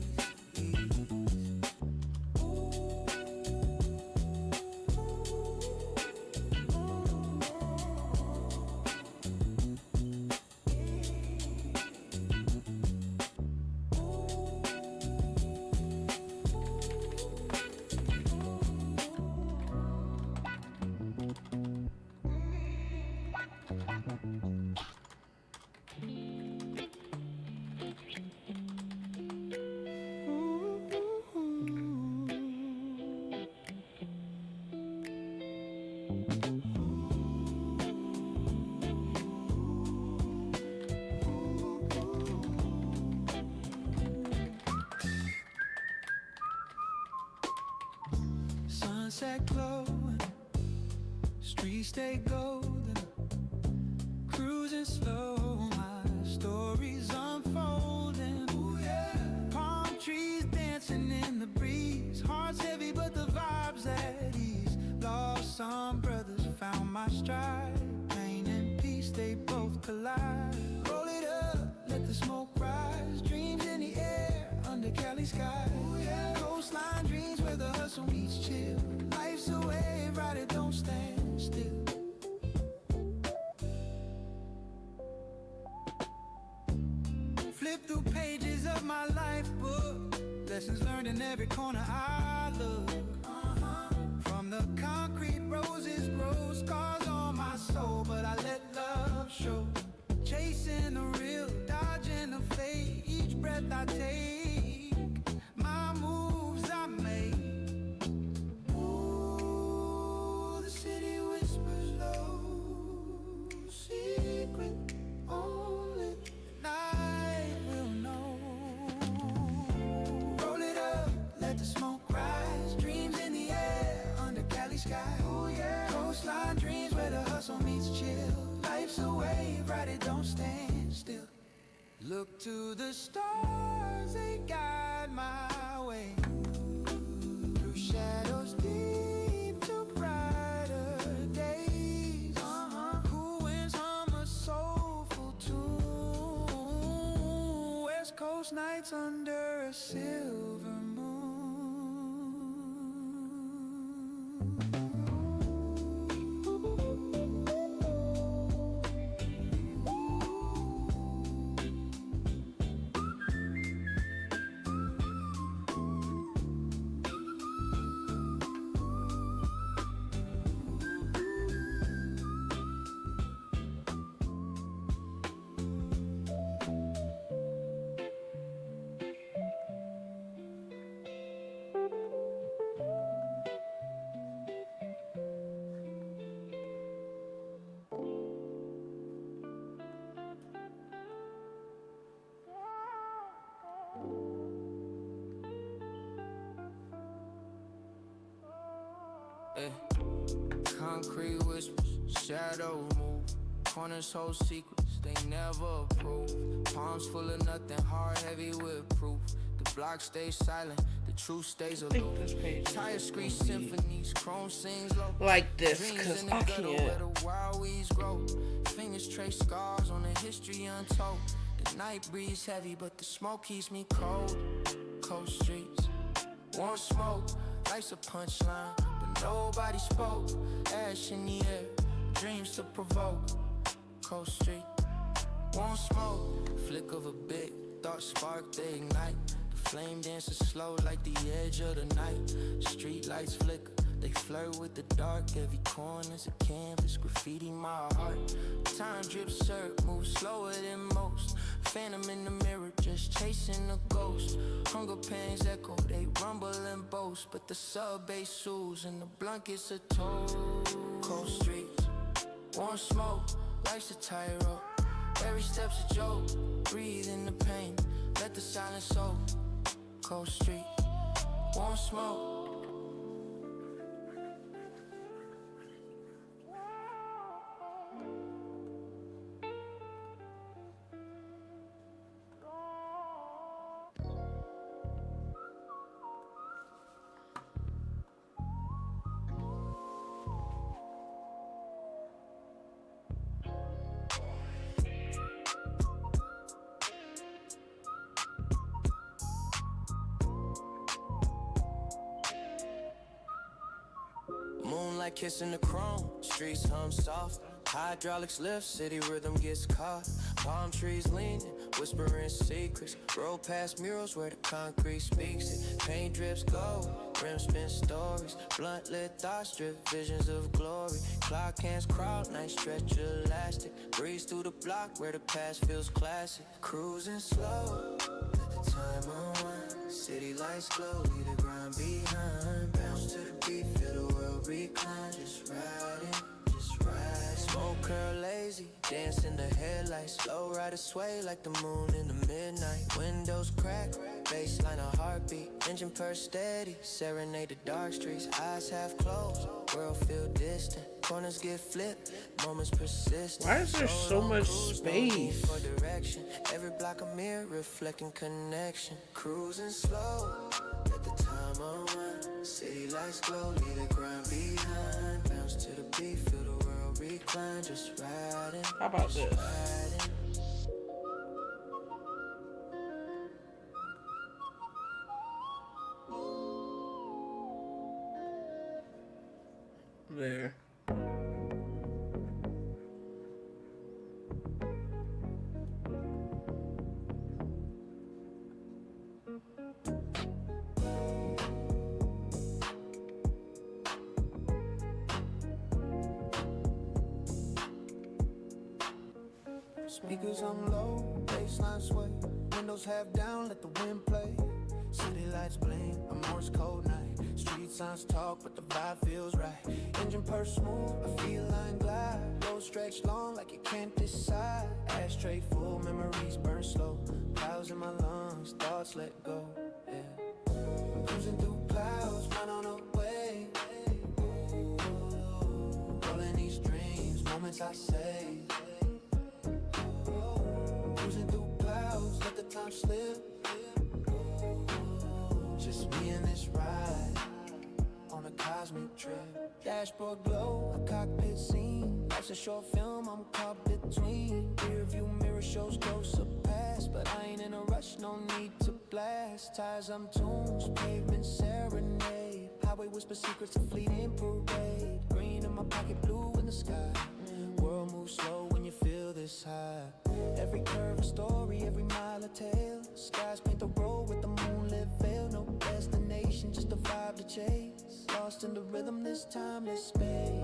Sunset glowing, streets stay golden. Cruising slow, my story's unfolding. Ooh, yeah. Palm trees dancing in the breeze. Hearts heavy, but the vibes at ease. Lost some brothers, found my stride. Pain and peace, they both collide. Roll it up, let the smoke rise. Dreams in the air, under Cali skies. Ooh, yeah. Coastline dreams where the hustle meets chill. Life's a wave, ride it, don't stand still. Flip through pages of my life book. Lessons learned in every corner I look. From the concrete roses grow. Scars on my soul, but I let love show. Chasing the real, dodging the fate. Each breath I take, my moves I make. Ooh, the city whispers low. Secret only night will know. Roll it up, let the smoke rise. Dreams in the air, under Cali sky. Oh yeah. Coastline dreams where the hustle meets chill. Life's a wave, ride it, don't stand still. Look to the stars, they guide my way. Through shadows deep to brighter days. Cool winds hum a soulful tune. West Coast nights under a silver moon. Concrete whispers, shadow move. Corners hold secrets, they never approve. Palms full of nothing, heart heavy with proof. The block stays silent, the truth stays aloof. Tire screech symphonies, chrome sings low. Like this, cause I can't. Where the wild weeds grow. Fingers trace scars on the history untold. The night breeze heavy, but the smoke keeps me cold. Cold streets, warm smoke, life's a punchline, but nobody spoke. Ash in the air, dreams to provoke. Cold street, warm smoke, flick of a big thought spark, they ignite. The flame dances slow like the edge of the night. Street lights flicker, They flirt with the dark, every corner's a canvas, graffiti my heart. Time drips, syrup, moves slower than most. Phantom in the mirror, just chasing a ghost. Hunger pains echo, they rumble and boast. But the sub-bass soothes and the blankets are toast. Cold streets, warm smoke, life's a tightrope. Every step's a joke, breathe in the pain, let the silence soak. Cold streets, warm smoke. Moonlight kissing the chrome, streets hum soft. Hydraulics lift, city rhythm gets caught. Palm trees leaning, whispering secrets. Roll past murals where the concrete speaks it. Paint drips gold, rims spin stories. Blunt lit thoughts drip visions of glory. Clock hands crowd, night stretch elastic. Breeze through the block where the past feels classic. Cruising slow, let the time unwind. City lights glow, leave the grind behind. Bounce to the beat, feel the world recline. Just riding, just ride. Smoke curl lazy, dance in the headlights. Slow rider sway like the moon in the midnight. Windows crack, baseline a heartbeat. Engine purr steady, serenade the dark streets. Eyes half closed, world feel distant. Corners get flipped, moments persistent. Why is there so much space? For direction, every block a mirror reflecting connection. Cruising slow, let the time unwind. City lights glow, leave the grind behind. Bounce to the beat, feel the world recline. Just riding. How about this? Riding. There. Speakers on low, baseline sway. Windows half down, let the wind play. City lights blink, a Morse code night. Street signs talk, but the vibe feels right. Engine purr smooth, a feline glide. Road stretch long like you can't decide. Ashtray full, memories burn slow. Clouds in my lungs, thoughts let go. Yeah. Cruising through clouds, mind on a way. Rolling these dreams, moments I save. Cruising through clouds, let the time slip. Just me and this ride on a cosmic trip. Dashboard glow, a cockpit scene. Life's a short film, I'm caught between. Rear view mirror shows close up past, but I ain't in a rush, no need to blast. Tires I'm tunes, pavement serenade. Highway whisper secrets of fleeting parade. Green in my pocket, blue in the sky. World moves slow when you feel this high. Every curve a story, every mile a tale. Skies paint the road with the moonlit veil. No destination, just a vibe to chase. Lost in the rhythm, this timeless space.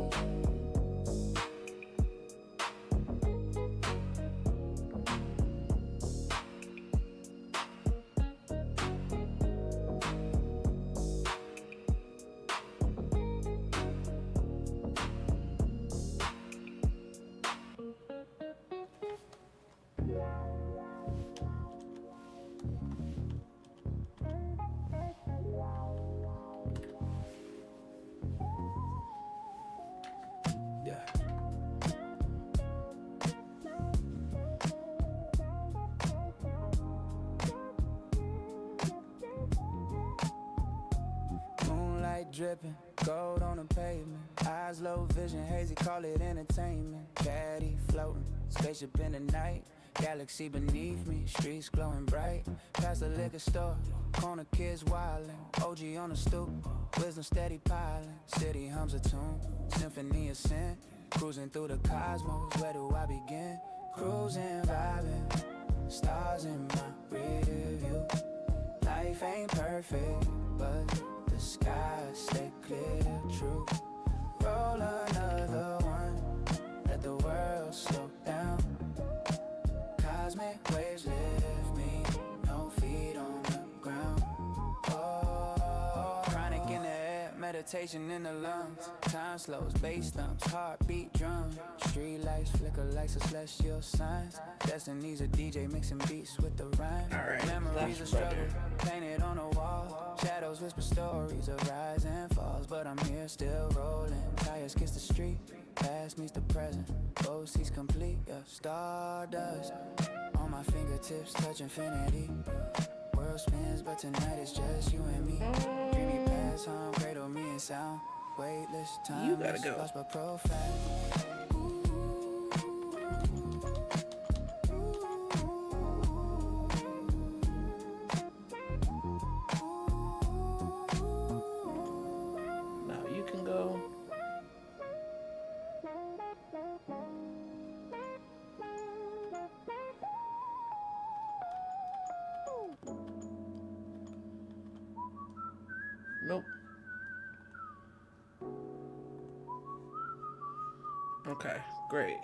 Dripping, gold on the pavement. Eyes low vision, hazy, call it entertainment. Caddy floating, spaceship in the night. Galaxy beneath me, streets glowing bright. Past the liquor store, corner kids wildin'. OG on the stoop, wisdom steady piling. City hums a tune, symphony of sin. Cruising through the cosmos, where do I begin? Cruising, vibing, stars in my rear view. Life ain't perfect, but the sky stay clear, true. Roll another one, let the world slow down. Cosmic waves lift me, no feet on the ground. Oh, chronic in the air, meditation in the lungs. Time slows, bass thumps, heartbeat drum. Street lights flicker like celestial signs. Destiny's a DJ mixing beats with the rhyme. Memories of struggle painted on the wall. Shadows whisper stories of rise and falls, but I'm here still rolling. Tires kiss the street, past meets the present. Both seats complete, yeah. Stardust on my fingertips, touch infinity. World spins, but tonight it's just you and me. Dreamy past home, cradle me in sound. Weightless time, you gotta go. lost but profound. Now you can go. Nope. Okay, great.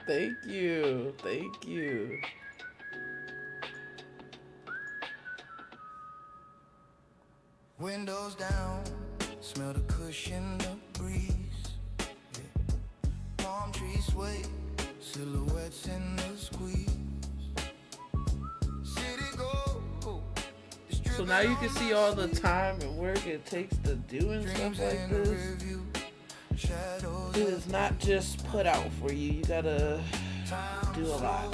Thank you. Thank you. Windows down, smell the cushion, the breeze. Yeah. Palm trees sway, silhouettes in the squeeze. City go. So now you can see all the time and work it takes to doing stuff like this. It is not just put out for you. You gotta do a lot.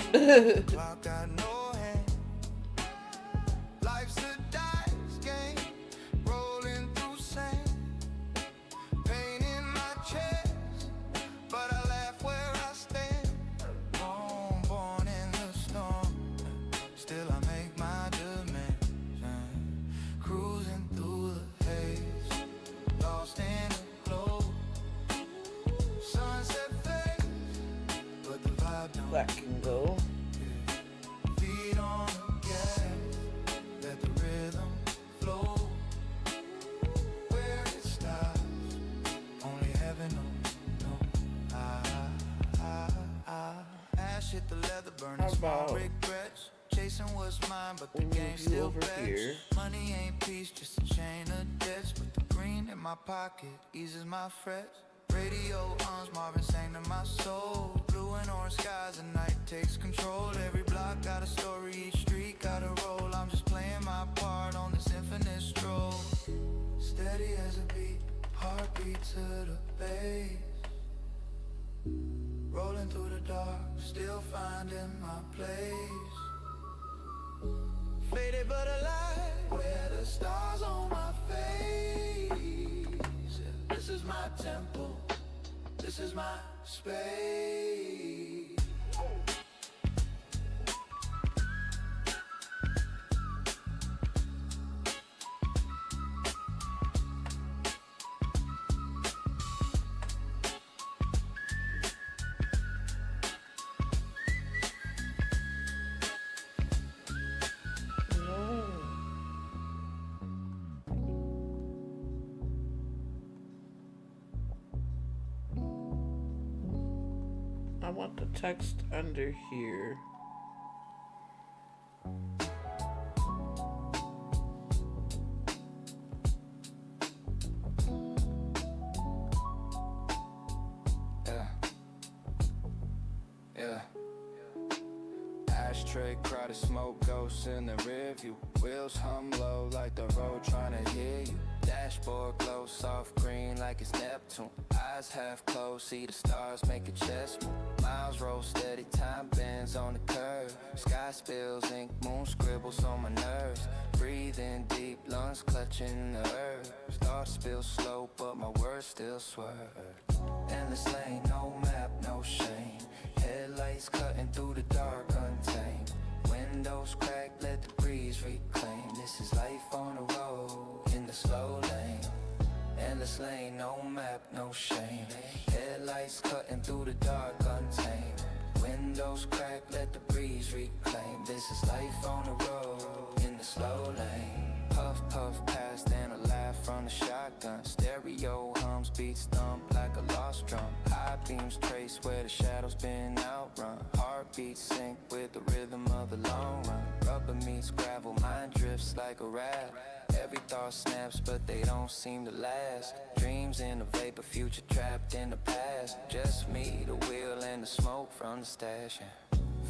Clock got no hand. Life's a dice game, rolling through sand. Pain in my chest, but I laugh where I stand. Born in the storm, still I make my demands. Cruising through the haze, lost in the glow. Sunset fades, but the vibe don't. That can go. Feet on the gas, let the rhythm flow. Where it stops, only heaven knows. Ash hit the leather, burning How small about regrets. Chasing what's mine, but the we move game you still over bets. here? Money ain't peace, just a chain of debts. But the green in my pocket eases my frets. Radio arms, Marvin sang to my soul. Blue and orange skies, the night takes control. Every block got a story, each street got a role. I'm just playing my part on this infinite stroll. Steady as a beat, heartbeat to the bass. Rolling through the dark, still finding my place. Faded but alive, where the stars on my face. This is my temple, this is my space. I want the text under here. Yeah. Ashtray, crowded smoke, ghosts in the rearview. Wheels hum low like the road trying to hear you. Dashboard glow, soft green like it's Neptune. Eyes half closed, see the stars make a chest move. Miles roll steady, time bends on the curve. Sky spills, ink, moon scribbles on my nerves. Breathing deep, lungs clutching the earth. Thoughts spill slow, but my words still swerve. Endless lane, no map, no shame. Headlights cutting through the dark, untamed. Windows crack, let the breeze reclaim. This is life on the road, in the slow lane. Endless lane, no map, no shame. Headlights cutting through the dark, untamed. Windows crack, let the breeze reclaim. This is life on the road. slow lane. Puff, puff, past and a laugh from the shotgun. Stereo hums, beats thump like a lost drum. High beams trace where the shadows been outrun. Heartbeats sync with the rhythm of the long run. Rubber meets gravel, mind drifts like a raft. Every thought snaps, but they don't seem to last. Dreams in the vapor, future trapped in the past. Just me, the wheel, and the smoke from the stash.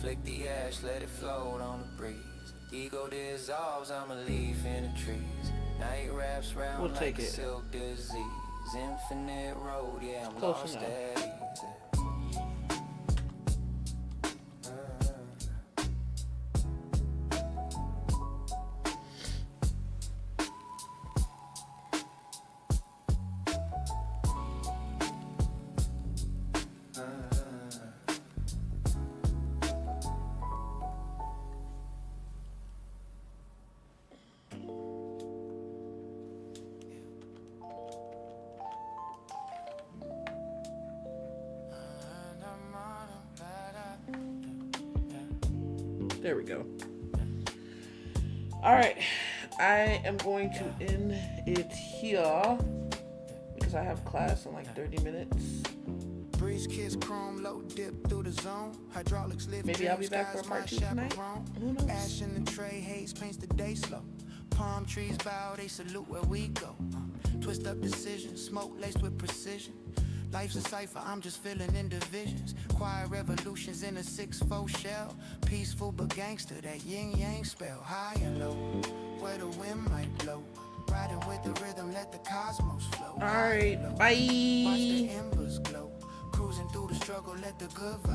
Flick the ash, let it float on the breeze. Ego dissolves, I'm a leaf in the trees. Night wraps round We'll like take a it. silk disease. Infinite road, yeah, I'm Close lost enough. at ease. There we go. All right, I am going to end it here because I have class in like 30 minutes. Breeze kiss chrome low dip through the zone. Hydraulics lift. Maybe I'll be back for a part 2 tonight. Who knows? Ash in the tray, haze paints the day slow. Palm trees bow, they salute where we go. Twist up decisions, smoke laced with precision. Life's a cipher, I'm just filling in divisions. Quiet revolutions in a 6-4 shell. Peaceful but gangster, that yin-yang spell. High and low, where the wind might blow. Riding with the rhythm, let the cosmos flow. All right, bye. Watch the embers glow. Cruising through the struggle, let the good vibe.